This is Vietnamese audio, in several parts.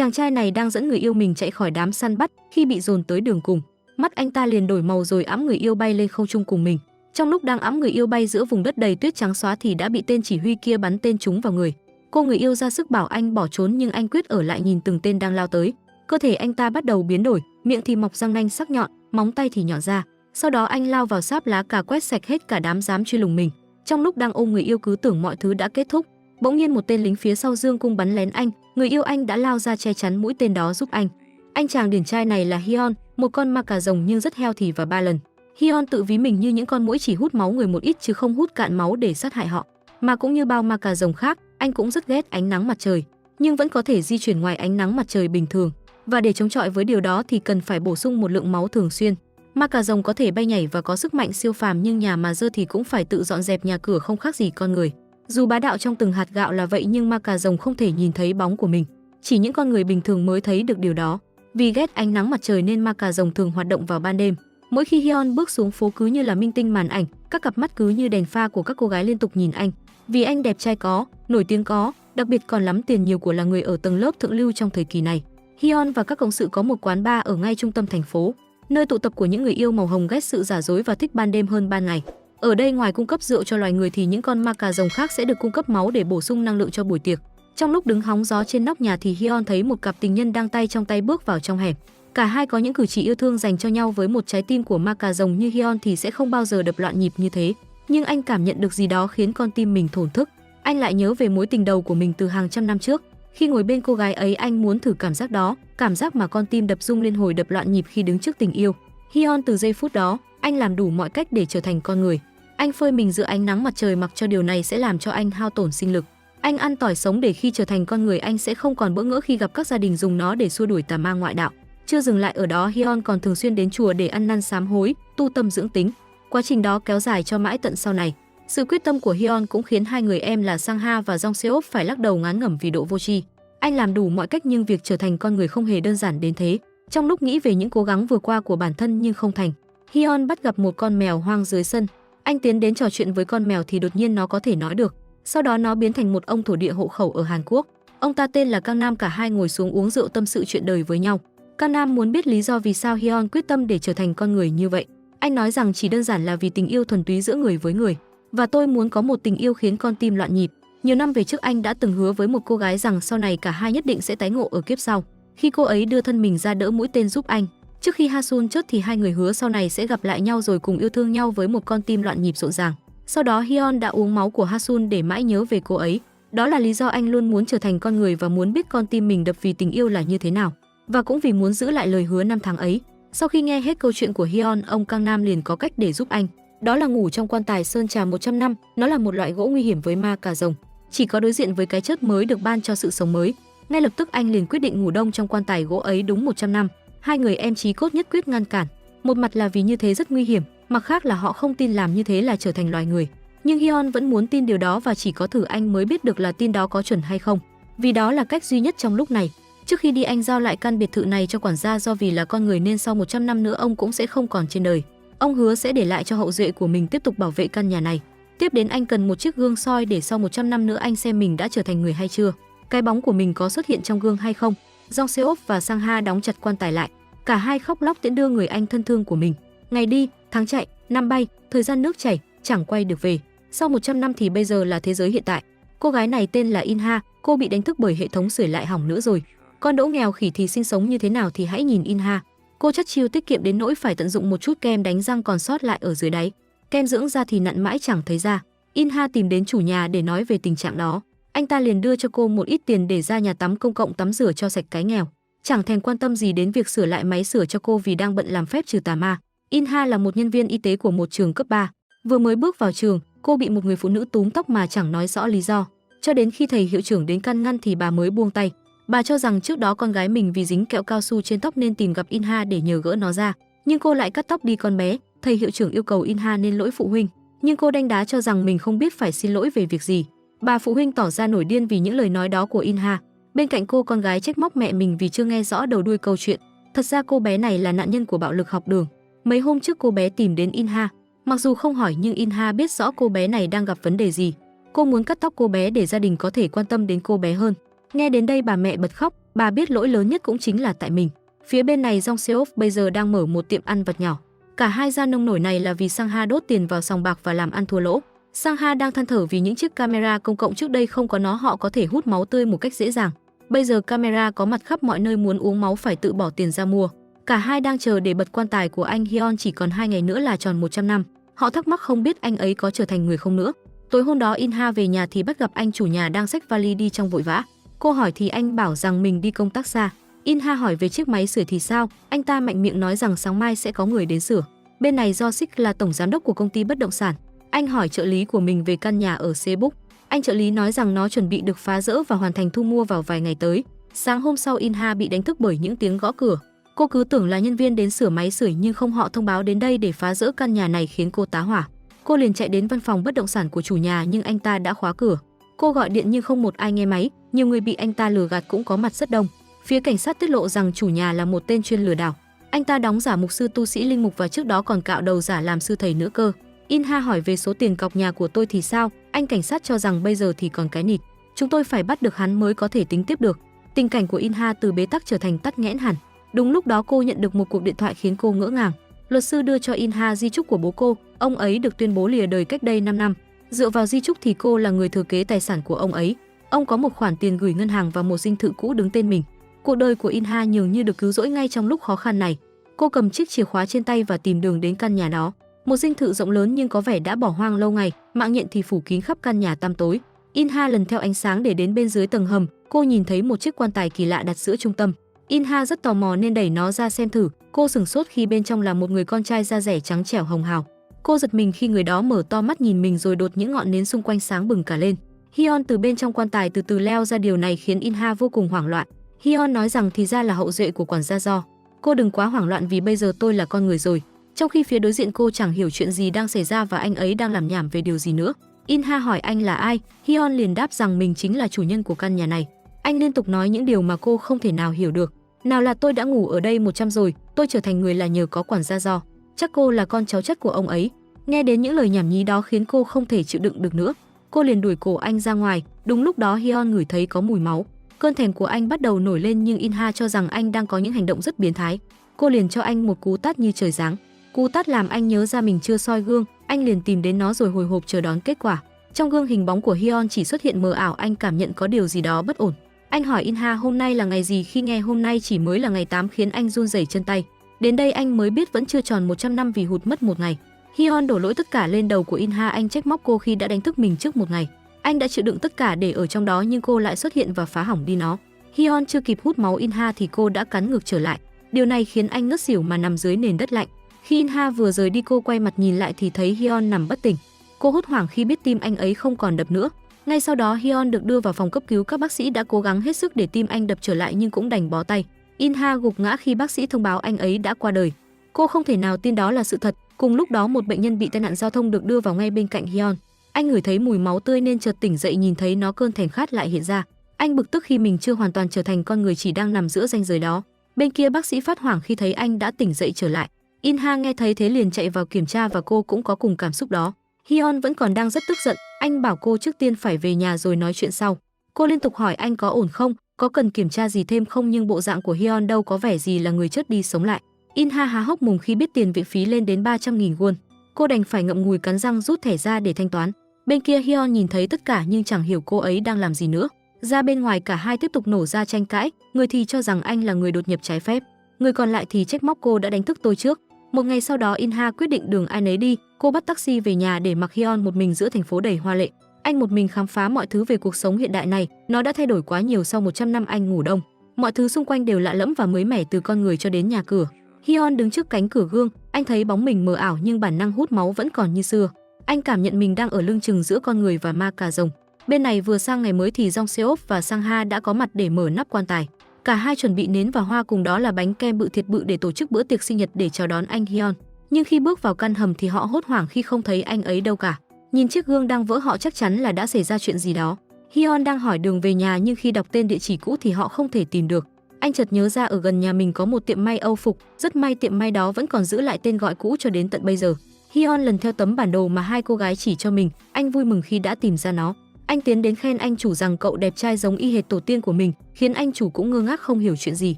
Chàng trai này đang dẫn người yêu mình chạy khỏi đám săn bắt, khi bị dồn tới đường cùng, mắt anh ta liền đổi màu rồi ẵm người yêu bay lên không trung cùng mình. Trong lúc đang ẵm người yêu bay giữa vùng đất đầy tuyết trắng xóa thì đã bị tên chỉ huy kia bắn tên trúng vào người. Cô người yêu ra sức bảo anh bỏ trốn nhưng anh quyết ở lại nhìn từng tên đang lao tới. Cơ thể anh ta bắt đầu biến đổi, miệng thì mọc răng nanh sắc nhọn, móng tay thì nhọn ra. Sau đó anh lao vào sáp lá cà quét sạch hết cả đám dám truy lùng mình. Trong lúc đang ôm người yêu cứ tưởng mọi thứ đã kết thúc, bỗng nhiên một tên lính phía sau dương cung bắn lén anh. Người yêu anh đã lao ra che chắn mũi tên đó giúp anh. Anh chàng điển trai này là Hyun, một con ma cà rồng nhưng rất healthy và ba lần. Hyun tự ví mình như những con muỗi chỉ hút máu người một ít chứ không hút cạn máu để sát hại họ. Mà cũng như bao ma cà rồng khác, anh cũng rất ghét ánh nắng mặt trời, nhưng vẫn có thể di chuyển ngoài ánh nắng mặt trời bình thường. Và để chống chọi với điều đó thì cần phải bổ sung một lượng máu thường xuyên. Ma cà rồng có thể bay nhảy và có sức mạnh siêu phàm, nhưng nhà mà dơ thì cũng phải tự dọn dẹp nhà cửa, không khác gì con người. Dù bá đạo trong từng hạt gạo là vậy nhưng ma cà rồng không thể nhìn thấy bóng của mình. Chỉ những con người bình thường mới thấy được điều đó. Vì ghét ánh nắng mặt trời nên ma cà rồng thường hoạt động vào ban đêm. Mỗi khi Hyun bước xuống phố cứ như là minh tinh màn ảnh, các cặp mắt cứ như đèn pha của các cô gái liên tục nhìn anh. Vì anh đẹp trai có, nổi tiếng có, đặc biệt còn lắm tiền nhiều của, là người ở tầng lớp thượng lưu trong thời kỳ này. Hyun và các cộng sự có một quán bar ở ngay trung tâm thành phố, nơi tụ tập của những người yêu màu hồng ghét sự giả dối và thích ban đêm hơn ban ngày. Ở đây ngoài cung cấp rượu cho loài người thì những con ma cà rồng khác sẽ được cung cấp máu để bổ sung năng lượng cho buổi tiệc. Trong lúc đứng hóng gió trên nóc nhà thì Hyun thấy một cặp tình nhân đang tay trong tay bước vào trong hẻm. Cả hai có những cử chỉ yêu thương dành cho nhau. Với một trái tim của ma cà rồng như Hyun thì sẽ không bao giờ đập loạn nhịp như thế. Nhưng anh cảm nhận được gì đó khiến con tim mình thổn thức. Anh lại nhớ về mối tình đầu của mình từ hàng trăm năm trước. Khi ngồi bên cô gái ấy, anh muốn thử cảm giác đó, cảm giác mà con tim đập rung lên hồi đập loạn nhịp khi đứng trước tình yêu. Hyun từ giây phút đó, anh làm đủ mọi cách để trở thành con người. Anh phơi mình giữa ánh nắng mặt trời mặc cho điều này sẽ làm cho anh hao tổn sinh lực. Anh ăn tỏi sống để khi trở thành con người anh sẽ không còn bỡ ngỡ khi gặp các gia đình dùng nó để xua đuổi tà ma ngoại đạo. Chưa dừng lại ở đó, Hyun còn thường xuyên đến chùa để ăn năn sám hối, tu tâm dưỡng tính. Quá trình đó kéo dài cho mãi tận sau này. Sự quyết tâm của Hyun cũng khiến hai người em là Sang Ha và Jong Seop phải lắc đầu ngán ngẩm vì độ vô tri. Anh làm đủ mọi cách nhưng việc trở thành con người không hề đơn giản đến thế. Trong lúc nghĩ về những cố gắng vừa qua của bản thân nhưng không thành, Hyun bắt gặp một con mèo hoang dưới sân. Anh tiến đến trò chuyện với con mèo thì đột nhiên nó có thể nói được. Sau đó nó biến thành một ông thổ địa hộ khẩu ở Hàn Quốc. Ông ta tên là Kang Nam. Cả hai ngồi xuống uống rượu tâm sự chuyện đời với nhau. Kang Nam muốn biết lý do vì sao Hyun quyết tâm để trở thành con người như vậy. Anh nói rằng chỉ đơn giản là vì tình yêu thuần túy giữa người với người. Và tôi muốn có một tình yêu khiến con tim loạn nhịp. Nhiều năm về trước anh đã từng hứa với một cô gái rằng sau này cả hai nhất định sẽ tái ngộ ở kiếp sau. Khi cô ấy đưa thân mình ra đỡ mũi tên giúp anh, trước khi Hasun chết thì hai người hứa sau này sẽ gặp lại nhau rồi cùng yêu thương nhau với một con tim loạn nhịp rộn ràng. Sau đó Hyun đã uống máu của Hasun để mãi nhớ về cô ấy. Đó là lý do anh luôn muốn trở thành con người và muốn biết con tim mình đập vì tình yêu là như thế nào. Và cũng vì muốn giữ lại lời hứa năm tháng ấy. Sau khi nghe hết câu chuyện của Hyun, ông Kang Nam liền có cách để giúp anh. Đó là ngủ trong quan tài sơn trà 100 năm. Nó là một loại gỗ nguy hiểm với ma cà rồng. Chỉ có đối diện với cái chết mới được ban cho sự sống mới. Ngay lập tức anh liền quyết định ngủ đông trong quan tài gỗ ấy đúng 100 năm. Hai người em chí cốt nhất quyết ngăn cản. Một mặt là vì như thế rất nguy hiểm, mặt khác là họ không tin làm như thế là trở thành loài người. Nhưng Hyun vẫn muốn tin điều đó và chỉ có thử anh mới biết được là tin đó có chuẩn hay không. Vì đó là cách duy nhất trong lúc này. Trước khi đi anh giao lại căn biệt thự này cho quản gia, do vì là con người nên sau 100 năm nữa ông cũng sẽ không còn trên đời. Ông hứa sẽ để lại cho hậu duệ của mình tiếp tục bảo vệ căn nhà này. Tiếp đến anh cần một chiếc gương soi để sau 100 năm nữa anh xem mình đã trở thành người hay chưa. Cái bóng của mình có xuất hiện trong gương hay không. Jong Seop và Sang Ha đóng chặt quan tài lại. Cả hai khóc lóc tiễn đưa người anh thân thương của mình. Ngày đi, tháng chạy, năm bay, thời gian nước chảy, chẳng quay được về. Sau 100 năm thì bây giờ là thế giới hiện tại. Cô gái này tên là In Ha, cô bị đánh thức bởi hệ thống sưởi lại hỏng nữa rồi. Con đỗ nghèo khỉ thì sinh sống như thế nào thì hãy nhìn In Ha. Cô chất chiêu tiết kiệm đến nỗi phải tận dụng một chút kem đánh răng còn sót lại ở dưới đáy. Kem dưỡng da thì nặn mãi chẳng thấy ra. In Ha tìm đến chủ nhà để nói về tình trạng đó. Anh ta liền đưa cho cô một ít tiền để ra nhà tắm công cộng tắm rửa cho sạch cái nghèo. Chẳng thèm quan tâm gì đến việc sửa lại máy sửa cho cô vì đang bận làm phép trừ tà ma. In Ha là một nhân viên y tế của một trường cấp 3. Vừa mới bước vào trường, cô bị một người phụ nữ túm tóc mà chẳng nói rõ lý do. Cho đến khi thầy hiệu trưởng đến can ngăn thì bà mới buông tay. Bà cho rằng trước đó con gái mình vì dính kẹo cao su trên tóc nên tìm gặp In Ha để nhờ gỡ nó ra. Nhưng cô lại cắt tóc đi con bé. Thầy hiệu trưởng yêu cầu In Ha nên lỗi phụ huynh. Nhưng cô đanh đá cho rằng mình không biết phải xin lỗi về việc gì. Bà phụ huynh tỏ ra nổi điên vì những lời nói đó của In Ha. Bên cạnh cô, con gái trách móc mẹ mình vì chưa nghe rõ đầu đuôi câu chuyện. Thật ra cô bé này là nạn nhân của bạo lực học đường. Mấy hôm trước cô bé tìm đến In Ha. Mặc dù không hỏi nhưng In Ha biết rõ cô bé này đang gặp vấn đề gì. Cô muốn cắt tóc cô bé để gia đình có thể quan tâm đến cô bé hơn. Nghe đến đây bà mẹ bật khóc. Bà biết lỗi lớn nhất cũng chính là tại mình. Phía bên này Jong Seop bây giờ đang mở một tiệm ăn vặt nhỏ. Cả hai ra nông nổi này là vì Sang Ha đốt tiền vào sòng bạc và làm ăn thua lỗ. Sang Ha đang than thở vì những chiếc camera công cộng trước đây không có nó họ có thể hút máu tươi một cách dễ dàng. Bây giờ camera có mặt khắp mọi nơi, muốn uống máu phải tự bỏ tiền ra mua. Cả hai đang chờ để bật quan tài của anh Hyun, chỉ còn 2 ngày nữa là tròn 100 năm. Họ thắc mắc không biết anh ấy có trở thành người không nữa. Tối hôm đó In Ha về nhà thì bắt gặp anh chủ nhà đang xách vali đi trong vội vã. Cô hỏi thì anh bảo rằng mình đi công tác xa. In Ha hỏi về chiếc máy sưởi thì sao, anh ta mạnh miệng nói rằng sáng mai sẽ có người đến sửa. Bên này do Sik là tổng giám đốc của công ty bất động sản. Anh hỏi trợ lý của mình về căn nhà ở Seoul. Anh trợ lý nói rằng nó chuẩn bị được phá rỡ và hoàn thành thu mua vào vài ngày tới. Sáng hôm sau In Ha bị đánh thức bởi những tiếng gõ cửa. Cô cứ tưởng là nhân viên đến sửa máy sưởi nhưng không, họ thông báo đến đây để phá rỡ căn nhà này khiến cô tá hỏa. Cô liền chạy đến văn phòng bất động sản của chủ nhà nhưng anh ta đã khóa cửa. Cô gọi điện nhưng không một ai nghe máy, nhiều người bị anh ta lừa gạt cũng có mặt rất đông. Phía cảnh sát tiết lộ rằng chủ nhà là một tên chuyên lừa đảo. Anh ta đóng giả mục sư tu sĩ linh mục và trước đó còn cạo đầu giả làm sư thầy nữa cơ. In Ha hỏi về số tiền cọc nhà của tôi thì sao, anh cảnh sát cho rằng bây giờ thì còn cái nịt. Chúng tôi phải bắt được hắn mới có thể tính tiếp được. Tình cảnh của In Ha từ bế tắc trở thành tắc nghẽn hẳn. Đúng lúc đó cô nhận được một cuộc điện thoại khiến cô ngỡ ngàng. Luật sư đưa cho In Ha di chúc của bố cô, ông ấy được tuyên bố lìa đời cách đây 5 năm. Dựa vào di chúc thì cô là người thừa kế tài sản của ông ấy. Ông có một khoản tiền gửi ngân hàng và một dinh thự cũ đứng tên mình. Cuộc đời của In Ha nhường như được cứu rỗi ngay trong lúc khó khăn này. Cô cầm chiếc chìa khóa trên tay và tìm đường đến căn nhà đó. Một dinh thự rộng lớn nhưng có vẻ đã bỏ hoang lâu ngày, mạng nhện thì phủ kín khắp căn nhà tăm tối. In Ha lần theo ánh sáng để đến bên dưới tầng hầm, cô nhìn thấy một chiếc quan tài kỳ lạ đặt giữa trung tâm. In Ha rất tò mò nên đẩy nó ra xem thử. Cô sửng sốt khi bên trong là một người con trai da dẻ trắng trẻo hồng hào. Cô giật mình khi người đó mở to mắt nhìn mình rồi đột những ngọn nến xung quanh sáng bừng cả lên. Hyun từ bên trong quan tài từ từ leo ra, điều này khiến In Ha vô cùng hoảng loạn. Hyun nói rằng thì ra là hậu duệ của quản gia Do. Cô đừng quá hoảng loạn vì bây giờ tôi là con người rồi. Trong khi phía đối diện cô chẳng hiểu chuyện gì đang xảy ra và anh ấy đang làm nhảm về điều gì nữa. In Ha hỏi anh là ai, Hyun liền đáp rằng mình chính là chủ nhân của căn nhà này. Anh liên tục nói những điều mà cô không thể nào hiểu được. Nào là tôi đã ngủ ở đây 100 rồi, tôi trở thành người là nhờ có quản gia Do. Chắc cô là con cháu chất của ông ấy. Nghe đến những lời nhảm nhí đó khiến cô không thể chịu đựng được nữa. Cô liền đuổi cổ anh ra ngoài. Đúng lúc đó Hyun ngửi thấy có mùi máu. Cơn thèm của anh bắt đầu nổi lên nhưng In Ha cho rằng anh đang có những hành động rất biến thái. Cô liền cho anh một cú tát như trời giáng. Cú tát làm anh nhớ ra mình chưa soi gương, anh liền tìm đến nó rồi hồi hộp chờ đón kết quả. Trong gương hình bóng của Hyun chỉ xuất hiện mờ ảo, anh cảm nhận có điều gì đó bất ổn. Anh hỏi In Ha hôm nay là ngày gì, khi nghe hôm nay chỉ mới là ngày 8 khiến anh run rẩy chân tay. Đến đây anh mới biết vẫn chưa tròn 100 năm vì hụt mất một ngày. Hyun đổ lỗi tất cả lên đầu của In Ha, anh trách móc cô khi đã đánh thức mình trước một ngày. Anh đã chịu đựng tất cả để ở trong đó nhưng cô lại xuất hiện và phá hỏng đi nó. Hyun chưa kịp hút máu In Ha thì cô đã cắn ngược trở lại. Điều này khiến anh ngất xỉu mà nằm dưới nền đất lạnh. Khi In Ha vừa rời đi cô quay mặt nhìn lại thì thấy Hyun nằm bất tỉnh. Cô hốt hoảng khi biết tim anh ấy không còn đập nữa. Ngay sau đó Hyun được đưa vào phòng cấp cứu, các bác sĩ đã cố gắng hết sức để tim anh đập trở lại nhưng cũng đành bó tay. In Ha gục ngã khi bác sĩ thông báo anh ấy đã qua đời. Cô không thể nào tin đó là sự thật. Cùng lúc đó một bệnh nhân bị tai nạn giao thông được đưa vào ngay bên cạnh Hyun. Anh ngửi thấy mùi máu tươi nên chợt tỉnh dậy, nhìn thấy nó cơn thèm khát lại hiện ra. Anh bực tức khi mình chưa hoàn toàn trở thành con người, chỉ đang nằm giữa ranh giới đó. Bên kia bác sĩ phát hoảng khi thấy anh đã tỉnh dậy trở lại. In Ha nghe thấy thế liền chạy vào kiểm tra và cô cũng có cùng cảm xúc đó. Hyun vẫn còn đang rất tức giận, anh bảo cô trước tiên phải về nhà rồi nói chuyện sau. Cô liên tục hỏi anh có ổn không, có cần kiểm tra gì thêm không, nhưng bộ dạng của Hyun đâu có vẻ gì là người chết đi sống lại. In Ha há hốc mồm khi biết tiền viện phí lên đến 300.000 won. Cô đành phải ngậm ngùi cắn răng rút thẻ ra để thanh toán. Bên kia Hyun nhìn thấy tất cả nhưng chẳng hiểu cô ấy đang làm gì nữa. Ra bên ngoài cả hai tiếp tục nổ ra tranh cãi, người thì cho rằng anh là người đột nhập trái phép, người còn lại thì trách móc cô đã đánh thức tôi trước. Một ngày sau đó In Ha quyết định đường ai nấy đi, cô bắt taxi về nhà để mặc Hyun một mình giữa thành phố đầy hoa lệ. Anh một mình khám phá mọi thứ về cuộc sống hiện đại này, nó đã thay đổi quá nhiều sau 100 năm anh ngủ đông. Mọi thứ xung quanh đều lạ lẫm và mới mẻ, từ con người cho đến nhà cửa. Hyun đứng trước cánh cửa gương, anh thấy bóng mình mờ ảo nhưng bản năng hút máu vẫn còn như xưa. Anh cảm nhận mình đang ở lưng chừng giữa con người và ma cà rồng. Bên này vừa sang ngày mới thì Jong Seop và Sang Ha đã có mặt để mở nắp quan tài. Cả hai chuẩn bị nến và hoa, cùng đó là bánh kem bự thiệt bự để tổ chức bữa tiệc sinh nhật để chào đón anh Hyun. Nhưng khi bước vào căn hầm thì họ hốt hoảng khi không thấy anh ấy đâu cả. Nhìn chiếc gương đang vỡ họ chắc chắn là đã xảy ra chuyện gì đó. Hyun đang hỏi đường về nhà nhưng khi đọc tên địa chỉ cũ thì họ không thể tìm được. Anh chợt nhớ ra ở gần nhà mình có một tiệm may Âu phục, rất may tiệm may đó vẫn còn giữ lại tên gọi cũ cho đến tận bây giờ. Hyun lần theo tấm bản đồ mà hai cô gái chỉ cho mình, anh vui mừng khi đã tìm ra nó. Anh tiến đến khen anh chủ rằng cậu đẹp trai giống y hệt tổ tiên của mình, khiến anh chủ cũng ngơ ngác không hiểu chuyện gì.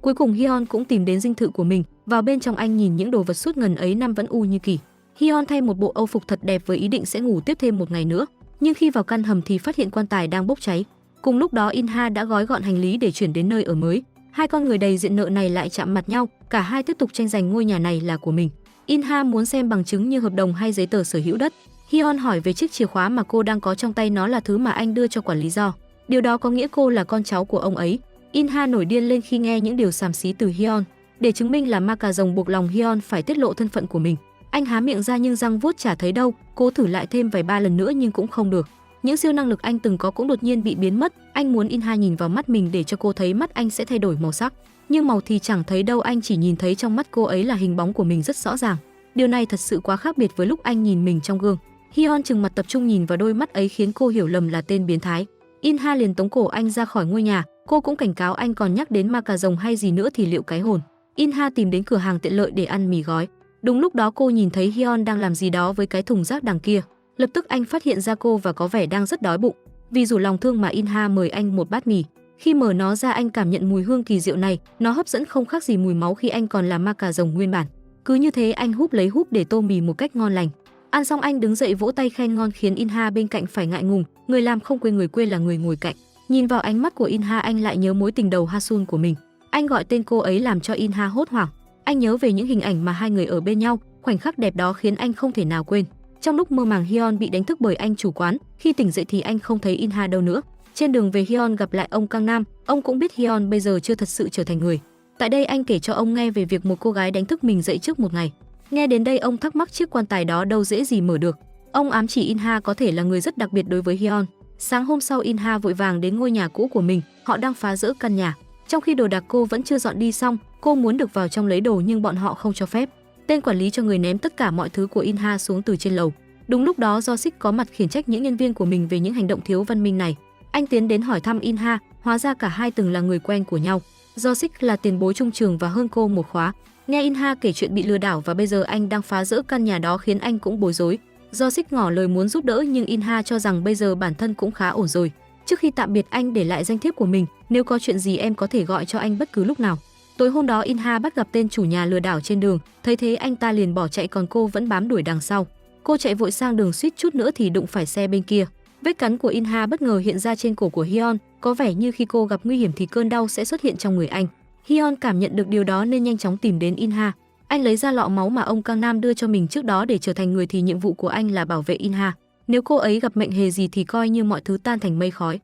Cuối cùng Hyun cũng tìm đến dinh thự của mình, vào bên trong anh nhìn những đồ vật suốt ngần ấy năm vẫn u như kỳ. Hyun thay một bộ âu phục thật đẹp với ý định sẽ ngủ tiếp thêm một ngày nữa, nhưng khi vào căn hầm thì phát hiện quan tài đang bốc cháy. Cùng lúc đó In-ha đã gói gọn hành lý để chuyển đến nơi ở mới. Hai con người đầy diện nợ này lại chạm mặt nhau, cả hai tiếp tục tranh giành ngôi nhà này là của mình. In-ha muốn xem bằng chứng như hợp đồng hay giấy tờ sở hữu đất. Hyun hỏi về chiếc chìa khóa mà cô đang có trong tay, nó là thứ mà anh đưa cho quản lý Do. Điều đó có nghĩa cô là con cháu của ông ấy. In-ha nổi điên lên khi nghe những điều xàm xí từ Hyun. Để chứng minh là ma cà rồng buộc lòng Hyun phải tiết lộ thân phận của mình. Anh há miệng ra nhưng răng vuốt chả thấy đâu, cố thử lại thêm vài ba lần nữa nhưng cũng không được. Những siêu năng lực anh từng có cũng đột nhiên bị biến mất. Anh muốn In-ha nhìn vào mắt mình để cho cô thấy mắt anh sẽ thay đổi màu sắc, nhưng màu thì chẳng thấy đâu, anh chỉ nhìn thấy trong mắt cô ấy là hình bóng của mình rất rõ ràng. Điều này thật sự quá khác biệt với lúc anh nhìn mình trong gương. Hyun trừng mặt tập trung nhìn vào đôi mắt ấy khiến cô hiểu lầm là tên biến thái. In-ha liền tống cổ anh ra khỏi ngôi nhà, cô cũng cảnh cáo anh còn nhắc đến ma cà rồng hay gì nữa thì liệu cái hồn. In-ha tìm đến cửa hàng tiện lợi để ăn mì gói. Đúng lúc đó cô nhìn thấy Hyun đang làm gì đó với cái thùng rác đằng kia. Lập tức anh phát hiện ra cô và có vẻ đang rất đói bụng. Vì rủ lòng thương mà In-ha mời anh một bát mì. Khi mở nó ra anh cảm nhận mùi hương kỳ diệu này, nó hấp dẫn không khác gì mùi máu khi anh còn là ma cà rồng nguyên bản. Cứ như thế anh húp lấy húp để tô mì một cách ngon lành. Ăn xong anh đứng dậy vỗ tay khen ngon khiến In-ha bên cạnh phải ngại ngùng, người làm không quên người quê là người ngồi cạnh. Nhìn vào ánh mắt của In-ha anh lại nhớ mối tình đầu Hasun của mình. Anh gọi tên cô ấy làm cho In-ha hốt hoảng. Anh nhớ về những hình ảnh mà hai người ở bên nhau, khoảnh khắc đẹp đó khiến anh không thể nào quên. Trong lúc mơ màng Hyun bị đánh thức bởi anh chủ quán, khi tỉnh dậy thì anh không thấy In-ha đâu nữa. Trên đường về Hyun gặp lại ông Kang Nam, ông cũng biết Hyun bây giờ chưa thật sự trở thành người. Tại đây anh kể cho ông nghe về việc một cô gái đánh thức mình dậy trước một ngày. Nghe đến đây ông thắc mắc chiếc quan tài đó đâu dễ gì mở được. Ông ám chỉ In-ha có thể là người rất đặc biệt đối với Hyun. Sáng hôm sau In-ha vội vàng đến ngôi nhà cũ của mình, họ đang phá rỡ căn nhà. Trong khi đồ đạc cô vẫn chưa dọn đi xong, cô muốn được vào trong lấy đồ nhưng bọn họ không cho phép. Tên quản lý cho người ném tất cả mọi thứ của In-ha xuống từ trên lầu. Đúng lúc đó Jo-sik có mặt khiển trách những nhân viên của mình về những hành động thiếu văn minh này. Anh tiến đến hỏi thăm In-ha, hóa ra cả hai từng là người quen của nhau. Jo-sik là tiền bối trung trường và hơn cô một khóa. Nghe In-ha kể chuyện bị lừa đảo và bây giờ anh đang phá rỡ căn nhà đó khiến anh cũng bối rối. Jo-sik ngỏ lời muốn giúp đỡ nhưng In-ha cho rằng bây giờ bản thân cũng khá ổn rồi. Trước khi tạm biệt anh để lại danh thiếp của mình, nếu có chuyện gì em có thể gọi cho anh bất cứ lúc nào. Tối hôm đó In-ha bắt gặp tên chủ nhà lừa đảo trên đường, thấy thế anh ta liền bỏ chạy còn cô vẫn bám đuổi đằng sau. Cô chạy vội sang đường suýt chút nữa thì đụng phải xe bên kia. Vết cắn của In-ha bất ngờ hiện ra trên cổ của Hyun, có vẻ như khi cô gặp nguy hiểm thì cơn đau sẽ xuất hiện trong người anh. Hyun cảm nhận được điều đó nên nhanh chóng tìm đến In-ha. Anh lấy ra lọ máu mà ông Kang Nam đưa cho mình trước đó để trở thành người thì nhiệm vụ của anh là bảo vệ In-ha. Nếu cô ấy gặp mệnh hề gì thì coi như mọi thứ tan thành mây khói.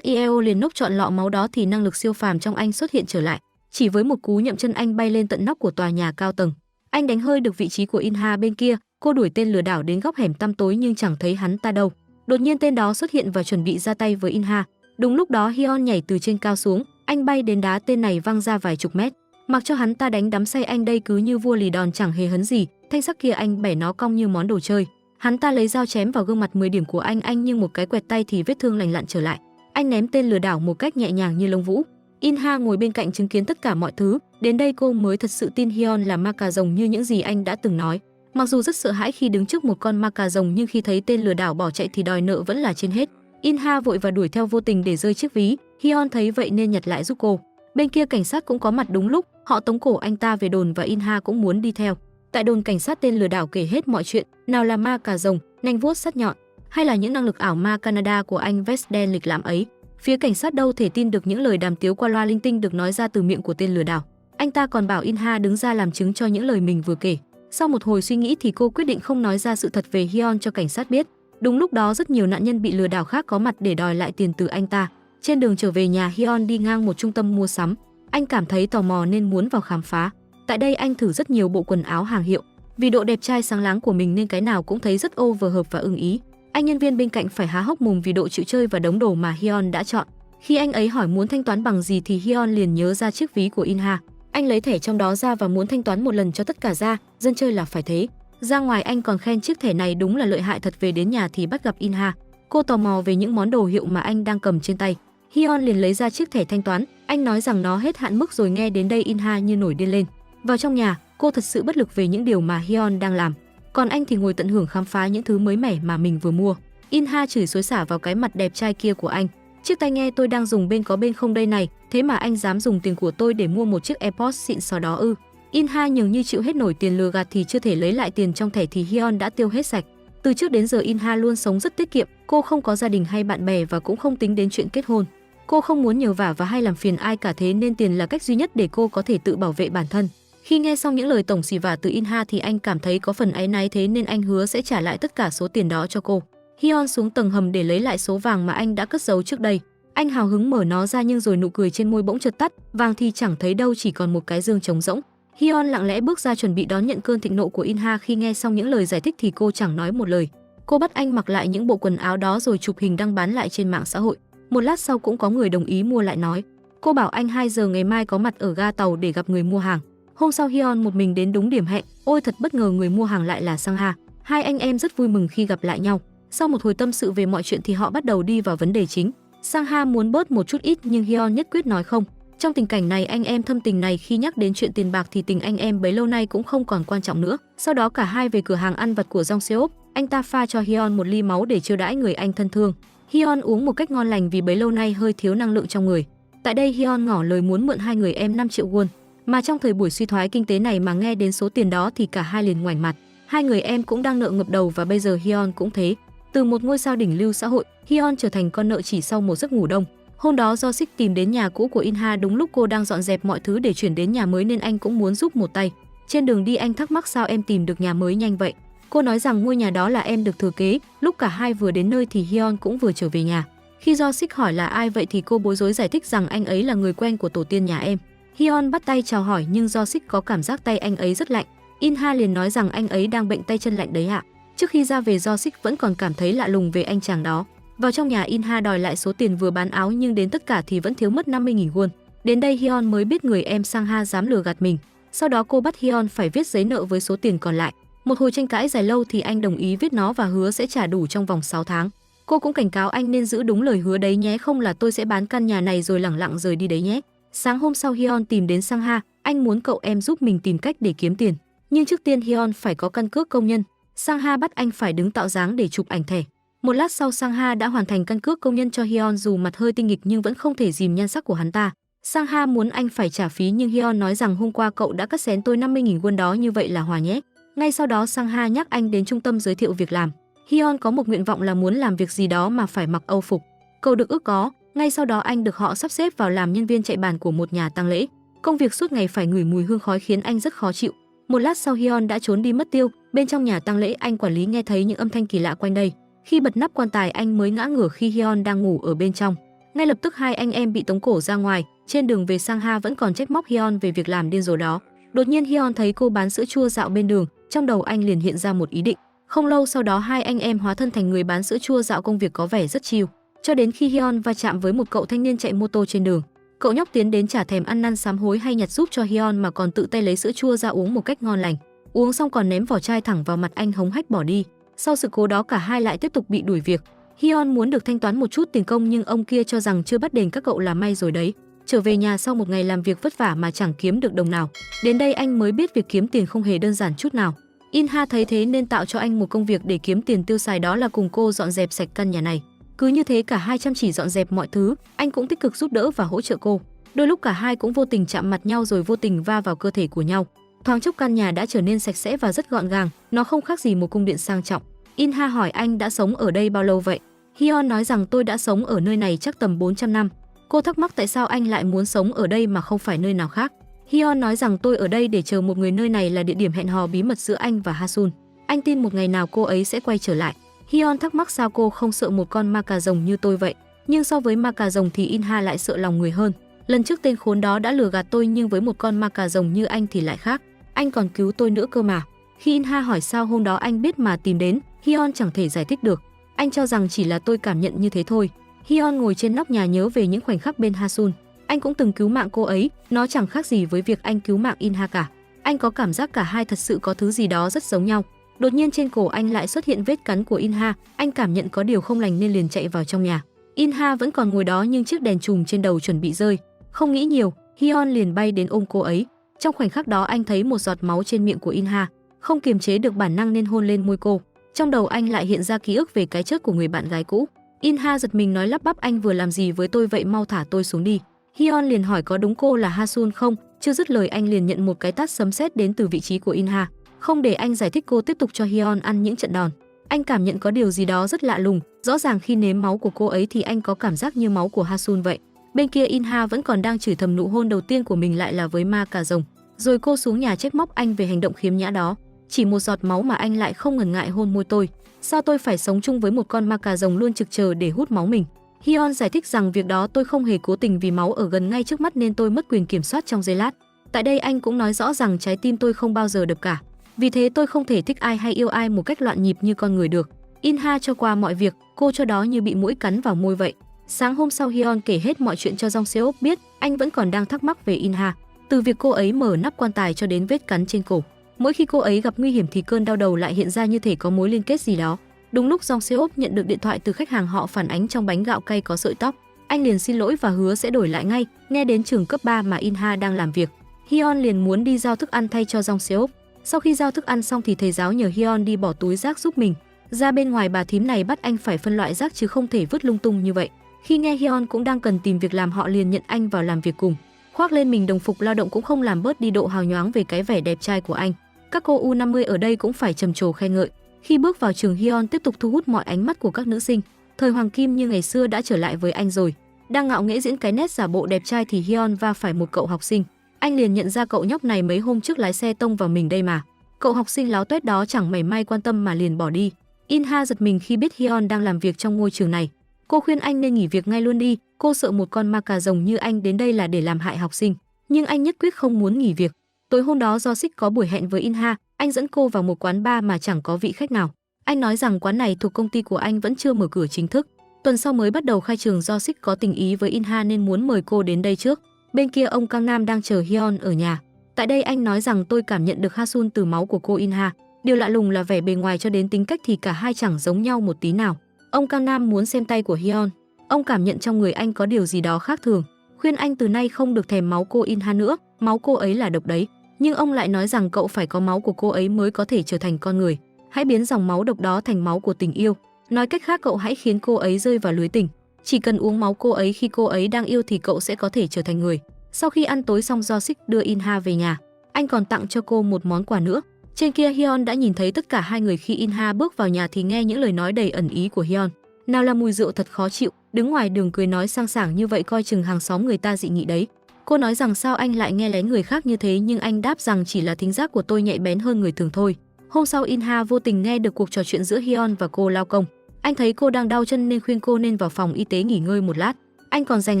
Hieo liền nốc chọn lọ máu đó thì năng lực siêu phàm trong anh xuất hiện trở lại. Chỉ với một cú nhậm chân anh bay lên tận nóc của tòa nhà cao tầng. Anh đánh hơi được vị trí của In-ha bên kia, cô đuổi tên lừa đảo đến góc hẻm tăm tối nhưng chẳng thấy hắn ta đâu. Đột nhiên tên đó xuất hiện và chuẩn bị ra tay với In-ha. Đúng lúc đó Hyun nhảy từ trên cao xuống, anh bay đến đá tên này văng ra vài chục mét. Mặc cho hắn ta đánh đắm say anh đây cứ như vua lì đòn chẳng hề hấn gì, thanh sắc kia anh bẻ nó cong như món đồ chơi. Hắn ta lấy dao chém vào gương mặt 10 điểm của anh nhưng một cái quẹt tay thì vết thương lành lặn trở lại. Anh ném tên lừa đảo một cách nhẹ nhàng như lông vũ. In-ha ngồi bên cạnh chứng kiến tất cả mọi thứ, đến đây cô mới thật sự tin Hyun là ma cà rồng như những gì anh đã từng nói. Mặc dù rất sợ hãi khi đứng trước một con ma cà rồng nhưng khi thấy tên lừa đảo bỏ chạy thì đòi nợ vẫn là trên hết. In-ha vội và đuổi theo vô tình để rơi chiếc ví, Hyun thấy vậy nên nhặt lại giúp cô. Bên kia cảnh sát cũng có mặt đúng lúc, họ tống cổ anh ta về đồn và In-ha cũng muốn đi theo. Tại đồn cảnh sát tên lừa đảo kể hết mọi chuyện, nào là ma cà rồng, nanh vuốt sắc nhọn, hay là những năng lực ảo ma Canada của anh vest đen lịch lãm ấy. Phía cảnh sát đâu thể tin được những lời đàm tiếu qua loa linh tinh được nói ra từ miệng của tên lừa đảo. Anh ta còn bảo In-ha đứng ra làm chứng cho những lời mình vừa kể. Sau một hồi suy nghĩ thì cô quyết định không nói ra sự thật về Hyun cho cảnh sát biết. Đúng lúc đó rất nhiều nạn nhân bị lừa đảo khác có mặt để đòi lại tiền từ anh ta. Trên đường trở về nhà, Hyun đi ngang một trung tâm mua sắm. Anh cảm thấy tò mò nên muốn vào khám phá. Tại đây anh thử rất nhiều bộ quần áo hàng hiệu. Vì độ đẹp trai sáng láng của mình nên cái nào cũng thấy rất over hợp và ưng ý. Anh nhân viên bên cạnh phải há hốc mồm vì độ chịu chơi và đống đồ mà Hyun đã chọn. Khi anh ấy hỏi muốn thanh toán bằng gì thì Hyun liền nhớ ra chiếc ví của In-ha. Anh lấy thẻ trong đó ra và muốn thanh toán một lần cho tất cả ra, dân chơi là phải thế. Ra ngoài anh còn khen chiếc thẻ này đúng là lợi hại thật. Về đến nhà thì bắt gặp In-ha. Cô tò mò về những món đồ hiệu mà anh đang cầm trên tay. Hyun liền lấy ra chiếc thẻ thanh toán, anh nói rằng nó hết hạn mức rồi. Nghe đến đây In-ha như nổi điên lên. Vào trong nhà, cô thật sự bất lực về những điều mà Hyun đang làm. Còn anh thì ngồi tận hưởng khám phá những thứ mới mẻ mà mình vừa mua. Inha chửi xối xả vào cái mặt đẹp trai kia của anh. Chiếc tai nghe tôi đang dùng bên có bên không đây này, thế mà anh dám dùng tiền của tôi để mua một chiếc AirPods xịn sò đó ư? Inha nhường như chịu hết nổi tiền lừa gạt thì chưa thể lấy lại tiền trong thẻ thì Hyun đã tiêu hết sạch. Từ trước đến giờ Inha luôn sống rất tiết kiệm, cô không có gia đình hay bạn bè và cũng không tính đến chuyện kết hôn. Cô không muốn nhờ vả và hay làm phiền ai cả, thế nên tiền là cách duy nhất để cô có thể tự bảo vệ bản thân. Khi nghe xong những lời tổng xì vả từ Inha thì anh cảm thấy có phần áy náy, thế nên anh hứa sẽ trả lại tất cả số tiền đó cho cô. Hyun xuống tầng hầm để lấy lại số vàng mà anh đã cất giấu trước đây. Anh hào hứng mở nó ra nhưng rồi nụ cười trên môi bỗng chợt tắt, vàng thì chẳng thấy đâu, chỉ còn một cái dương trống rỗng. Hyun lặng lẽ bước ra chuẩn bị đón nhận cơn thịnh nộ của Inha. Khi nghe xong những lời giải thích thì cô chẳng nói một lời. Cô bắt anh mặc lại những bộ quần áo đó rồi chụp hình đăng bán lại trên mạng xã hội. Một lát sau cũng có người đồng ý mua lại nói. Cô bảo anh 2 giờ ngày mai có mặt ở ga tàu để gặp người mua hàng. Hôm sau Hyun một mình đến đúng điểm hẹn. Ôi thật bất ngờ, người mua hàng lại là Sangha. Hai anh em rất vui mừng khi gặp lại nhau. Sau một hồi tâm sự về mọi chuyện thì họ bắt đầu đi vào vấn đề chính. Sangha muốn bớt một chút ít nhưng Hyun nhất quyết nói không. Trong tình cảnh này anh em thâm tình này, khi nhắc đến chuyện tiền bạc thì tình anh em bấy lâu nay cũng không còn quan trọng nữa. Sau đó cả hai về cửa hàng ăn vặt của Jong Seop. Anh ta pha cho Hyun một ly máu để chiêu đãi người anh thân thương. Hyun uống một cách ngon lành vì bấy lâu nay hơi thiếu năng lượng trong người. Tại đây Hyun ngỏ lời muốn mượn hai người em 5 triệu won. Mà trong thời buổi suy thoái kinh tế này mà nghe đến số tiền đó thì cả hai liền ngoảnh mặt. Hai người em cũng đang nợ ngập đầu và bây giờ Hyun cũng thế. Từ một ngôi sao đỉnh lưu xã hội, Hyun trở thành con nợ chỉ sau một giấc ngủ đông. Hôm đó do Sik tìm đến nhà cũ của Inha đúng lúc cô đang dọn dẹp mọi thứ để chuyển đến nhà mới nên anh cũng muốn giúp một tay. Trên đường đi anh thắc mắc sao em tìm được nhà mới nhanh vậy. Cô nói rằng ngôi nhà đó là em được thừa kế. Lúc cả hai vừa đến nơi thì Hyun cũng vừa trở về nhà. Khi do Sik hỏi là ai vậy thì cô bối rối giải thích rằng anh ấy là người quen của tổ tiên nhà em. Hyun bắt tay chào hỏi nhưng do Sik có cảm giác tay anh ấy rất lạnh. Inha liền nói rằng anh ấy đang bệnh tay chân lạnh đấy ạ. Trước khi ra về do Sik vẫn còn cảm thấy lạ lùng về anh chàng đó. Vào trong nhà Inha đòi lại số tiền vừa bán áo nhưng đến tất cả thì vẫn thiếu mất 50.000 won. Đến đây Hyun mới biết người em Sangha dám lừa gạt mình. Sau đó cô bắt Hyun phải viết giấy nợ với số tiền còn lại. Một hồi tranh cãi dài lâu thì anh đồng ý viết nó và hứa sẽ trả đủ trong vòng 6 tháng. Cô cũng cảnh cáo anh nên giữ đúng lời hứa đấy nhé, không là tôi sẽ bán căn nhà này rồi lẳng lặng rời đi đấy nhé. Sáng hôm sau Hyun tìm đến Sangha, anh muốn cậu em giúp mình tìm cách để kiếm tiền. Nhưng trước tiên Hyun phải có căn cước công nhân. Sangha bắt anh phải đứng tạo dáng để chụp ảnh thẻ. Một lát sau Sangha đã hoàn thành căn cước công nhân cho Hyun, dù mặt hơi tinh nghịch nhưng vẫn không thể dìm nhan sắc của hắn ta. Sangha muốn anh phải trả phí nhưng Hyun nói rằng hôm qua cậu đã cắt xén tôi 50.000 won đó, như vậy là hòa nhé. Ngay sau đó Sangha nhắc anh đến trung tâm giới thiệu việc làm. Hyun có một nguyện vọng là muốn làm việc gì đó mà phải mặc Âu phục. Cầu được ước có, ngay sau đó anh được họ sắp xếp vào làm nhân viên chạy bàn của một nhà tang lễ. Công việc suốt ngày phải ngửi mùi hương khói khiến anh rất khó chịu. Một lát sau Hyun đã trốn đi mất tiêu. Bên trong nhà tang lễ anh quản lý nghe thấy những âm thanh kỳ lạ quanh đây. Khi bật nắp quan tài anh mới ngã ngửa khi Hyun đang ngủ ở bên trong. Ngay lập tức hai anh em bị tống cổ ra ngoài. Trên đường về Sangha vẫn còn trách móc Hyun về việc làm điên rồ đó. Đột nhiên Hyun thấy cô bán sữa chua dạo bên đường, trong đầu anh liền hiện ra một ý định. Không lâu sau đó hai anh em hóa thân thành người bán sữa chua dạo, công việc có vẻ rất chill. Cho đến khi Hyun va chạm với một cậu thanh niên chạy mô tô trên đường. Cậu nhóc tiến đến chả thèm ăn năn sám hối hay nhặt giúp cho Hyun mà còn tự tay lấy sữa chua ra uống một cách ngon lành. Uống xong còn ném vỏ chai thẳng vào mặt anh hống hách bỏ đi. Sau sự cố đó cả hai lại tiếp tục bị đuổi việc. Hyun muốn được thanh toán một chút tiền công nhưng ông kia cho rằng chưa bắt đền các cậu là may rồi đấy. Trở về nhà sau một ngày làm việc vất vả mà chẳng kiếm được đồng nào. Đến đây anh mới biết việc kiếm tiền không hề đơn giản chút nào. Inha thấy thế nên tạo cho anh một công việc để kiếm tiền tiêu xài, đó là cùng cô dọn dẹp sạch căn nhà này. Cứ như thế cả hai chăm chỉ dọn dẹp mọi thứ, anh cũng tích cực giúp đỡ và hỗ trợ cô. Đôi lúc cả hai cũng vô tình chạm mặt nhau rồi vô tình va vào cơ thể của nhau. Thoáng chốc căn nhà đã trở nên sạch sẽ và rất gọn gàng, nó không khác gì một cung điện sang trọng. Inha hỏi anh đã sống ở đây bao lâu vậy? Hyun nói rằng tôi đã sống ở nơi này chắc tầm 400 năm. Cô thắc mắc tại sao anh lại muốn sống ở đây mà không phải nơi nào khác. Hyun nói rằng tôi ở đây để chờ một người, nơi này là địa điểm hẹn hò bí mật giữa anh và Hasun. Anh tin một ngày nào cô ấy sẽ quay trở lại. Hyun thắc mắc sao cô không sợ một con ma cà rồng như tôi vậy. Nhưng so với ma cà rồng thì Inha lại sợ lòng người hơn. Lần trước tên khốn đó đã lừa gạt tôi nhưng với một con ma cà rồng như anh thì lại khác. Anh còn cứu tôi nữa cơ mà. Khi Inha hỏi sao hôm đó anh biết mà tìm đến, Hyun chẳng thể giải thích được. Anh cho rằng chỉ là tôi cảm nhận như thế thôi. Hyun ngồi trên nóc nhà nhớ về những khoảnh khắc bên Hasun. Anh cũng từng cứu mạng cô ấy, nó chẳng khác gì với việc anh cứu mạng Inha cả. Anh có cảm giác cả hai thật sự có thứ gì đó rất giống nhau. Đột nhiên trên cổ anh lại xuất hiện vết cắn của Inha, anh cảm nhận có điều không lành nên liền chạy vào trong nhà. Inha vẫn còn ngồi đó nhưng chiếc đèn chùm trên đầu chuẩn bị rơi. Không nghĩ nhiều, Hyun liền bay đến ôm cô ấy. Trong khoảnh khắc đó anh thấy một giọt máu trên miệng của Inha, không kiềm chế được bản năng nên hôn lên môi cô. Trong đầu anh lại hiện ra ký ức về cái chết của người bạn gái cũ. Inha giật mình nói lắp bắp, anh vừa làm gì với tôi vậy, mau thả tôi xuống đi. Hyun liền hỏi có đúng cô là Hasun không? Chưa dứt lời anh liền nhận một cái tát sấm sét đến từ vị trí của Inha. Không để anh giải thích, cô tiếp tục cho Hyun ăn những trận đòn. Anh cảm nhận có điều gì đó rất lạ lùng, rõ ràng khi nếm máu của cô ấy thì anh có cảm giác như máu của Hasun vậy. Bên kia Inha vẫn còn đang chửi thầm nụ hôn đầu tiên của mình lại là với ma cà rồng. Rồi cô xuống nhà trách móc anh về hành động khiếm nhã đó. Chỉ một giọt máu mà anh lại không ngần ngại hôn môi tôi. Sao tôi phải sống chung với một con ma cà rồng luôn trực chờ để hút máu mình? Hyun giải thích rằng việc đó tôi không hề cố tình, vì máu ở gần ngay trước mắt nên tôi mất quyền kiểm soát trong giây lát. Tại đây anh cũng nói rõ rằng trái tim tôi không bao giờ đập cả. Vì thế tôi không thể thích ai hay yêu ai một cách loạn nhịp như con người được. Inha cho qua mọi việc, cô cho đó như bị muỗi cắn vào môi vậy. Sáng hôm sau Hyun kể hết mọi chuyện cho Jong Seok biết, anh vẫn còn đang thắc mắc về Inha. Từ việc cô ấy mở nắp quan tài cho đến vết cắn trên cổ. Mỗi khi cô ấy gặp nguy hiểm thì cơn đau đầu lại hiện ra như thể có mối liên kết gì đó. Đúng lúc Jong Seok nhận được điện thoại từ khách hàng, họ phản ánh trong bánh gạo cay có sợi tóc. Anh liền xin lỗi và hứa sẽ đổi lại ngay. Nghe đến trường cấp 3 mà Inha đang làm việc, Hyun liền muốn đi giao thức ăn thay cho Jong Seok. Sau khi giao thức ăn xong thì thầy giáo nhờ Hyun đi bỏ túi rác giúp mình. Ra bên ngoài bà thím này bắt anh phải phân loại rác chứ không thể vứt lung tung như vậy. Khi nghe Hyun cũng đang cần tìm việc làm, họ liền nhận anh vào làm việc cùng. Khoác lên mình đồng phục lao động cũng không làm bớt đi độ hào nhoáng về cái vẻ đẹp trai của anh. Các cô U50 ở đây cũng phải trầm trồ khen ngợi. Khi bước vào trường, Hyun tiếp tục thu hút mọi ánh mắt của các nữ sinh. Thời hoàng kim như ngày xưa đã trở lại với anh rồi. Đang ngạo nghễ diễn cái nét giả bộ đẹp trai thì Hyun va phải một cậu học sinh. Anh liền nhận ra cậu nhóc này mấy hôm trước lái xe tông vào mình đây mà. Cậu học sinh láo tuét đó chẳng mảy may quan tâm mà liền bỏ đi. Inha giật mình khi biết Hyun đang làm việc trong ngôi trường này. Cô khuyên anh nên nghỉ việc ngay luôn đi, cô sợ một con ma cà rồng như anh đến đây là để làm hại học sinh. Nhưng anh nhất quyết không muốn nghỉ việc. Tối hôm đó do Sik có buổi hẹn với Inha, anh dẫn cô vào một quán bar mà chẳng có vị khách nào. Anh nói rằng quán này thuộc công ty của anh, vẫn chưa mở cửa chính thức. Tuần sau mới bắt đầu khai trường, do Sik có tình ý với Inha nên muốn mời cô đến đây trước. Bên kia ông Kang Nam đang chờ Hyun ở nhà. Tại đây anh nói rằng tôi cảm nhận được Hasun từ máu của cô Inha. Điều lạ lùng là vẻ bề ngoài cho đến tính cách thì cả hai chẳng giống nhau một tí nào. Ông Kang Nam muốn xem tay của Hyun. Ông cảm nhận trong người anh có điều gì đó khác thường, khuyên anh từ nay không được thèm máu cô Inha nữa, máu cô ấy là độc đấy. Nhưng ông lại nói rằng cậu phải có máu của cô ấy mới có thể trở thành con người. Hãy biến dòng máu độc đó thành máu của tình yêu. Nói cách khác, cậu hãy khiến cô ấy rơi vào lưới tình. Chỉ cần uống máu cô ấy khi cô ấy đang yêu thì cậu sẽ có thể trở thành người. Sau khi ăn tối xong, Do Sik đưa Inha về nhà. Anh còn tặng cho cô một món quà nữa. Trên kia Hyun đã nhìn thấy tất cả hai người. Khi Inha bước vào nhà thì nghe những lời nói đầy ẩn ý của Hyun. Nào là mùi rượu thật khó chịu, đứng ngoài đường cười nói sang sảng như vậy coi chừng hàng xóm người ta dị nghị đấy. Cô nói rằng sao anh lại nghe lén người khác như thế, nhưng anh đáp rằng chỉ là thính giác của tôi nhạy bén hơn người thường thôi. Hôm sau Inha vô tình nghe được cuộc trò chuyện giữa Hyun và cô lao công. Anh thấy cô đang đau chân nên khuyên cô nên vào phòng y tế nghỉ ngơi một lát. Anh còn dành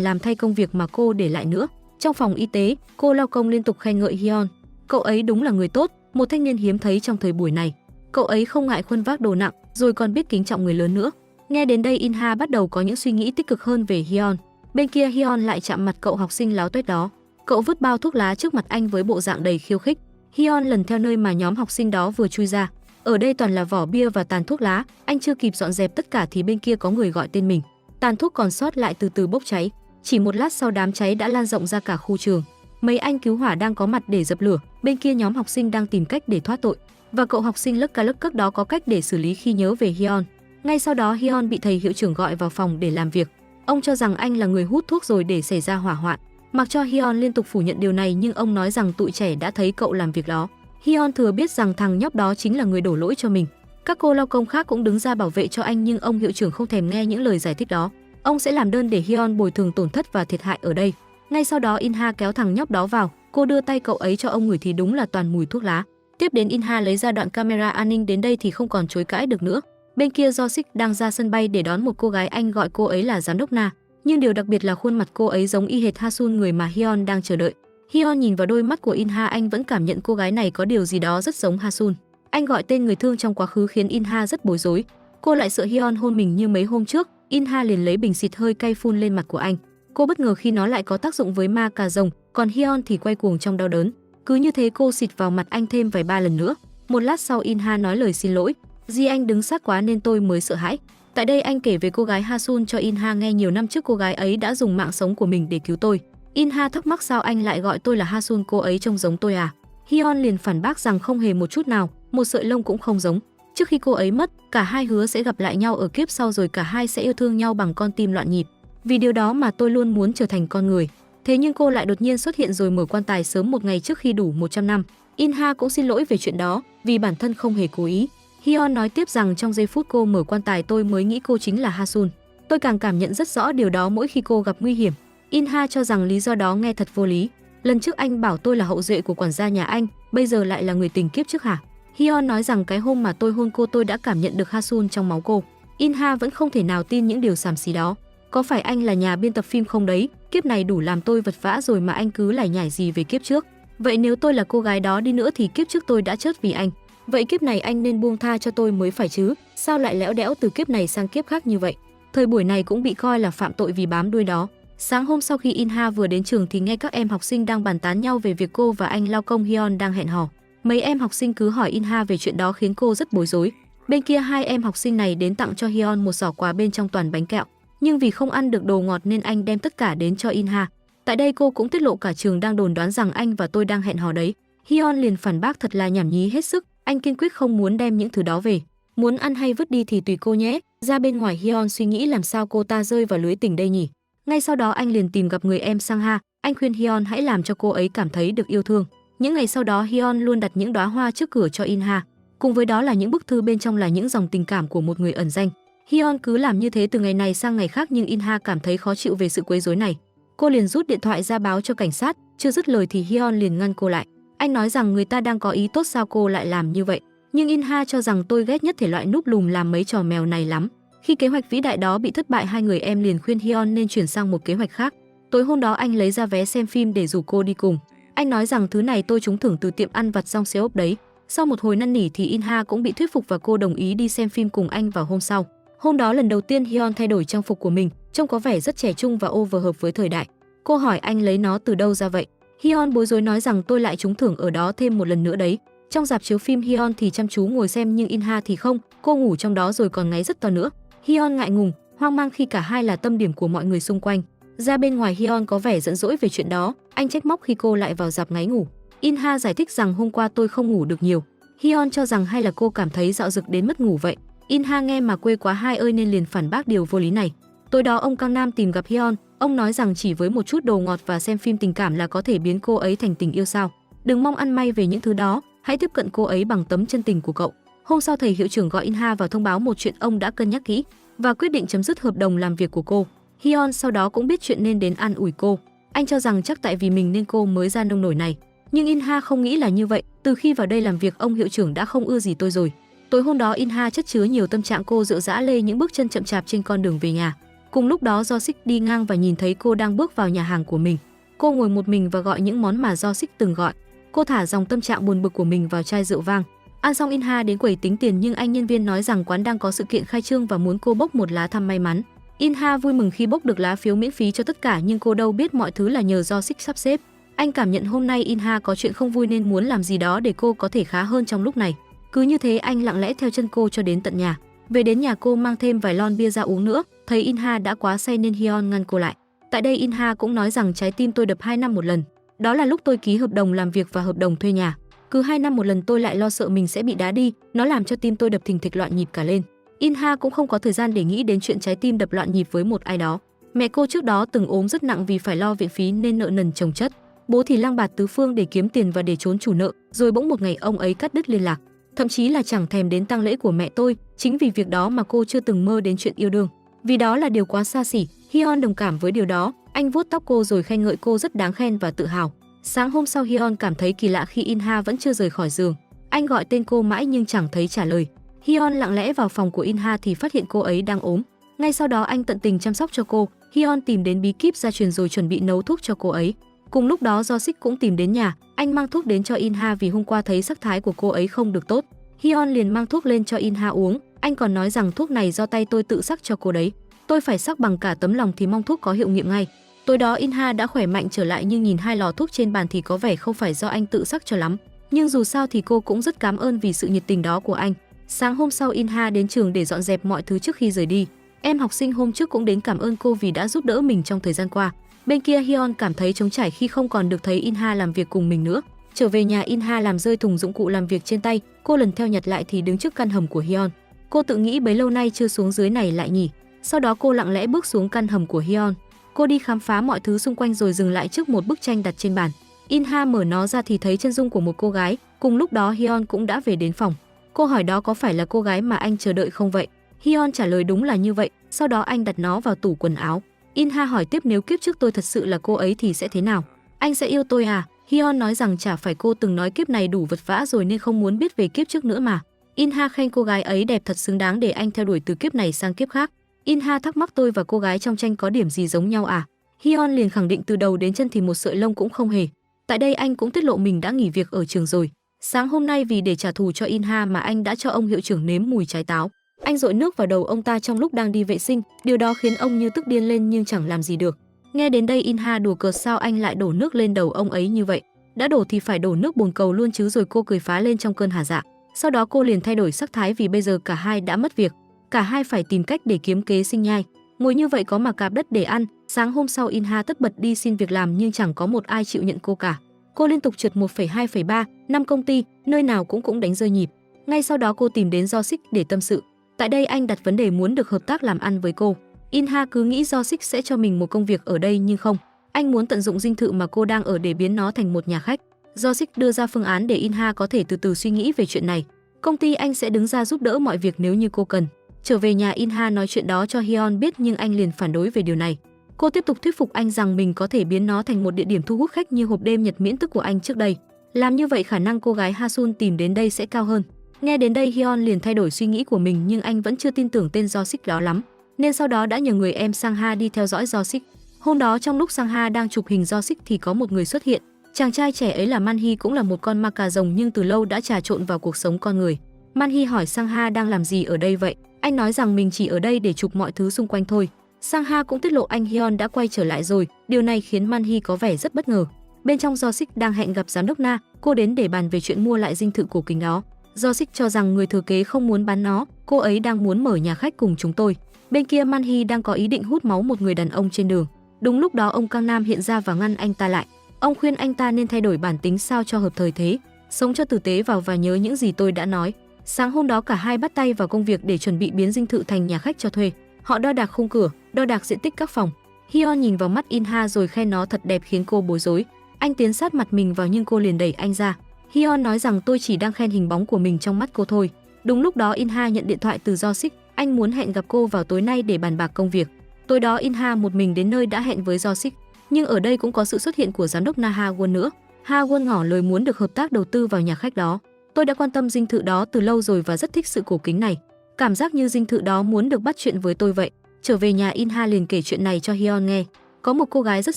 làm thay công việc mà cô để lại nữa. Trong phòng y tế, cô lao công liên tục khen ngợi Hyun. Cậu ấy đúng là người tốt, một thanh niên hiếm thấy trong thời buổi này. Cậu ấy không ngại khuân vác đồ nặng, rồi còn biết kính trọng người lớn nữa. Nghe đến đây Inha bắt đầu có những suy nghĩ tích cực hơn về Hyun. Bên kia Hyun lại chạm mặt cậu học sinh láo tuét đó. Cậu vứt bao thuốc lá trước mặt anh với bộ dạng đầy khiêu khích. Hyun lần theo nơi mà nhóm học sinh đó vừa chui ra. Ở đây toàn là vỏ bia và tàn thuốc lá. Anh chưa kịp dọn dẹp tất cả thì bên kia có người gọi tên mình. Tàn thuốc còn sót lại từ từ bốc cháy. Chỉ một lát sau đám cháy đã lan rộng ra cả khu trường. Mấy anh cứu hỏa đang có mặt để dập lửa. Bên kia nhóm học sinh đang tìm cách để thoát tội. Và cậu học sinh lấc ca lấc cấc đó có cách để xử lý khi nhớ về Hyun. Ngay sau đó Hyun bị thầy hiệu trưởng gọi vào phòng để làm việc. Ông cho rằng anh là người hút thuốc rồi để xảy ra hỏa hoạn. Mặc cho Hyun liên tục phủ nhận điều này nhưng ông nói rằng tụi trẻ đã thấy cậu làm việc đó. Hyun thừa biết rằng thằng nhóc đó chính là người đổ lỗi cho mình. Các cô lao công khác cũng đứng ra bảo vệ cho anh nhưng ông hiệu trưởng không thèm nghe những lời giải thích đó. Ông sẽ làm đơn để Hyun bồi thường tổn thất và thiệt hại ở đây. Ngay sau đó Inha kéo thằng nhóc đó vào, cô đưa tay cậu ấy cho ông ngửi thì đúng là toàn mùi thuốc lá. Tiếp đến Inha lấy ra đoạn camera an ninh, đến đây thì không còn chối cãi được nữa. Bên kia Do Sik đang ra sân bay để đón một cô gái, anh gọi cô ấy là giám đốc Na. Nhưng điều đặc biệt là khuôn mặt cô ấy giống y hệt Hasun, người mà Hyun đang chờ đợi. Hyun nhìn vào đôi mắt của Inha, anh vẫn cảm nhận cô gái này có điều gì đó rất giống Hasun. Anh gọi tên người thương trong quá khứ khiến Inha rất bối rối. Cô lại sợ Hyun hôn mình như mấy hôm trước. Inha liền lấy bình xịt hơi cay phun lên mặt của anh. Cô bất ngờ khi nó lại có tác dụng với ma cà rồng, còn Hyun thì quay cuồng trong đau đớn. Cứ như thế cô xịt vào mặt anh thêm vài ba lần nữa. Một lát sau Inha nói lời xin lỗi. Di anh đứng sát quá nên tôi mới sợ hãi. Tại đây anh kể về cô gái Hasun cho Inha nghe. Nhiều năm trước cô gái ấy đã dùng mạng sống của mình để cứu tôi. Inha thắc mắc sao anh lại gọi tôi là Hasun, cô ấy trông giống tôi à? Hyun liền phản bác rằng không hề một chút nào, một sợi lông cũng không giống. Trước khi cô ấy mất, cả hai hứa sẽ gặp lại nhau ở kiếp sau rồi cả hai sẽ yêu thương nhau bằng con tim loạn nhịp. Vì điều đó mà tôi luôn muốn trở thành con người. Thế nhưng cô lại đột nhiên xuất hiện rồi mở quan tài sớm một ngày trước khi đủ 100 năm. Inha cũng xin lỗi về chuyện đó, vì bản thân không hề cố ý. Hyun nói tiếp rằng trong giây phút cô mở quan tài tôi mới nghĩ cô chính là Hasun. Tôi càng cảm nhận rất rõ điều đó mỗi khi cô gặp nguy hiểm. Inha cho rằng lý do đó nghe thật vô lý. Lần trước anh bảo tôi là hậu duệ của quản gia nhà anh, bây giờ lại là người tình kiếp trước hả? Hyun nói rằng cái hôm mà tôi hôn cô tôi đã cảm nhận được Hasun trong máu cô. Inha vẫn không thể nào tin những điều xàm xí đó. Có phải anh là nhà biên tập phim không đấy? Kiếp này đủ làm tôi vật vã rồi mà anh cứ lải nhải gì về kiếp trước. Vậy nếu tôi là cô gái đó đi nữa thì kiếp trước tôi đã chết vì anh. Vậy kiếp này anh nên buông tha cho tôi mới phải chứ, sao lại lẽo đẽo từ kiếp này sang kiếp khác như vậy? Thời buổi này cũng bị coi là phạm tội vì bám đuôi đó. Sáng hôm sau khi Inha vừa đến trường thì nghe các em học sinh đang bàn tán nhau về việc cô và anh lao công Hyun đang hẹn hò. Mấy em học sinh cứ hỏi Inha về chuyện đó khiến cô rất bối rối. Bên kia hai em học sinh này đến tặng cho Hyun một giỏ quà bên trong toàn bánh kẹo, nhưng vì không ăn được đồ ngọt nên anh đem tất cả đến cho Inha. Tại đây cô cũng tiết lộ cả trường đang đồn đoán rằng anh và tôi đang hẹn hò đấy. Hyun liền phản bác thật là nhảm nhí hết sức, anh kiên quyết không muốn đem những thứ đó về. Muốn ăn hay vứt đi thì tùy cô nhé. Ra bên ngoài Hyun suy nghĩ làm sao cô ta rơi vào lưới tình đây nhỉ. Ngay sau đó anh liền tìm gặp người em Sang Ha, anh khuyên Hyun hãy làm cho cô ấy cảm thấy được yêu thương. Những ngày sau đó Hyun luôn đặt những đóa hoa trước cửa cho Inha, cùng với đó là những bức thư bên trong là những dòng tình cảm của một người ẩn danh. Hyun cứ làm như thế từ ngày này sang ngày khác nhưng Inha cảm thấy khó chịu về sự quấy rối này. Cô liền rút điện thoại ra báo cho cảnh sát, chưa dứt lời thì Hyun liền ngăn cô lại. Anh nói rằng người ta đang có ý tốt sao cô lại làm như vậy. Nhưng Inha cho rằng tôi ghét nhất thể loại núp lùm làm mấy trò mèo này lắm. Khi kế hoạch vĩ đại đó bị thất bại, hai người em liền khuyên Hyun nên chuyển sang một kế hoạch khác. Tối hôm đó anh lấy ra vé xem phim để rủ cô đi cùng. Anh nói rằng thứ này tôi trúng thưởng từ tiệm ăn vặt trong Seoul đấy. Sau một hồi năn nỉ thì Inha cũng bị thuyết phục và cô đồng ý đi xem phim cùng anh vào hôm sau. Hôm đó lần đầu tiên Hyun thay đổi trang phục của mình, trông có vẻ rất trẻ trung và over hợp với thời đại. Cô hỏi anh lấy nó từ đâu ra vậy. Hyun bối rối nói rằng tôi lại trúng thưởng ở đó thêm một lần nữa đấy. Trong rạp chiếu phim Hyun thì chăm chú ngồi xem nhưng Inha thì không, cô ngủ trong đó rồi còn ngáy rất to nữa. Hyun ngại ngùng, hoang mang khi cả hai là tâm điểm của mọi người xung quanh. Ra bên ngoài Hyun có vẻ giận dỗi về chuyện đó, anh trách móc khi cô lại vào rạp ngáy ngủ. Inha giải thích rằng hôm qua tôi không ngủ được nhiều. Hyun cho rằng hay là cô cảm thấy dạo dực đến mất ngủ vậy. Inha nghe mà quê quá hai ơi nên liền phản bác điều vô lý này. Tối đó ông Kang Nam tìm gặp Hyun, ông nói rằng chỉ với một chút đồ ngọt và xem phim tình cảm là có thể biến cô ấy thành tình yêu sao. Đừng mong ăn may về những thứ đó, hãy tiếp cận cô ấy bằng tấm chân tình của cậu. Hôm sau thầy hiệu trưởng gọi Inha vào thông báo một chuyện ông đã cân nhắc kỹ và quyết định chấm dứt hợp đồng làm việc của cô. Hyun sau đó cũng biết chuyện nên đến an ủi cô. Anh cho rằng chắc tại vì mình nên cô mới ra nông nổi này. Nhưng Inha không nghĩ là như vậy, từ khi vào đây làm việc ông hiệu trưởng đã không ưa gì tôi rồi. Tối hôm đó Inha chất chứa nhiều tâm trạng, cô rệu rã lê những bước chân chậm chạp trên con đường về nhà. Cùng lúc đó Jo-sik đi ngang và nhìn thấy cô đang bước vào nhà hàng của mình. Cô ngồi một mình và gọi những món mà Jo-sik từng gọi. Cô thả dòng tâm trạng buồn bực của mình vào chai rượu vang. Ăn xong Inha đến quầy tính tiền nhưng anh nhân viên nói rằng quán đang có sự kiện khai trương và muốn cô bốc một lá thăm may mắn. Inha vui mừng khi bốc được lá phiếu miễn phí cho tất cả nhưng cô đâu biết mọi thứ là nhờ Jo-sik sắp xếp. Anh cảm nhận hôm nay Inha có chuyện không vui nên muốn làm gì đó để cô có thể khá hơn trong lúc này. Cứ như thế anh lặng lẽ theo chân cô cho đến tận nhà. Về đến nhà cô mang thêm vài lon bia ra uống nữa, thấy Inha đã quá say nên Hyun ngăn cô lại. Tại đây Inha cũng nói rằng trái tim tôi đập 2 năm một lần. Đó là lúc tôi ký hợp đồng làm việc và hợp đồng thuê nhà. Cứ 2 năm một lần tôi lại lo sợ mình sẽ bị đá đi, nó làm cho tim tôi đập thình thịch loạn nhịp cả lên. Inha cũng không có thời gian để nghĩ đến chuyện trái tim đập loạn nhịp với một ai đó. Mẹ cô trước đó từng ốm rất nặng vì phải lo viện phí nên nợ nần chồng chất. Bố thì lang bạt tứ phương để kiếm tiền và để trốn chủ nợ, rồi bỗng một ngày ông ấy cắt đứt liên lạc. Thậm chí là chẳng thèm đến tang lễ của mẹ tôi, chính vì việc đó mà cô chưa từng mơ đến chuyện yêu đương. Vì đó là điều quá xa xỉ, Hyun đồng cảm với điều đó, anh vuốt tóc cô rồi khen ngợi cô rất đáng khen và tự hào. Sáng hôm sau Hyun cảm thấy kỳ lạ khi Inha vẫn chưa rời khỏi giường. Anh gọi tên cô mãi nhưng chẳng thấy trả lời. Hyun lặng lẽ vào phòng của Inha thì phát hiện cô ấy đang ốm. Ngay sau đó anh tận tình chăm sóc cho cô. Hyun tìm đến bí kíp gia truyền rồi chuẩn bị nấu thuốc cho cô ấy. Cùng lúc đó Jo-sik cũng tìm đến nhà, anh mang thuốc đến cho Inha vì hôm qua thấy sắc thái của cô ấy không được tốt. Hyun liền mang thuốc lên cho Inha uống, anh còn nói rằng thuốc này do tay tôi tự sắc cho cô đấy. Tôi phải sắc bằng cả tấm lòng thì mong thuốc có hiệu nghiệm ngay. Tối đó Inha đã khỏe mạnh trở lại nhưng nhìn hai lò thuốc trên bàn thì có vẻ không phải do anh tự sắc cho lắm. Nhưng dù sao thì cô cũng rất cảm ơn vì sự nhiệt tình đó của anh. Sáng hôm sau Inha đến trường để dọn dẹp mọi thứ trước khi rời đi. Em học sinh hôm trước cũng đến cảm ơn cô vì đã giúp đỡ mình trong thời gian qua. Bên kia Hyun cảm thấy trống trải khi không còn được thấy Inha làm việc cùng mình nữa. Trở về nhà, Inha làm rơi thùng dụng cụ làm việc trên tay, cô lần theo nhặt lại thì đứng trước căn hầm của Hyun. Cô tự nghĩ bấy lâu nay chưa xuống dưới này lại nhỉ. Sau đó cô lặng lẽ bước xuống căn hầm của Hyun. Cô đi khám phá mọi thứ xung quanh rồi dừng lại trước một bức tranh đặt trên bàn. Inha mở nó ra thì thấy chân dung của một cô gái. Cùng lúc đó Hyun cũng đã về đến phòng. Cô hỏi đó có phải là cô gái mà anh chờ đợi không vậy? Hyun trả lời đúng là như vậy. Sau đó anh đặt nó vào tủ quần áo. Inha hỏi tiếp, nếu kiếp trước tôi thật sự là cô ấy thì sẽ thế nào? Anh sẽ yêu tôi à? Hyun nói rằng chả phải cô từng nói kiếp này đủ vật vã rồi nên không muốn biết về kiếp trước nữa mà. Inha khen cô gái ấy đẹp thật, xứng đáng để anh theo đuổi từ kiếp này sang kiếp khác. Inha thắc mắc, tôi và cô gái trong tranh có điểm gì giống nhau à? Hyun liền khẳng định từ đầu đến chân thì một sợi lông cũng không hề. Tại đây anh cũng tiết lộ mình đã nghỉ việc ở trường rồi. Sáng hôm nay vì để trả thù cho Inha mà anh đã cho ông hiệu trưởng nếm mùi trái táo. Anh dội nước vào đầu ông ta trong lúc đang đi vệ sinh, điều đó khiến ông như tức điên lên nhưng chẳng làm gì được. Nghe đến đây Inha đùa cợt, sao anh lại đổ nước lên đầu ông ấy như vậy? Đã đổ thì phải đổ nước bồn cầu luôn chứ, rồi cô cười phá lên trong cơn hả dạ. Sau đó cô liền thay đổi sắc thái vì bây giờ cả hai đã mất việc. Cả hai phải tìm cách để kiếm kế sinh nhai. Ngồi như vậy có mà cạp đất để ăn. Sáng hôm sau Inha tất bật đi xin việc làm nhưng chẳng có một ai chịu nhận cô cả. Cô liên tục trượt 1,2,3, 5 công ty, nơi nào cũng đánh rơi nhịp. Ngay sau đó cô tìm đến Do Sik để tâm sự. Tại đây anh đặt vấn đề muốn được hợp tác làm ăn với cô. Inha cứ nghĩ Do Sik sẽ cho mình một công việc ở đây nhưng không. Anh muốn tận dụng dinh thự mà cô đang ở để biến nó thành một nhà khách. Do Sik đưa ra phương án để Inha có thể từ từ suy nghĩ về chuyện này. Công ty anh sẽ đứng ra giúp đỡ mọi việc nếu như cô cần. Trở về nhà, Inha nói chuyện đó cho Hyun biết nhưng anh liền phản đối về điều này. Cô tiếp tục thuyết phục anh rằng mình có thể biến nó thành một địa điểm thu hút khách như hộp đêm Nhật miễn tức của anh trước đây. Làm như vậy khả năng cô gái Hasun tìm đến đây sẽ cao hơn. Nghe đến đây Hyun liền thay đổi suy nghĩ của mình nhưng anh vẫn chưa tin tưởng tên Do Sik đó lắm, nên sau đó đã nhờ người em Sang-ha đi theo dõi Do Sik. Hôm đó trong lúc Sang-ha đang chụp hình Do Sik thì có một người xuất hiện. Chàng trai trẻ ấy là Man-hee, cũng là một con ma cà rồng nhưng từ lâu đã trà trộn vào cuộc sống con người. Man-hee hỏi Sang-ha đang làm gì ở đây vậy? Anh nói rằng mình chỉ ở đây để chụp mọi thứ xung quanh thôi. Sang-ha cũng tiết lộ anh Hyun đã quay trở lại rồi. Điều này khiến Man-hee có vẻ rất bất ngờ. Bên trong Do Sik đang hẹn gặp giám đốc Na, cô đến để bàn về chuyện mua lại dinh thự cổ kính đó. Do Sik cho rằng người thừa kế không muốn bán nó, cô ấy đang muốn mở nhà khách cùng chúng tôi. Bên kia Man-hee đang có ý định hút máu một người đàn ông trên đường. Đúng lúc đó ông Kang Nam hiện ra và ngăn anh ta lại. Ông khuyên anh ta nên thay đổi bản tính sao cho hợp thời thế, sống cho tử tế vào và nhớ những gì tôi đã nói. Sáng hôm đó cả hai bắt tay vào công việc để chuẩn bị biến dinh thự thành nhà khách cho thuê. Họ đo đạc khung cửa, đo đạc diện tích các phòng. Hyun nhìn vào mắt Inha rồi khen nó thật đẹp khiến cô bối rối. Anh tiến sát mặt mình vào nhưng cô liền đẩy anh ra. Hyun nói rằng tôi chỉ đang khen hình bóng của mình trong mắt cô thôi. Đúng lúc đó Inha nhận điện thoại từ Do Sik. Anh muốn hẹn gặp cô vào tối nay để bàn bạc công việc. Tối đó Inha một mình đến nơi đã hẹn với Do Sik. Nhưng ở đây cũng có sự xuất hiện của giám đốc Na Ha-won nữa. Ha-won ngỏ lời muốn được hợp tác đầu tư vào nhà khách đó. Tôi đã quan tâm dinh thự đó từ lâu rồi và rất thích sự cổ kính này. Cảm giác như dinh thự đó muốn được bắt chuyện với tôi vậy. Trở về nhà Inha liền kể chuyện này cho Hyun nghe. Có một cô gái rất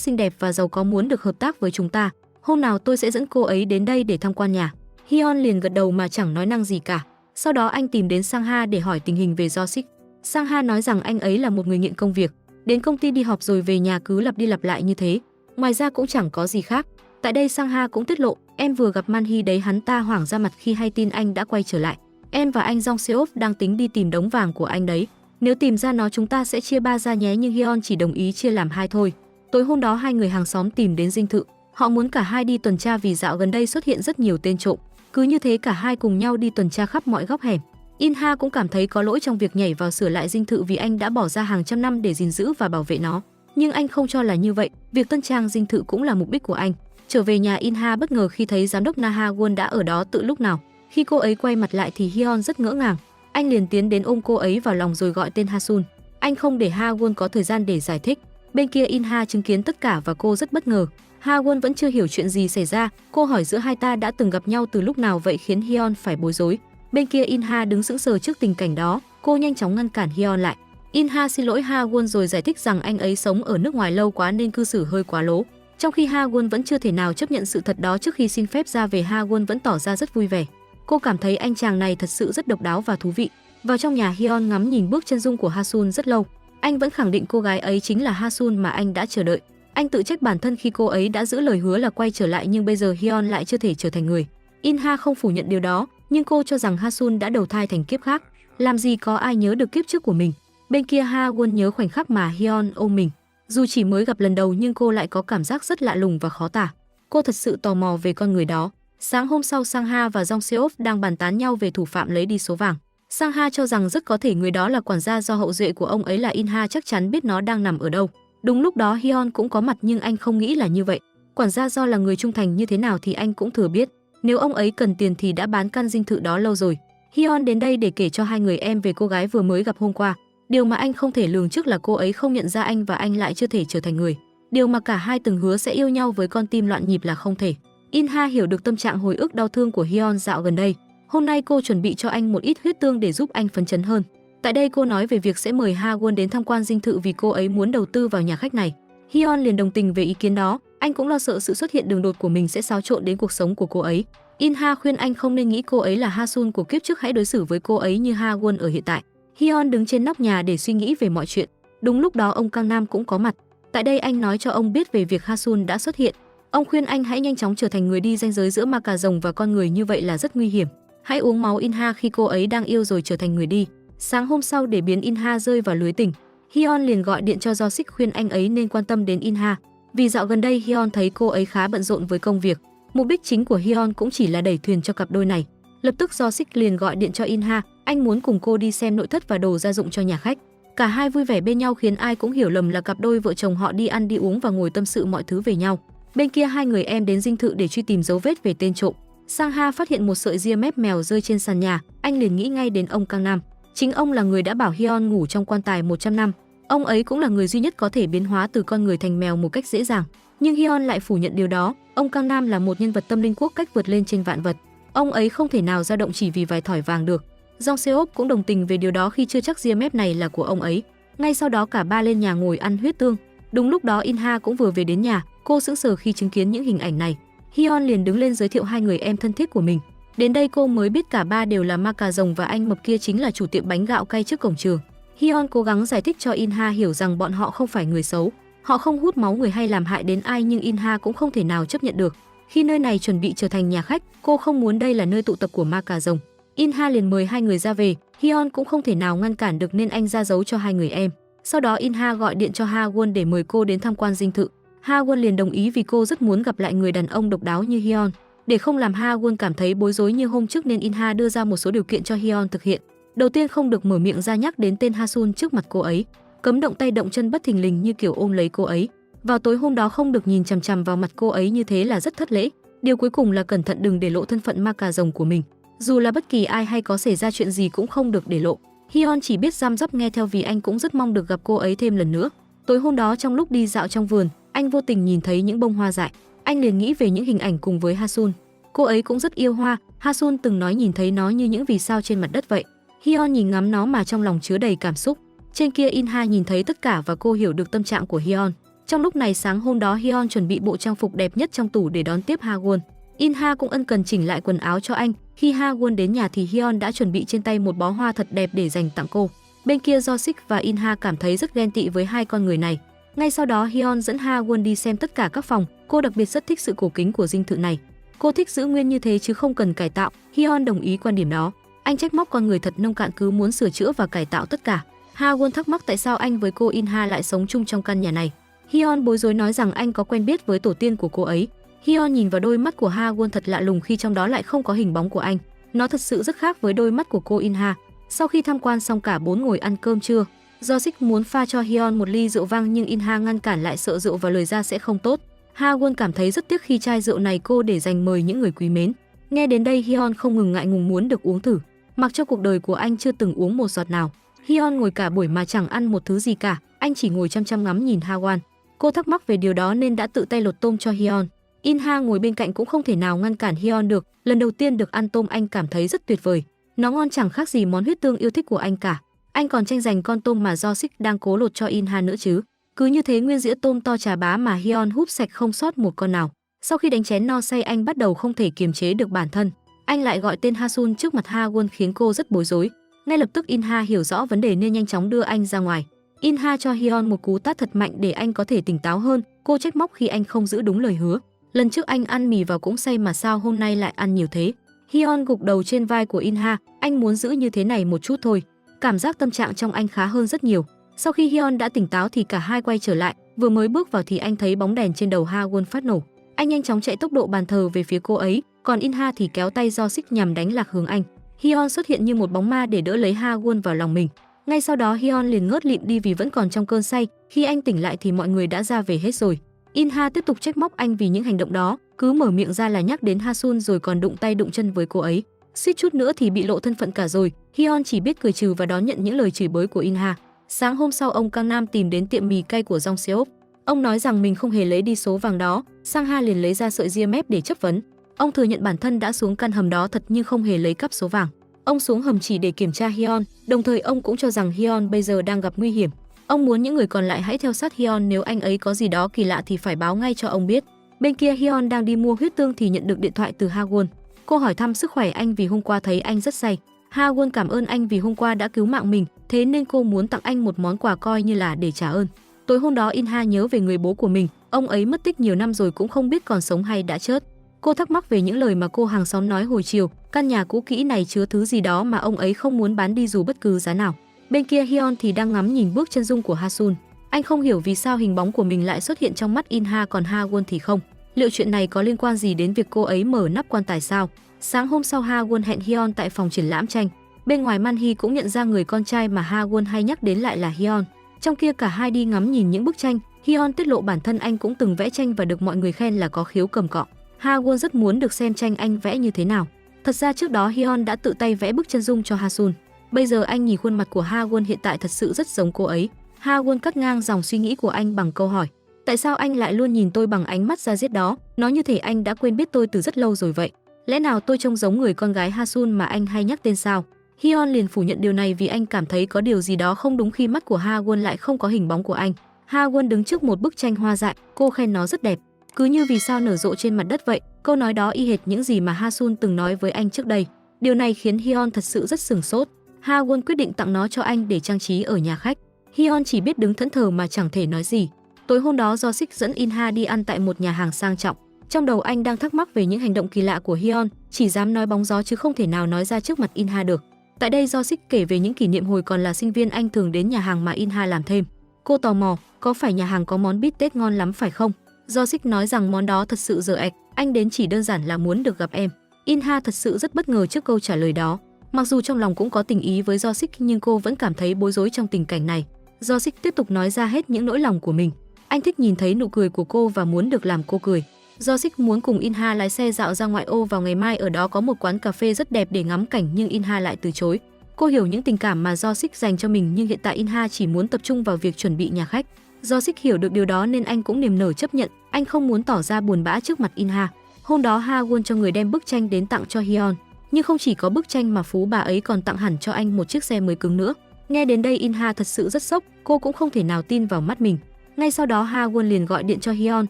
xinh đẹp và giàu có muốn được hợp tác với chúng ta. Hôm nào tôi sẽ dẫn cô ấy đến đây để tham quan nhà. Hyun liền gật đầu mà chẳng nói năng gì cả. Sau đó anh tìm đến Sang-ha để hỏi tình hình về Do Sik. Sang-ha nói rằng anh ấy là một người nghiện công việc. Đến công ty đi họp rồi về nhà cứ lặp đi lặp lại như thế. Ngoài ra cũng chẳng có gì khác. Tại đây Sang-ha cũng tiết lộ, em vừa gặp Man-hee đấy, hắn ta hoảng ra mặt khi hay tin anh đã quay trở lại. Em và anh Jong Seop đang tính đi tìm đống vàng của anh đấy. Nếu tìm ra nó chúng ta sẽ chia 3 ra nhé, nhưng Hyun chỉ đồng ý chia làm 2 thôi. Tối hôm đó hai người hàng xóm tìm đến dinh thự. Họ muốn cả hai đi tuần tra vì dạo gần đây xuất hiện rất nhiều tên trộm. Cứ như thế cả hai cùng nhau đi tuần tra khắp mọi góc hẻm. Inha cũng cảm thấy có lỗi trong việc nhảy vào sửa lại dinh thự vì anh đã bỏ ra hàng trăm năm để gìn giữ và bảo vệ nó. Nhưng anh không cho là như vậy, việc tân trang dinh thự cũng là mục đích của anh. Trở về nhà Inha bất ngờ khi thấy giám đốc Na Ha-won đã ở đó từ lúc nào. Khi cô ấy quay mặt lại thì Hyun rất ngỡ ngàng. Anh liền tiến đến ôm cô ấy vào lòng rồi gọi tên Hasun. Anh không để Ha-won có thời gian để giải thích. Bên kia Inha chứng kiến tất cả và cô rất bất ngờ. Ha-won vẫn chưa hiểu chuyện gì xảy ra. Cô hỏi giữa hai ta đã từng gặp nhau từ lúc nào vậy, khiến Hyun phải bối rối. Bên kia Inha đứng sững sờ trước tình cảnh đó. Cô nhanh chóng ngăn cản Hyun lại. Inha xin lỗi Ha-won rồi giải thích rằng anh ấy sống ở nước ngoài lâu quá nên cư xử hơi quá lố. Trong khi Ha-won vẫn chưa thể nào chấp nhận sự thật đó, trước khi xin phép ra về Ha-won vẫn tỏ ra rất vui vẻ. Cô cảm thấy anh chàng này thật sự rất độc đáo và thú vị. Vào trong nhà, Hyun ngắm nhìn bước chân dung của Hasun rất lâu. Anh vẫn khẳng định cô gái ấy chính là Hasun mà anh đã chờ đợi. Anh tự trách bản thân khi cô ấy đã giữ lời hứa là quay trở lại, nhưng bây giờ Hyun lại chưa thể trở thành người. Inha không phủ nhận điều đó, nhưng cô cho rằng Hasun đã đầu thai thành kiếp khác. Làm gì có ai nhớ được kiếp trước của mình. Bên kia Ha-won nhớ khoảnh khắc mà Hyun ôm mình. Dù chỉ mới gặp lần đầu nhưng cô lại có cảm giác rất lạ lùng và khó tả. Cô thật sự tò mò về con người đó. Sáng hôm sau, Sang Ha và Jong Seop đang bàn tán nhau về thủ phạm lấy đi số vàng. Sang Ha cho rằng rất có thể người đó là quản gia do hậu duệ của ông ấy là In Ha chắc chắn biết nó đang nằm ở đâu. Đúng lúc đó Hyun cũng có mặt nhưng anh không nghĩ là như vậy. Quản gia do là người trung thành như thế nào thì anh cũng thừa biết. Nếu ông ấy cần tiền thì đã bán căn dinh thự đó lâu rồi. Hyun đến đây để kể cho hai người em về cô gái vừa mới gặp hôm qua. Điều mà anh không thể lường trước là cô ấy không nhận ra anh và anh lại chưa thể trở thành người. Điều mà cả hai từng hứa sẽ yêu nhau với con tim loạn nhịp là không thể. In Ha hiểu được tâm trạng hồi ức đau thương của Hyun dạo gần đây. Hôm nay cô chuẩn bị cho anh một ít huyết tương để giúp anh phấn chấn hơn. Tại đây cô nói về việc sẽ mời Ha Won đến tham quan dinh thự vì cô ấy muốn đầu tư vào nhà khách này. Hyun liền đồng tình về ý kiến đó, anh cũng lo sợ sự xuất hiện đường đột của mình sẽ xáo trộn đến cuộc sống của cô ấy. In Ha khuyên anh không nên nghĩ cô ấy là Ha Sun của kiếp trước, hãy đối xử với cô ấy như Ha Won ở hiện tại. Hyun đứng trên nóc nhà để suy nghĩ về mọi chuyện. Đúng lúc đó ông Kang Nam cũng có mặt. Tại đây anh nói cho ông biết về việc Ha Sun đã xuất hiện. Ông khuyên anh hãy nhanh chóng trở thành người đi ranh giới giữa ma cà rồng và con người, như vậy là rất nguy hiểm. Hãy uống máu In Ha khi cô ấy đang yêu rồi trở thành người đi. Sáng hôm sau, để biến In Ha rơi vào lưới tình, Hyun liền gọi điện cho Jo Sik khuyên anh ấy nên quan tâm đến In Ha. Vì dạo gần đây Hyun thấy cô ấy khá bận rộn với công việc. Mục đích chính của Hyun cũng chỉ là đẩy thuyền cho cặp đôi này. Lập tức Jo Sik liền gọi điện cho In Ha, anh muốn cùng cô đi xem nội thất và đồ gia dụng cho nhà khách. Cả hai vui vẻ bên nhau khiến ai cũng hiểu lầm là cặp đôi vợ chồng họ đi ăn đi uống và ngồi tâm sự mọi thứ về nhau. Bên kia hai người em đến dinh thự để truy tìm dấu vết về tên trộm. Sang Ha phát hiện một sợi ria mép mèo rơi trên sàn nhà, anh liền nghĩ ngay đến ông Kang Nam. Chính ông là người đã bảo Hyun ngủ trong quan tài 100 năm. Ông ấy cũng là người duy nhất có thể biến hóa từ con người thành mèo một cách dễ dàng. Nhưng Hyun lại phủ nhận điều đó. Ông Kang Nam là một nhân vật tâm linh quốc cách vượt lên trên vạn vật. Ông ấy không thể nào dao động chỉ vì vài thỏi vàng được. Jong Seop cũng đồng tình về điều đó khi chưa chắc ria mép này là của ông ấy. Ngay sau đó cả ba lên nhà ngồi ăn huyết tương. Đúng lúc đó In Ha cũng vừa về đến nhà, cô sững sờ khi chứng kiến những hình ảnh này. Hyun liền đứng lên giới thiệu hai người em thân thiết của mình. Đến đây cô mới biết cả ba đều là ma cà rồng và anh mập kia chính là chủ tiệm bánh gạo cay trước cổng trường. Hyun cố gắng giải thích cho In Ha hiểu rằng bọn họ không phải người xấu, họ không hút máu người hay làm hại đến ai, nhưng In Ha cũng không thể nào chấp nhận được. Khi nơi này chuẩn bị trở thành nhà khách, cô không muốn đây là nơi tụ tập của ma cà rồng. In Ha liền mời hai người ra về, Hyun cũng không thể nào ngăn cản được nên anh ra dấu cho hai người em. Sau đó In Ha gọi điện cho Ha Won để mời cô đến tham quan dinh thự. Ha Won liền đồng ý vì cô rất muốn gặp lại người đàn ông độc đáo như Hyun. Để không làm Ha Won cảm thấy bối rối như hôm trước nên In Ha đưa ra một số điều kiện cho Hyun thực hiện. Đầu tiên, không được mở miệng ra nhắc đến tên Ha Sun trước mặt cô ấy, cấm động tay động chân bất thình lình như kiểu ôm lấy cô ấy. Vào tối hôm đó không được nhìn chằm chằm vào mặt cô ấy, như thế là rất thất lễ. Điều cuối cùng là cẩn thận đừng để lộ thân phận ma cà rồng của mình. Dù là bất kỳ ai hay có xảy ra chuyện gì cũng không được để lộ. Hyun chỉ biết răm rắp nghe theo vì anh cũng rất mong được gặp cô ấy thêm lần nữa. Tối hôm đó trong lúc đi dạo trong vườn, anh vô tình nhìn thấy những bông hoa dại. Anh liền nghĩ về những hình ảnh cùng với Ha Sun. Cô ấy cũng rất yêu hoa, Ha Sun từng nói nhìn thấy nó như những vì sao trên mặt đất vậy. Hyun nhìn ngắm nó mà trong lòng chứa đầy cảm xúc. Trên kia In Ha nhìn thấy tất cả và cô hiểu được tâm trạng của Hyun. Trong lúc này sáng hôm đó Hyun chuẩn bị bộ trang phục đẹp nhất trong tủ để đón tiếp Ha Won. In Ha cũng ân cần chỉnh lại quần áo cho anh. Khi Ha Won đến nhà thì Hyun đã chuẩn bị trên tay một bó hoa thật đẹp để dành tặng cô. Bên kia Jo Sik và In Ha cảm thấy rất ghen tị với hai con người này. Ngay sau đó Hyun dẫn Ha Won đi xem tất cả các phòng. Cô đặc biệt rất thích sự cổ kính của dinh thự này. Cô thích giữ nguyên như thế chứ không cần cải tạo. Hyun đồng ý quan điểm đó. Anh trách móc con người thật nông cạn cứ muốn sửa chữa và cải tạo tất cả. Ha Won thắc mắc tại sao anh với cô In Ha lại sống chung trong căn nhà này. Hyun bối rối nói rằng anh có quen biết với tổ tiên của cô ấy. Hyun nhìn vào đôi mắt của Ha Won thật lạ lùng khi trong đó lại không có hình bóng của anh. Nó thật sự rất khác với đôi mắt của cô In Ha. Sau khi tham quan xong cả bốn ngồi ăn cơm trưa. Jo Sik muốn pha cho Hyun một ly rượu vang nhưng In Ha ngăn cản lại, sợ rượu và lời ra sẽ không tốt. Ha Won cảm thấy rất tiếc khi chai rượu này cô để dành mời những người quý mến. Nghe đến đây Hyun không ngừng ngại ngùng muốn được uống thử. Mặc cho cuộc đời của anh chưa từng uống một giọt nào. Hyun ngồi cả buổi mà chẳng ăn một thứ gì cả, anh chỉ ngồi chăm chăm ngắm nhìn Ha Won. Cô thắc mắc về điều đó nên đã tự tay lột tôm cho Hyun. In Ha ngồi bên cạnh cũng không thể nào ngăn cản Hyun được. Lần đầu tiên được ăn tôm anh cảm thấy rất tuyệt vời. Nó ngon chẳng khác gì món huyết tương yêu thích của anh cả. Anh còn tranh giành con tôm mà Jo Sik đang cố lột cho In Ha nữa chứ. Cứ như thế nguyên dĩa tôm to chà bá mà Hyun húp sạch không sót một con nào. Sau khi đánh chén no say anh bắt đầu không thể kiềm chế được bản thân. Anh lại gọi tên Ha Sun trước mặt Ha Won khiến cô rất bối rối. Ngay lập tức In Ha hiểu rõ vấn đề nên nhanh chóng đưa anh ra ngoài. In Ha cho Hyun một cú tát thật mạnh để anh có thể tỉnh táo hơn. Cô trách móc khi anh không giữ đúng lời hứa. Lần trước anh ăn mì vào cũng say mà sao hôm nay lại ăn nhiều thế. Hyun gục đầu trên vai của In Ha. Anh muốn giữ như thế này một chút thôi. Cảm giác tâm trạng trong anh khá hơn rất nhiều. Sau khi Hyun đã tỉnh táo thì cả hai quay trở lại. Vừa mới bước vào thì anh thấy bóng đèn trên đầu Ha Won phát nổ. Anh nhanh chóng chạy tốc độ bàn thờ về phía cô ấy. còn Inha thì kéo tay Do-sik nhằm đánh lạc hướng anh. Hyun xuất hiện như một bóng ma để đỡ lấy Ha-won vào lòng mình. Ngay sau đó Hyun liền ngớt lịm đi vì vẫn còn trong cơn say, khi anh tỉnh lại thì mọi người đã ra về hết rồi. Inha tiếp tục trách móc anh vì những hành động đó, cứ mở miệng ra là nhắc đến Ha-sun rồi còn đụng tay đụng chân với cô ấy. Suýt chút nữa thì bị lộ thân phận cả rồi, Hyun chỉ biết cười trừ và đón nhận những lời chửi bới của Inha. Sáng hôm sau ông Kang Nam tìm đến tiệm mì cay của Jong Seok. Ông nói rằng mình không hề lấy đi số vàng đó, Sang Ha liền lấy ra sợi ria mép để chất vấn. Ông thừa nhận bản thân đã xuống căn hầm đó thật nhưng không hề lấy cắp số vàng. Ông xuống hầm chỉ để kiểm tra Hyun, đồng thời ông cũng cho rằng Hyun bây giờ đang gặp nguy hiểm. Ông muốn những người còn lại hãy theo sát Hyun, nếu anh ấy có gì đó kỳ lạ thì phải báo ngay cho ông biết. Bên kia Hyun đang đi mua huyết tương thì nhận được điện thoại từ Ha-won. Cô hỏi thăm sức khỏe anh vì hôm qua thấy anh rất say. Ha-won cảm ơn anh vì hôm qua đã cứu mạng mình, thế nên cô muốn tặng anh một món quà coi như là để trả ơn. Tối hôm đó Inha nhớ về người bố của mình, ông ấy mất tích nhiều năm rồi cũng không biết còn sống hay đã chết. Cô thắc mắc về những lời mà cô hàng xóm nói hồi chiều, căn nhà cũ kỹ này chứa thứ gì đó mà ông ấy không muốn bán đi dù bất cứ giá nào. Bên kia Hyun thì đang ngắm nhìn bước chân dung của Ha-sun. Anh không hiểu vì sao hình bóng của mình lại xuất hiện trong mắt Inha còn Ha-won thì không. Liệu chuyện này có liên quan gì đến việc cô ấy mở nắp quan tài sao? Sáng hôm sau Ha-won hẹn Hyun tại phòng triển lãm tranh. Bên ngoài Man-hee cũng nhận ra người con trai mà Ha-won hay nhắc đến lại là Hyun. Trong kia cả hai đi ngắm nhìn những bức tranh, Hyun tiết lộ bản thân anh cũng từng vẽ tranh và được mọi người khen là có khiếu cầm cọ. Ha-won rất muốn được xem tranh anh vẽ như thế nào. Thật ra trước đó Hyun đã tự tay vẽ bức chân dung cho Ha-sun. Bây giờ anh nhìn khuôn mặt của Ha-won hiện tại thật sự rất giống cô ấy. Ha-won cắt ngang dòng suy nghĩ của anh bằng câu hỏi: tại sao anh lại luôn nhìn tôi bằng ánh mắt da diết đó, nói như thể anh đã quên biết tôi từ rất lâu rồi vậy. Lẽ nào tôi trông giống người con gái Ha-sun mà anh hay nhắc tên sao? Hyun liền phủ nhận điều này vì anh cảm thấy có điều gì đó không đúng khi mắt của Ha-won lại không có hình bóng của anh. Ha-won đứng trước một bức tranh hoa dại, cô khen nó rất đẹp, cứ như vì sao nở rộ trên mặt đất vậy. Câu nói đó y hệt những gì mà Ha-sun từng nói với anh trước đây. Điều này khiến Hyun thật sự rất sửng sốt. Ha-won quyết định tặng nó cho anh để trang trí ở nhà khách. Hyun chỉ biết đứng thẫn thờ mà chẳng thể nói gì. Tối hôm đó Do-sik dẫn Inha đi ăn tại một nhà hàng sang trọng. Trong đầu anh đang thắc mắc về những hành động kỳ lạ của Hyun, chỉ dám nói bóng gió chứ không thể nào nói ra trước mặt Inha được. Tại đây Do-sik kể về những kỷ niệm hồi còn là sinh viên anh thường đến nhà hàng mà Inha làm thêm. Cô tò mò, có phải nhà hàng có món bít tết ngon lắm phải không? Do-sik nói rằng món đó thật sự dở ệch, anh đến chỉ đơn giản là muốn được gặp em. Inha thật sự rất bất ngờ trước câu trả lời đó. Mặc dù trong lòng cũng có tình ý với Do-sik nhưng cô vẫn cảm thấy bối rối trong tình cảnh này. Do-sik tiếp tục nói ra hết những nỗi lòng của mình. Anh thích nhìn thấy nụ cười của cô và muốn được làm cô cười. Do-sik muốn cùng Inha lái xe dạo ra ngoại ô vào ngày mai, ở đó có một quán cà phê rất đẹp để ngắm cảnh nhưng Inha lại từ chối. Cô hiểu những tình cảm mà Do-sik dành cho mình nhưng hiện tại Inha chỉ muốn tập trung vào việc chuẩn bị nhà khách. Do-sik hiểu được điều đó nên anh cũng niềm nở chấp nhận, anh không muốn tỏ ra buồn bã trước mặt Inha. Hôm đó Ha-won cho người đem bức tranh đến tặng cho Hyun, nhưng không chỉ có bức tranh mà phú bà ấy còn tặng hẳn cho anh một chiếc xe mới cứng nữa. Nghe đến đây Inha thật sự rất sốc, cô cũng không thể nào tin vào mắt mình. Ngay sau đó Ha-won liền gọi điện cho Hyun,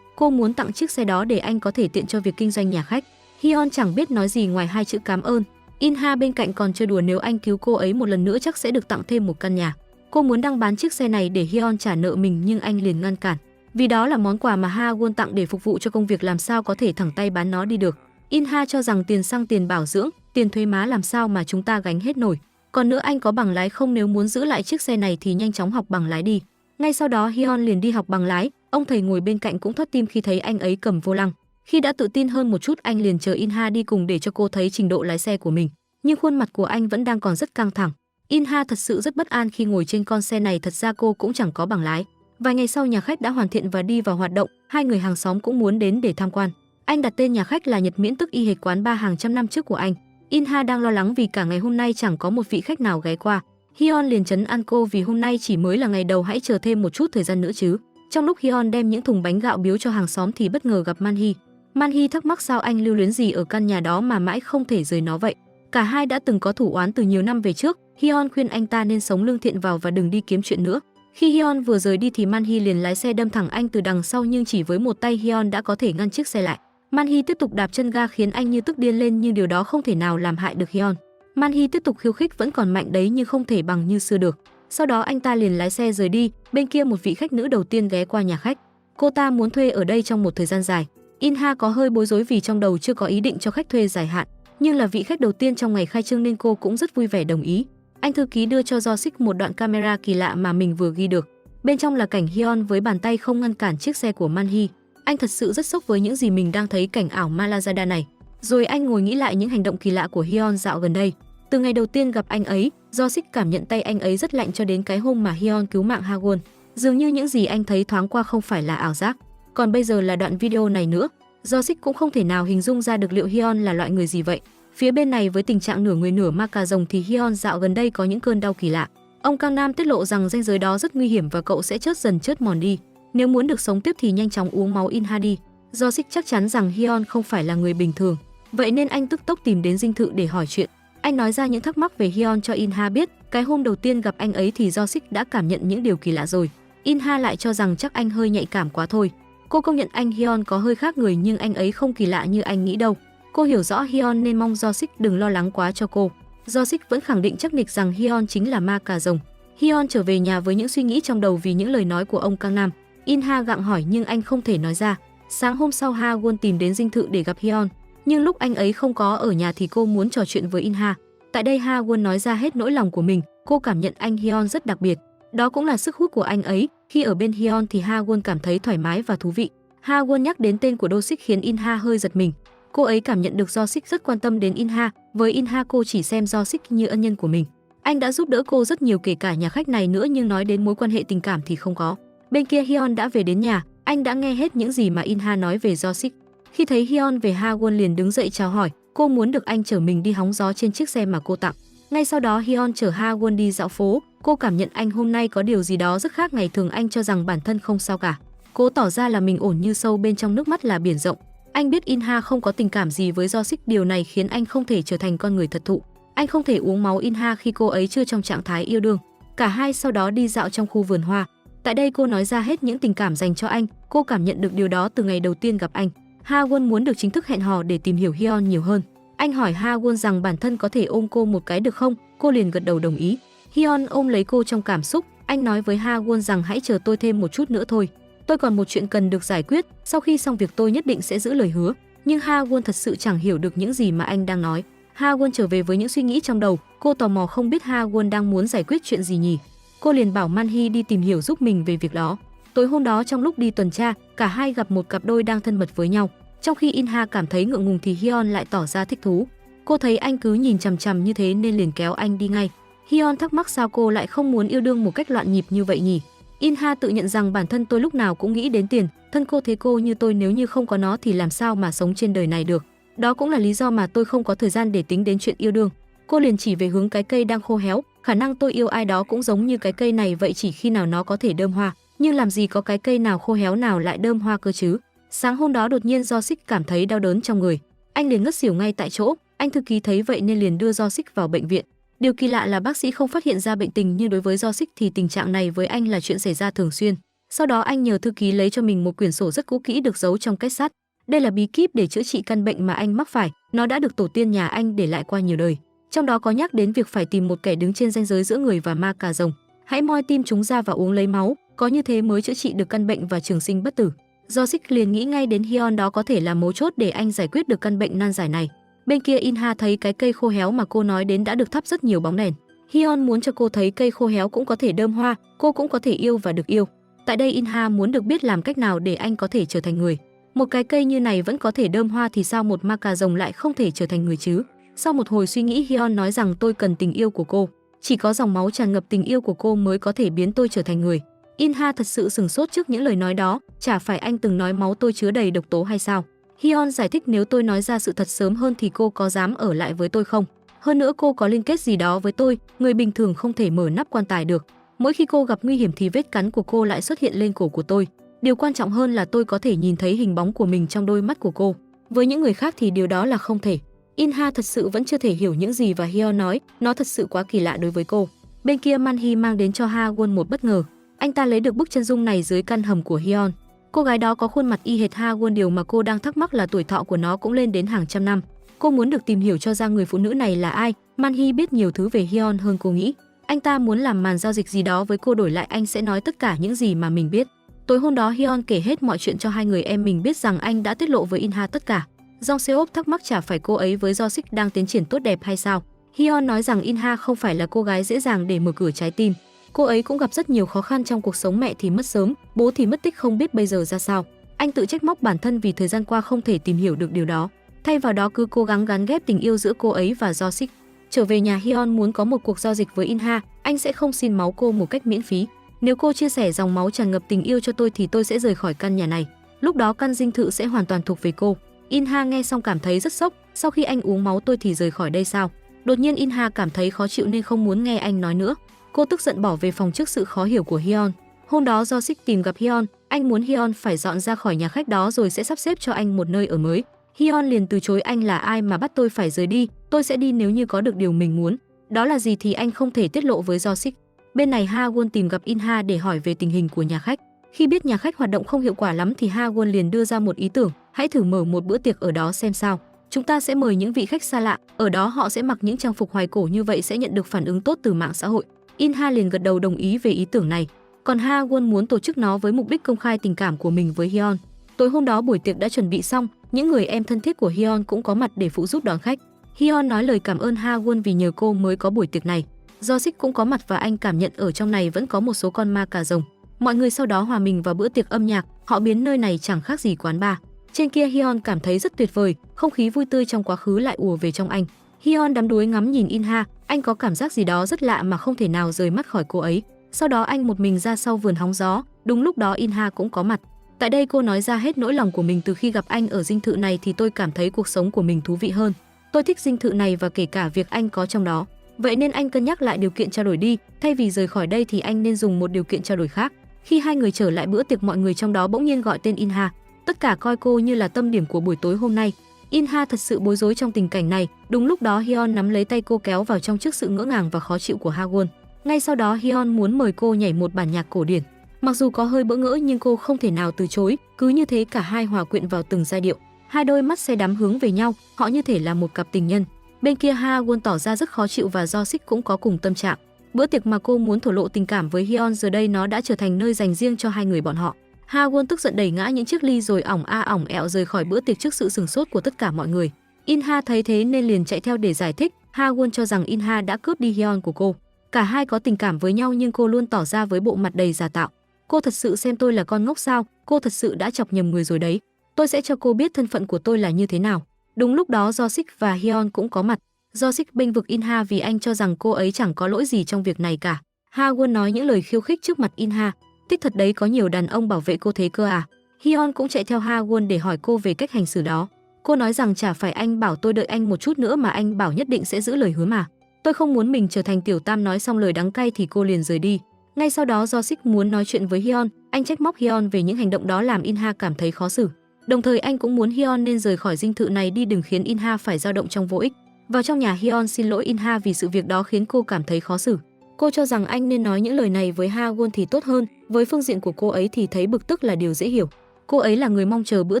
cô muốn tặng chiếc xe đó để anh có thể tiện cho việc kinh doanh nhà khách. Hyun chẳng biết nói gì ngoài hai chữ cảm ơn. Inha bên cạnh còn chơi đùa nếu anh cứu cô ấy một lần nữa chắc sẽ được tặng thêm một căn nhà. Cô muốn đăng bán chiếc xe này để Hyun trả nợ mình nhưng anh liền ngăn cản. Vì đó là món quà mà Ha-won tặng để phục vụ cho công việc, làm sao có thể thẳng tay bán nó đi được. Inha cho rằng tiền xăng, tiền bảo dưỡng, tiền thuế má làm sao mà chúng ta gánh hết nổi. Còn nữa anh có bằng lái không, nếu muốn giữ lại chiếc xe này thì nhanh chóng học bằng lái đi. Ngay sau đó Hyun liền đi học bằng lái, ông thầy ngồi bên cạnh cũng thót tim khi thấy anh ấy cầm vô lăng. Khi đã tự tin hơn một chút anh liền chờ Inha đi cùng để cho cô thấy trình độ lái xe của mình. Nhưng khuôn mặt của anh vẫn đang còn rất căng thẳng. Inha thật sự rất bất an khi ngồi trên con xe này, thật ra cô cũng chẳng có bằng lái. Vài ngày sau nhà khách đã hoàn thiện và đi vào hoạt động, hai người hàng xóm cũng muốn đến để tham quan. Anh đặt tên nhà khách là Nhật Miễn, tức y hệt quán bar hàng trăm năm trước của anh. Inha đang lo lắng vì cả ngày hôm nay chẳng có một vị khách nào ghé qua. Hyun liền trấn an cô vì hôm nay chỉ mới là ngày đầu, hãy chờ thêm một chút thời gian nữa chứ. Trong lúc Hyun đem những thùng bánh gạo biếu cho hàng xóm thì bất ngờ gặp Man-hee. Man-hee thắc mắc sao anh lưu luyến gì ở căn nhà đó mà mãi không thể rời nó vậy. Cả hai đã từng có thủ oán từ nhiều năm về trước. Hyun khuyên anh ta nên sống lương thiện vào và đừng đi kiếm chuyện nữa. Khi Hyun vừa rời đi thì Man-hee liền lái xe đâm thẳng anh từ đằng sau, nhưng chỉ với một tay Hyun đã có thể ngăn chiếc xe lại. Man-hee tiếp tục đạp chân ga khiến anh như tức điên lên nhưng điều đó không thể nào làm hại được Hyun. Man-hee tiếp tục khiêu khích, vẫn còn mạnh đấy nhưng không thể bằng như xưa được. Sau đó anh ta liền lái xe rời đi. Bên kia một vị khách nữ đầu tiên ghé qua nhà khách. Cô ta muốn thuê ở đây trong một thời gian dài. Inha có hơi bối rối vì trong đầu chưa có ý định cho khách thuê dài hạn, nhưng là vị khách đầu tiên trong ngày khai trương nên cô cũng rất vui vẻ đồng ý. Anh thư ký đưa cho Do-sik một đoạn camera kỳ lạ mà mình vừa ghi được. Bên trong là cảnh Hyun với bàn tay không ngăn cản chiếc xe của Man-hee. Anh thật sự rất sốc với những gì mình đang thấy, cảnh ảo Malazada này. Rồi anh ngồi nghĩ lại những hành động kỳ lạ của Hyun dạo gần đây. Từ ngày đầu tiên gặp anh ấy, Jo-sik cảm nhận tay anh ấy rất lạnh cho đến cái hôm mà Hyun cứu mạng Ha-won. Dường như những gì anh thấy thoáng qua không phải là ảo giác. Còn bây giờ là đoạn video này nữa, Jo-sik cũng không thể nào hình dung ra được liệu Hyun là loại người gì vậy. Phía bên này với tình trạng nửa người nửa ma cà rồng thì Hyun dạo gần đây có những cơn đau kỳ lạ. Ông Kang Nam tiết lộ rằng ranh giới đó rất nguy hiểm và cậu sẽ chớt mòn đi. Nếu muốn được sống tiếp thì nhanh chóng uống máu In Ha đi. Jo-sik chắc chắn rằng Hyun không phải là người bình thường, vậy nên anh tức tốc tìm đến dinh thự để hỏi chuyện. Anh nói ra những thắc mắc về Hyun cho In Ha biết. Cái hôm đầu tiên gặp anh ấy thì Jo-sik đã cảm nhận những điều kỳ lạ rồi. In Ha lại cho rằng chắc anh hơi nhạy cảm quá thôi. Cô công nhận anh Hyun có hơi khác người nhưng anh ấy không kỳ lạ như anh nghĩ đâu. Cô hiểu rõ Hyun nên mong Jo-sik đừng lo lắng quá cho cô. Jo-sik vẫn khẳng định chắc nịch rằng Hyun chính là ma cà rồng. Hyun trở về nhà với những suy nghĩ trong đầu vì những lời nói của ông Kang Nam. In Ha gặng hỏi nhưng anh không thể nói ra. Sáng hôm sau Ha-won tìm đến dinh thự để gặp Hyun, nhưng lúc anh ấy không có ở nhà thì cô muốn trò chuyện với In Ha. Tại đây Ha-won nói ra hết nỗi lòng của mình, cô cảm nhận anh Hyun rất đặc biệt. Đó cũng là sức hút của anh ấy, khi ở bên Hyun thì Ha-won cảm thấy thoải mái và thú vị. Ha-won nhắc đến tên của Do-sik khiến In Ha hơi giật mình. Cô ấy cảm nhận được Do-sik rất quan tâm đến In Ha, với In Ha cô chỉ xem Do-sik như ân nhân của mình. Anh đã giúp đỡ cô rất nhiều kể cả nhà khách này nữa nhưng nói đến mối quan hệ tình cảm thì không có. Bên kia Hyun đã về đến nhà, anh đã nghe hết những gì mà In Ha nói về Do-sik. Khi thấy Hyun về Ha-won liền đứng dậy chào hỏi, cô muốn được anh chở mình đi hóng gió trên chiếc xe mà cô tặng. Ngay sau đó Hyun chở Ha-won đi dạo phố, cô cảm nhận anh hôm nay có điều gì đó rất khác ngày thường. Anh cho rằng bản thân không sao cả, cố tỏ ra là mình ổn như sâu bên trong nước mắt là biển rộng. Anh biết In Ha không có tình cảm gì với Do-sik, điều này khiến anh không thể trở thành con người thật thụ. Anh không thể uống máu In Ha khi cô ấy chưa trong trạng thái yêu đương. Cả hai sau đó đi dạo trong khu vườn hoa. Tại đây cô nói ra hết những tình cảm dành cho anh, cô cảm nhận được điều đó từ ngày đầu tiên gặp anh. Ha-won muốn được chính thức hẹn hò để tìm hiểu Hyun nhiều hơn. Anh hỏi Ha-won rằng bản thân có thể ôm cô một cái được không, cô liền gật đầu đồng ý. Hyun ôm lấy cô trong cảm xúc, anh nói với Ha-won rằng hãy chờ tôi thêm một chút nữa thôi. Tôi còn một chuyện cần được giải quyết, sau khi xong việc tôi nhất định sẽ giữ lời hứa. Nhưng Ha-won thật sự chẳng hiểu được những gì mà anh đang nói. Ha-won trở về với những suy nghĩ trong đầu, cô tò mò không biết Ha-won đang muốn giải quyết chuyện gì nhỉ. Cô liền bảo Man-hee đi tìm hiểu giúp mình về việc đó. Tối hôm đó trong lúc đi tuần tra, cả hai gặp một cặp đôi đang thân mật với nhau. Trong khi In Ha cảm thấy ngượng ngùng thì Hyun lại tỏ ra thích thú. Cô thấy anh cứ nhìn chằm chằm như thế nên liền kéo anh đi ngay. Hyun thắc mắc sao cô lại không muốn yêu đương một cách loạn nhịp như vậy nhỉ. In Ha tự nhận rằng bản thân tôi lúc nào cũng nghĩ đến tiền, thân cô thế cô như tôi nếu như không có nó thì làm sao mà sống trên đời này được. Đó cũng là lý do mà tôi không có thời gian để tính đến chuyện yêu đương. Cô liền chỉ về hướng cái cây đang khô héo, khả năng tôi yêu ai đó cũng giống như cái cây này vậy, chỉ khi nào nó có thể đơm hoa, nhưng làm gì có cái cây nào khô héo nào lại đơm hoa cơ chứ. Sáng hôm đó đột nhiên Do-sik cảm thấy đau đớn trong người, anh liền ngất xỉu ngay tại chỗ. Anh thư ký thấy vậy nên liền đưa Do-sik vào bệnh viện. Điều kỳ lạ là bác sĩ không phát hiện ra bệnh tình, nhưng đối với Do-sik thì tình trạng này với anh là chuyện xảy ra thường xuyên. Sau đó anh nhờ thư ký lấy cho mình một quyển sổ rất cũ kỹ được giấu trong kết sắt. Đây là bí kíp để chữa trị căn bệnh mà anh mắc phải, nó đã được tổ tiên nhà anh để lại qua nhiều đời. Trong đó có nhắc đến việc phải tìm một kẻ đứng trên ranh giới giữa người và ma cà rồng. Hãy moi tim chúng ra và uống lấy máu, có như thế mới chữa trị được căn bệnh và trường sinh bất tử. Do-sik liền nghĩ ngay đến Hyun, đó có thể là mấu chốt để anh giải quyết được căn bệnh nan giải này. Bên kia In Ha thấy cái cây khô héo mà cô nói đến đã được thắp rất nhiều bóng đèn. Hyun muốn cho cô thấy cây khô héo cũng có thể đơm hoa, cô cũng có thể yêu và được yêu. Tại đây In Ha muốn được biết làm cách nào để anh có thể trở thành người. Một cái cây như này vẫn có thể đơm hoa thì sao một ma cà rồng lại không thể trở thành người chứ? Sau một hồi suy nghĩ, Hyun nói rằng tôi cần tình yêu của cô. Chỉ có dòng máu tràn ngập tình yêu của cô mới có thể biến tôi trở thành người. In Ha thật sự sửng sốt trước những lời nói đó, chả phải anh từng nói máu tôi chứa đầy độc tố hay sao? Hyun giải thích nếu tôi nói ra sự thật sớm hơn thì cô có dám ở lại với tôi không? Hơn nữa cô có liên kết gì đó với tôi, người bình thường không thể mở nắp quan tài được. Mỗi khi cô gặp nguy hiểm thì vết cắn của cô lại xuất hiện lên cổ của tôi. Điều quan trọng hơn là tôi có thể nhìn thấy hình bóng của mình trong đôi mắt của cô. Với những người khác thì điều đó là không thể. In Ha thật sự vẫn chưa thể hiểu những gì và Hyun nói, nó thật sự quá kỳ lạ đối với cô. Bên kia Man-hee mang đến cho Ha-won một bất ngờ. Anh ta lấy được bức chân dung này dưới căn hầm của Hyun. Cô gái đó có khuôn mặt y hệt Ha-won, điều mà cô đang thắc mắc là tuổi thọ của nó cũng lên đến hàng trăm năm. Cô muốn được tìm hiểu cho ra người phụ nữ này là ai. Man-hee biết nhiều thứ về Hyun hơn cô nghĩ. Anh ta muốn làm màn giao dịch gì đó với cô, đổi lại anh sẽ nói tất cả những gì mà mình biết. Tối hôm đó Hyun kể hết mọi chuyện cho hai người em mình biết rằng anh đã tiết lộ với In Ha tất cả. Jong Seop thắc mắc chả phải cô ấy với Do-sik đang tiến triển tốt đẹp hay sao? Hyun nói rằng In Ha không phải là cô gái dễ dàng để mở cửa trái tim. Cô ấy cũng gặp rất nhiều khó khăn trong cuộc sống, mẹ thì mất sớm, bố thì mất tích không biết bây giờ ra sao. Anh tự trách móc bản thân vì thời gian qua không thể tìm hiểu được điều đó. thay vào đó cứ cố gắng gắn ghép tình yêu giữa cô ấy và Josik. Trở về nhà, Hyun muốn có một cuộc giao dịch với Inha, anh sẽ không xin máu cô một cách miễn phí. Nếu cô chia sẻ dòng máu tràn ngập tình yêu cho tôi thì tôi sẽ rời khỏi căn nhà này. Lúc đó căn dinh thự sẽ hoàn toàn thuộc về cô. Inha nghe xong cảm thấy rất sốc, sau khi anh uống máu tôi thì rời khỏi đây sao? Đột nhiên Inha cảm thấy khó chịu nên không muốn nghe anh nói nữa. Cô tức giận bỏ về phòng trước sự khó hiểu của Hyun. Hôm đó Josik tìm gặp Hyun, anh muốn Hyun phải dọn ra khỏi nhà khách đó rồi sẽ sắp xếp cho anh một nơi ở mới. Hyun liền từ chối, anh là ai mà bắt tôi phải rời đi, tôi sẽ đi nếu như có được điều mình muốn. Đó là gì thì anh không thể tiết lộ với Josik. Bên này Ha-won tìm gặp Inha để hỏi về tình hình của nhà khách. Khi biết nhà khách hoạt động không hiệu quả lắm thì Ha-won liền đưa ra một ý tưởng, hãy thử mở một bữa tiệc ở đó xem sao. Chúng ta sẽ mời những vị khách xa lạ, ở đó họ sẽ mặc những trang phục hoài cổ, như vậy sẽ nhận được phản ứng tốt từ mạng xã hội. Inha liền gật đầu đồng ý về ý tưởng này. Còn Ha-won muốn tổ chức nó với mục đích công khai tình cảm của mình với Hyun. Tối hôm đó buổi tiệc đã chuẩn bị xong, những người em thân thiết của Hyun cũng có mặt để phụ giúp đón khách. Hyun nói lời cảm ơn Ha-won vì nhờ cô mới có buổi tiệc này. Josik cũng có mặt và anh cảm nhận ở trong này vẫn có một số con ma cà rồng. Mọi người sau đó hòa mình vào bữa tiệc âm nhạc, họ biến nơi này chẳng khác gì quán bar. Trên kia Hyun cảm thấy rất tuyệt vời, không khí vui tươi trong quá khứ lại ùa về trong anh. Hyun đắm đuối ngắm nhìn Inha, anh có cảm giác gì đó rất lạ mà không thể nào rời mắt khỏi cô ấy. Sau đó anh một mình ra sau vườn hóng gió, đúng lúc đó Inha cũng có mặt. Tại đây cô nói ra hết nỗi lòng của mình, từ khi gặp anh ở dinh thự này thì tôi cảm thấy cuộc sống của mình thú vị hơn. Tôi thích dinh thự này và kể cả việc anh có trong đó. Vậy nên anh cân nhắc lại điều kiện trao đổi đi, thay vì rời khỏi đây thì anh nên dùng một điều kiện trao đổi khác. Khi hai người trở lại bữa tiệc, mọi người trong đó bỗng nhiên gọi tên Inha. Tất cả coi cô như là tâm điểm của buổi tối hôm nay. Inha thật sự bối rối trong tình cảnh này. Đúng lúc đó Hyun nắm lấy tay cô kéo vào trong trước sự ngỡ ngàng và khó chịu của Ha-won. Ngay sau đó Hyun muốn mời cô nhảy một bản nhạc cổ điển. Mặc dù có hơi bỡ ngỡ nhưng cô không thể nào từ chối. Cứ như thế cả hai hòa quyện vào từng giai điệu. Hai đôi mắt say đắm hướng về nhau, họ như thể là một cặp tình nhân. Bên kia Ha-won tỏ ra rất khó chịu và Josik cũng có cùng tâm trạng. Bữa tiệc mà cô muốn thổ lộ tình cảm với Hyun giờ đây nó đã trở thành nơi dành riêng cho hai người bọn họ. Ha-won tức giận đẩy ngã những chiếc ly rồi ỏng ẻo rời khỏi bữa tiệc trước sự sửng sốt của tất cả mọi người. Inha thấy thế nên liền chạy theo để giải thích. Ha-won cho rằng Inha đã cướp đi Hyun của cô. Cả hai có tình cảm với nhau nhưng cô luôn tỏ ra với bộ mặt đầy giả tạo. Cô thật sự xem tôi là con ngốc sao? Cô thật sự đã chọc nhầm người rồi đấy. Tôi sẽ cho cô biết thân phận của tôi là như thế nào. Đúng lúc đó Josik và Hyun cũng có mặt. Josik bênh vực Inha vì anh cho rằng cô ấy chẳng có lỗi gì trong việc này cả. Ha-won nói những lời khiêu khích trước mặt Inha. Thích thật đấy, có nhiều đàn ông bảo vệ cô thế cơ à? Hyun cũng chạy theo Ha-won để hỏi cô về cách hành xử đó. Cô nói rằng chả phải anh bảo tôi đợi anh một chút nữa mà anh bảo nhất định sẽ giữ lời hứa mà. Tôi không muốn mình trở thành tiểu tam. Nói xong lời đắng cay thì cô liền rời đi. Ngay sau đó Josik muốn nói chuyện với Hyun, anh trách móc Hyun về những hành động đó làm Inha cảm thấy khó xử. Đồng thời anh cũng muốn Hyun nên rời khỏi dinh thự này đi, đừng khiến Inha phải dao động trong vô ích. Vào trong nhà, Hyun xin lỗi Inha vì sự việc đó khiến cô cảm thấy khó xử. Cô cho rằng anh nên nói những lời này với Ha-won thì tốt hơn, với phương diện của cô ấy thì thấy bực tức là điều dễ hiểu. Cô ấy là người mong chờ bữa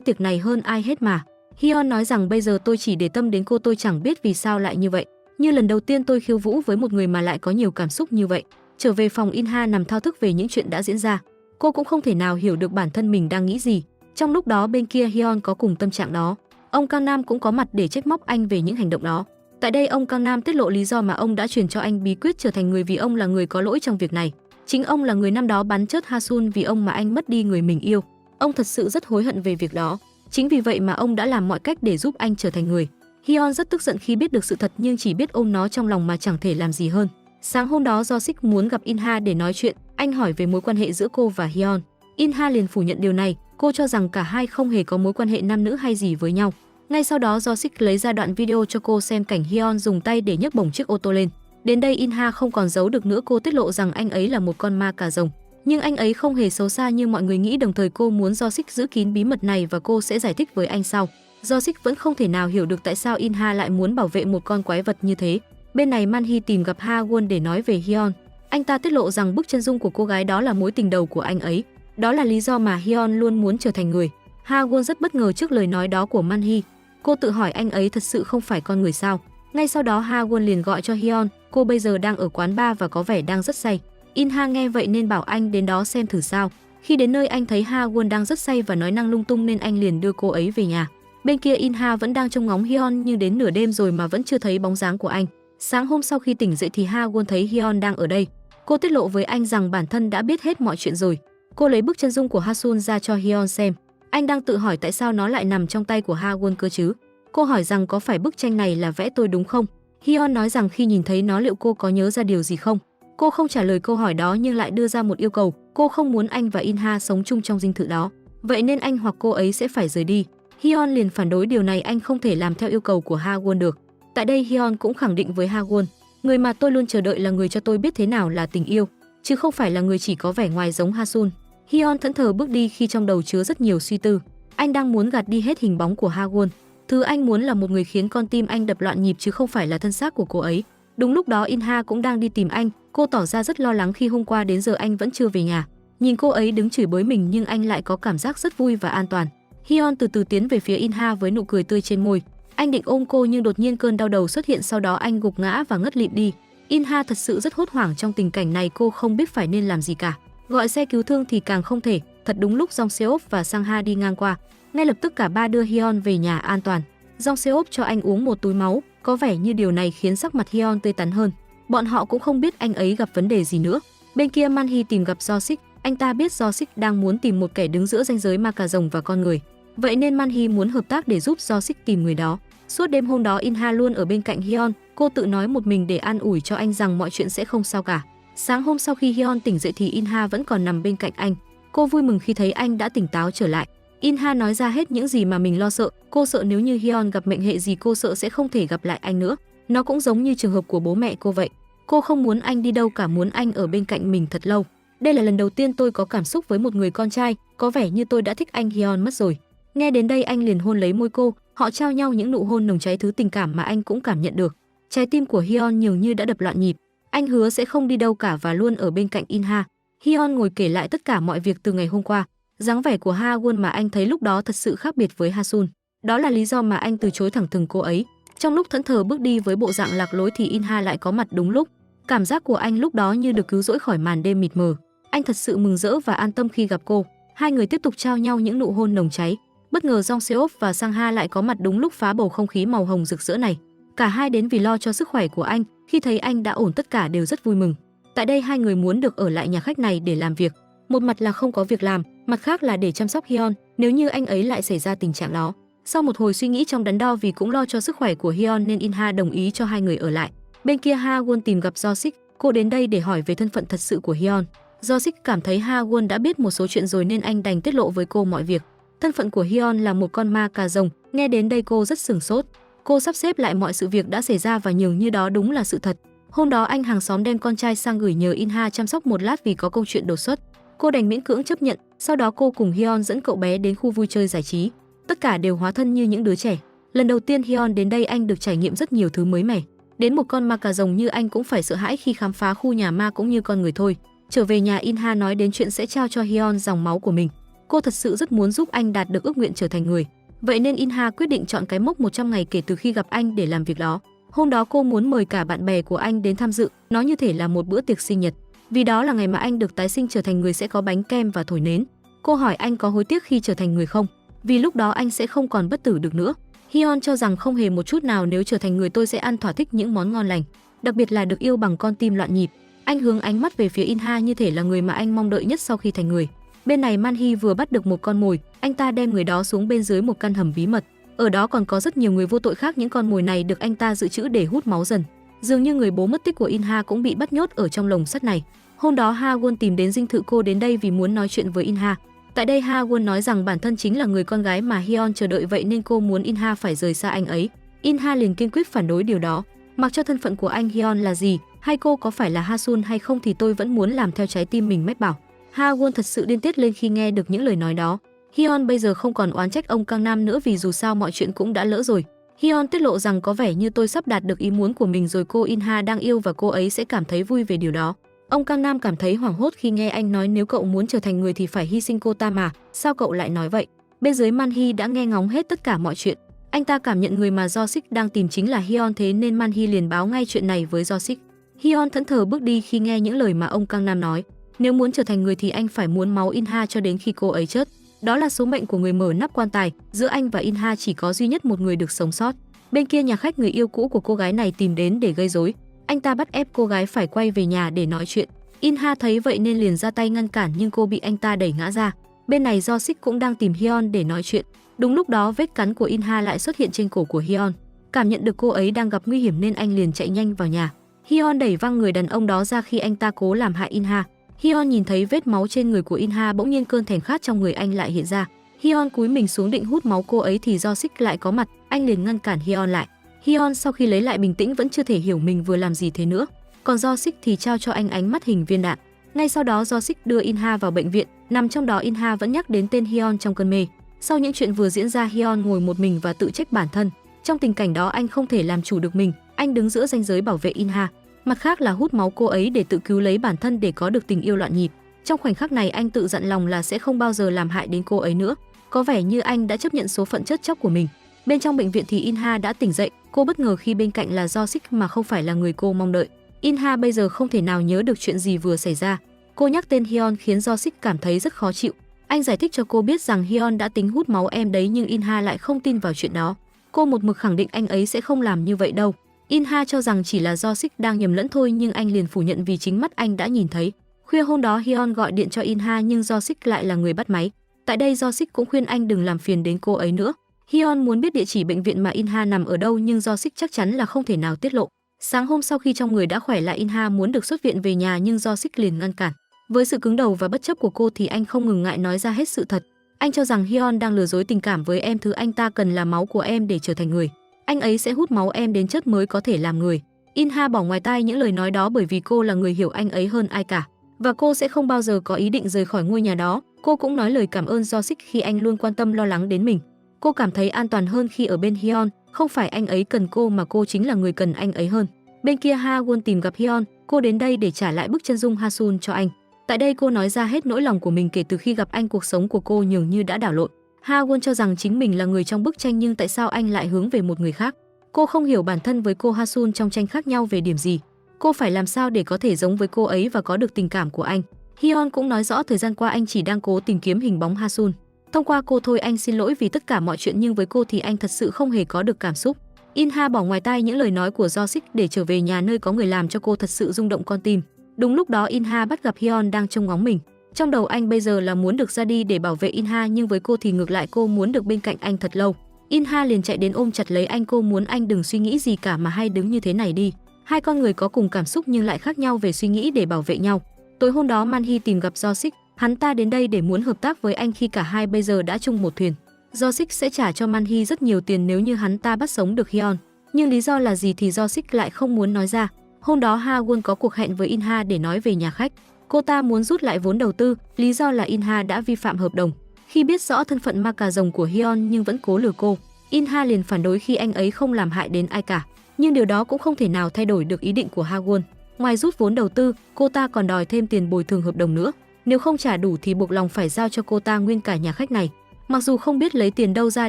tiệc này hơn ai hết mà. Hyun nói rằng bây giờ tôi chỉ để tâm đến cô, tôi chẳng biết vì sao lại như vậy. Như lần đầu tiên tôi khiêu vũ với một người mà lại có nhiều cảm xúc như vậy. Trở về phòng, Inha nằm thao thức về những chuyện đã diễn ra. Cô cũng không thể nào hiểu được bản thân mình đang nghĩ gì. Trong lúc đó bên kia Hyun có cùng tâm trạng đó. Ông Kang Nam cũng có mặt để trách móc anh về những hành động đó. Tại đây ông Kang Nam tiết lộ lý do mà ông đã truyền cho anh bí quyết trở thành người vì ông là người có lỗi trong việc này. Chính ông là người năm đó bắn chết Ha-sun vì ông mà anh mất đi người mình yêu. Ông thật sự rất hối hận về việc đó. Chính vì vậy mà ông đã làm mọi cách để giúp anh trở thành người. Hyun rất tức giận khi biết được sự thật nhưng chỉ biết ôm nó trong lòng mà chẳng thể làm gì hơn. Sáng hôm đó Josik muốn gặp Inha để nói chuyện, anh hỏi về mối quan hệ giữa cô và Hyun. Inha liền phủ nhận điều này, cô cho rằng cả hai không hề có mối quan hệ nam nữ hay gì với nhau. Ngay sau đó Josik lấy ra đoạn video cho cô xem cảnh Hyun dùng tay để nhấc bổng chiếc ô tô lên. Đến đây Inha không còn giấu được nữa, cô tiết lộ rằng anh ấy là một con ma cà rồng. Nhưng anh ấy không hề xấu xa như mọi người nghĩ, đồng thời cô muốn Josik giữ kín bí mật này và cô sẽ giải thích với anh sau. Josik vẫn không thể nào hiểu được tại sao Inha lại muốn bảo vệ một con quái vật như thế. Bên này Man-hee tìm gặp Ha-won để nói về Hyun. Anh ta tiết lộ rằng bức chân dung của cô gái đó là mối tình đầu của anh ấy. Đó là lý do mà Hyun luôn muốn trở thành người. Ha-won rất bất ngờ trước lời nói đó của Man-hee. Cô tự hỏi anh ấy thật sự không phải con người sao? Ngay sau đó Ha-won liền gọi cho Hyun, cô bây giờ đang ở quán bar và có vẻ đang rất say. Inha nghe vậy nên bảo anh đến đó xem thử sao. Khi đến nơi anh thấy Ha-won đang rất say và nói năng lung tung nên anh liền đưa cô ấy về nhà. Bên kia Inha vẫn đang trông ngóng Hyun nhưng đến nửa đêm rồi mà vẫn chưa thấy bóng dáng của anh. Sáng hôm sau khi tỉnh dậy thì Ha-won thấy Hyun đang ở đây. Cô tiết lộ với anh rằng bản thân đã biết hết mọi chuyện rồi. Cô lấy bức chân dung của Ha-sun ra cho Hyun xem. Anh đang tự hỏi tại sao nó lại nằm trong tay của Ha-won cơ chứ. Cô hỏi rằng có phải bức tranh này là vẽ tôi đúng không? Hyun nói rằng khi nhìn thấy nó liệu cô có nhớ ra điều gì không? Cô không trả lời câu hỏi đó nhưng lại đưa ra một yêu cầu, cô không muốn anh và In-ha sống chung trong dinh thự đó. Vậy nên anh hoặc cô ấy sẽ phải rời đi. Hyun liền phản đối điều này, anh không thể làm theo yêu cầu của Ha-won được. Tại đây Hyun cũng khẳng định với Ha-won, người mà tôi luôn chờ đợi là người cho tôi biết thế nào là tình yêu, chứ không phải là người chỉ có vẻ ngoài giống Ha-sun. Hyun thẫn thờ bước đi khi trong đầu chứa rất nhiều suy tư. Anh đang muốn gạt đi hết hình bóng của Ha-won. Thứ anh muốn là một người khiến con tim anh đập loạn nhịp chứ không phải là thân xác của cô ấy. Đúng lúc đó In-ha cũng đang đi tìm anh, cô tỏ ra rất lo lắng khi hôm qua đến giờ anh vẫn chưa về nhà. Nhìn cô ấy đứng chửi bới mình nhưng anh lại có cảm giác rất vui và an toàn. Hyun từ từ tiến về phía In-ha với nụ cười tươi trên môi. Anh định ôm cô nhưng đột nhiên cơn đau đầu xuất hiện, sau đó anh gục ngã và ngất lịm đi. In-ha thật sự rất hốt hoảng trong tình cảnh này, cô không biết phải nên làm gì cả. Gọi xe cứu thương thì càng không thể. Thật đúng lúc Jong Seop và Sang Ha đi ngang qua, ngay lập tức cả ba đưa Hyun về nhà an toàn. Jong Seop cho anh uống một túi máu, có vẻ như điều này khiến sắc mặt Hyun tươi tắn hơn. Bọn họ cũng không biết anh ấy gặp vấn đề gì nữa. Bên kia Man-hee tìm gặp Jo-sik, anh ta biết Jo-sik đang muốn tìm một kẻ đứng giữa ranh giới ma cà rồng và con người. Vậy nên Man-hee muốn hợp tác để giúp Jo-sik tìm người đó. Suốt đêm hôm đó In-ha luôn ở bên cạnh Hyun, cô tự nói một mình để an ủi cho anh rằng mọi chuyện sẽ không sao cả. Sáng hôm sau khi Hyun tỉnh dậy thì In-ha vẫn còn nằm bên cạnh anh. Cô vui mừng khi thấy anh đã tỉnh táo trở lại. In-ha nói ra hết những gì mà mình lo sợ, cô sợ nếu như Hyun gặp mệnh hệ gì cô sợ sẽ không thể gặp lại anh nữa. Nó cũng giống như trường hợp của bố mẹ cô vậy. Cô không muốn anh đi đâu cả, muốn anh ở bên cạnh mình thật lâu. Đây là lần đầu tiên tôi có cảm xúc với một người con trai, có vẻ như tôi đã thích anh Hyun mất rồi. Nghe đến đây anh liền hôn lấy môi cô, họ trao nhau những nụ hôn nồng cháy, thứ tình cảm mà anh cũng cảm nhận được. Trái tim của Hyun dường như đã đập loạn nhịp. Anh hứa sẽ không đi đâu cả và luôn ở bên cạnh In-ha. Hyun ngồi kể lại tất cả mọi việc từ ngày hôm qua. Dáng vẻ của Ha-won mà anh thấy lúc đó thật sự khác biệt với Ha-sun. Đó là lý do mà anh từ chối thẳng thừng cô ấy. Trong lúc thẫn thờ bước đi với bộ dạng lạc lối thì In-ha lại có mặt đúng lúc. Cảm giác của anh lúc đó như được cứu rỗi khỏi màn đêm mịt mờ. Anh thật sự mừng rỡ và an tâm khi gặp cô. Hai người tiếp tục trao nhau những nụ hôn nồng cháy. Bất ngờ Jong Seop và Sang Ha lại có mặt đúng lúc phá bầu không khí màu hồng rực rỡ này. Cả hai đến vì lo cho sức khỏe của anh, khi thấy anh đã ổn tất cả đều rất vui mừng. Tại đây hai người muốn được ở lại nhà khách này để làm việc. Một mặt là không có việc làm, mặt khác là để chăm sóc Hyun nếu như anh ấy lại xảy ra tình trạng đó. Sau một hồi suy nghĩ trong đắn đo vì cũng lo cho sức khỏe của Hyun nên In-ha đồng ý cho hai người ở lại. Bên kia Ha-won tìm gặp Jo-sik, cô đến đây để hỏi về thân phận thật sự của Hyun. Jo-sik cảm thấy Ha-won đã biết một số chuyện rồi nên anh đành tiết lộ với cô mọi việc. Thân phận của Hyun là một con ma cà rồng. Nghe đến đây cô rất sửng sốt. Cô sắp xếp lại mọi sự việc đã xảy ra và nhường như đó đúng là sự thật. Hôm đó anh hàng xóm đem con trai sang gửi nhờ In-ha chăm sóc một lát vì có câu chuyện đột xuất. Cô đành miễn cưỡng chấp nhận. Sau đó cô cùng Hyun dẫn cậu bé đến khu vui chơi giải trí. Tất cả đều hóa thân như những đứa trẻ. Lần đầu tiên Hyun đến đây anh được trải nghiệm rất nhiều thứ mới mẻ. Đến một con ma cà rồng như anh cũng phải sợ hãi khi khám phá khu nhà ma cũng như con người thôi. Trở về nhà In-ha nói đến chuyện sẽ trao cho Hyun dòng máu của mình. Cô thật sự rất muốn giúp anh đạt được ước nguyện trở thành người. Vậy nên In-ha quyết định chọn cái mốc 100 ngày kể từ khi gặp anh để làm việc đó. Hôm đó cô muốn mời cả bạn bè của anh đến tham dự, nó như thể là một bữa tiệc sinh nhật. Vì đó là ngày mà anh được tái sinh trở thành người, sẽ có bánh kem và thổi nến. Cô hỏi anh có hối tiếc khi trở thành người không? Vì lúc đó anh sẽ không còn bất tử được nữa. Hyun cho rằng không hề một chút nào, nếu trở thành người tôi sẽ ăn thỏa thích những món ngon lành, đặc biệt là được yêu bằng con tim loạn nhịp. Anh hướng ánh mắt về phía In-ha như thể là người mà anh mong đợi nhất sau khi thành người. Bên này Man-hee vừa bắt được một con mồi, anh ta đem người đó xuống bên dưới một căn hầm bí mật. Ở đó còn có rất nhiều người vô tội khác, những con mồi này được anh ta dự trữ để hút máu dần. Dường như người bố mất tích của In-ha cũng bị bắt nhốt ở trong lồng sắt này. Hôm đó Ha-won tìm đến dinh thự, cô đến đây vì muốn nói chuyện với In-ha. Tại đây Ha-won nói rằng bản thân chính là người con gái mà Hyun chờ đợi, vậy nên cô muốn In-ha phải rời xa anh ấy. In-ha liền kiên quyết phản đối điều đó. Mặc cho thân phận của anh Hyun là gì, hay cô có phải là Ha-sun hay không thì tôi vẫn muốn làm theo trái tim mình mách bảo. Ha-won thật sự điên tiết lên khi nghe được những lời nói đó. Hyun bây giờ không còn oán trách ông Kang Nam nữa vì dù sao mọi chuyện cũng đã lỡ rồi. Hyun tiết lộ rằng có vẻ như tôi sắp đạt được ý muốn của mình rồi, cô In-ha đang yêu và cô ấy sẽ cảm thấy vui về điều đó. Ông Kang Nam cảm thấy hoảng hốt khi nghe anh nói nếu cậu muốn trở thành người thì phải hy sinh cô ta mà, sao cậu lại nói vậy? Bên dưới Man-hee đã nghe ngóng hết tất cả mọi chuyện. Anh ta cảm nhận người mà Jo-sik đang tìm chính là Hyun, thế nên Man-hee liền báo ngay chuyện này với Jo-sik. Hyun thẫn thờ bước đi khi nghe những lời mà ông Kang Nam nói. Nếu muốn trở thành người thì anh phải muốn máu In-ha cho đến khi cô ấy chết. Đó là số mệnh của người mở nắp quan tài, giữa anh và In-ha chỉ có duy nhất một người được sống sót. Bên kia nhà khách, người yêu cũ của cô gái này tìm đến để gây rối. Anh ta bắt ép cô gái phải quay về nhà để nói chuyện. In-ha thấy vậy nên liền ra tay ngăn cản nhưng cô bị anh ta đẩy ngã ra. Bên này Jo-sik cũng đang tìm Hyun để nói chuyện. Đúng lúc đó vết cắn của Inha lại xuất hiện trên cổ của Hyun. Cảm nhận được cô ấy đang gặp nguy hiểm nên anh liền chạy nhanh vào nhà. Hyun đẩy văng người đàn ông đó ra khi anh ta cố làm hại Inha. Hyun nhìn thấy vết máu trên người của Inha, bỗng nhiên cơn thèm khát trong người anh lại hiện ra. Hyun cúi mình xuống định hút máu cô ấy thì Do-sik lại có mặt, anh liền ngăn cản Hyun lại. Hyun sau khi lấy lại bình tĩnh vẫn chưa thể hiểu mình vừa làm gì thế nữa. Còn Do-sik thì trao cho anh ánh mắt hình viên đạn. Ngay sau đó Do-sik đưa Inha vào bệnh viện, nằm trong đó Inha vẫn nhắc đến tên Hyun trong cơn mê. Sau những chuyện vừa diễn ra, Hyun ngồi một mình và tự trách bản thân. Trong tình cảnh đó anh không thể làm chủ được mình, anh đứng giữa ranh giới bảo vệ Inha, mặt khác là hút máu cô ấy để tự cứu lấy bản thân để có được tình yêu loạn nhịp. Trong khoảnh khắc này anh tự dặn lòng là sẽ không bao giờ làm hại đến cô ấy nữa. Có vẻ như anh đã chấp nhận số phận chết chóc của mình. Bên trong bệnh viện thì Inha đã tỉnh dậy, cô bất ngờ khi bên cạnh là Do-sik mà không phải là người cô mong đợi. Inha bây giờ không thể nào nhớ được chuyện gì vừa xảy ra. Cô nhắc tên Hyun khiến Do-sik cảm thấy rất khó chịu. Anh giải thích cho cô biết rằng Hyun đã tính hút máu em đấy, nhưng Inha lại không tin vào chuyện đó. Cô một mực khẳng định anh ấy sẽ không làm như vậy đâu. Inha cho rằng chỉ là Do-sik đang nhầm lẫn thôi, nhưng anh liền phủ nhận vì chính mắt anh đã nhìn thấy. Khuya hôm đó Hyun gọi điện cho Inha nhưng Do-sik lại là người bắt máy. Tại đây Do-sik cũng khuyên anh đừng làm phiền đến cô ấy nữa. Hyun muốn biết địa chỉ bệnh viện mà Inha nằm ở đâu, nhưng Do-sik chắc chắn là không thể nào tiết lộ. Sáng hôm sau khi trong người đã khỏe lại, Inha muốn được xuất viện về nhà nhưng Do-sik liền ngăn cản. Với sự cứng đầu và bất chấp của cô thì anh không ngừng ngại nói ra hết sự thật. Anh cho rằng Hyun đang lừa dối tình cảm với em, thứ anh ta cần là máu của em để trở thành người. Anh ấy sẽ hút máu em đến chết mới có thể làm người. Inha bỏ ngoài tai những lời nói đó bởi vì cô là người hiểu anh ấy hơn ai cả. Và cô sẽ không bao giờ có ý định rời khỏi ngôi nhà đó. Cô cũng nói lời cảm ơn Do-sik khi anh luôn quan tâm lo lắng đến mình. Cô cảm thấy an toàn hơn khi ở bên Hyun, không phải anh ấy cần cô mà cô chính là người cần anh ấy hơn. Bên kia Ha-won tìm gặp Hyun, cô đến đây để trả lại bức chân dung Ha-sun cho anh. Tại đây cô nói ra hết nỗi lòng của mình kể từ khi gặp anh, cuộc sống của cô dường như đã đảo lộn. Ha-won cho rằng chính mình là người trong bức tranh nhưng tại sao anh lại hướng về một người khác? Cô không hiểu bản thân với cô Ha-sun trong tranh khác nhau về điểm gì. Cô phải làm sao để có thể giống với cô ấy và có được tình cảm của anh? Hyun cũng nói rõ thời gian qua anh chỉ đang cố tìm kiếm hình bóng Ha-sun. Thông qua cô thôi, anh xin lỗi vì tất cả mọi chuyện, nhưng với cô thì anh thật sự không hề có được cảm xúc. Inha bỏ ngoài tai những lời nói của Do-sik để trở về nhà nơi có người làm cho cô thật sự rung động con tim. Đúng lúc đó Inha bắt gặp Hyun đang trông ngóng mình. Trong đầu anh bây giờ là muốn được ra đi để bảo vệ Inha, nhưng với cô thì ngược lại, cô muốn được bên cạnh anh thật lâu. Inha liền chạy đến ôm chặt lấy anh, cô muốn anh đừng suy nghĩ gì cả mà hay đứng như thế này đi. Hai con người có cùng cảm xúc nhưng lại khác nhau về suy nghĩ để bảo vệ nhau. Tối hôm đó Man Hee tìm gặp Do-sik, hắn ta đến đây để muốn hợp tác với anh khi cả hai bây giờ đã chung một thuyền. Do-sik sẽ trả cho Man Hee rất nhiều tiền nếu như hắn ta bắt sống được Hyun, nhưng lý do là gì thì Do-sik lại không muốn nói ra. Hôm đó Ha-won có cuộc hẹn với Inha để nói về nhà khách. Cô ta muốn rút lại vốn đầu tư, lý do là Inha đã vi phạm hợp đồng. Khi biết rõ thân phận ma cà rồng của Hyun nhưng vẫn cố lừa cô, Inha liền phản đối khi anh ấy không làm hại đến ai cả. Nhưng điều đó cũng không thể nào thay đổi được ý định của Ha-won. Ngoài rút vốn đầu tư, cô ta còn đòi thêm tiền bồi thường hợp đồng nữa. Nếu không trả đủ thì buộc lòng phải giao cho cô ta nguyên cả nhà khách này. Mặc dù không biết lấy tiền đâu ra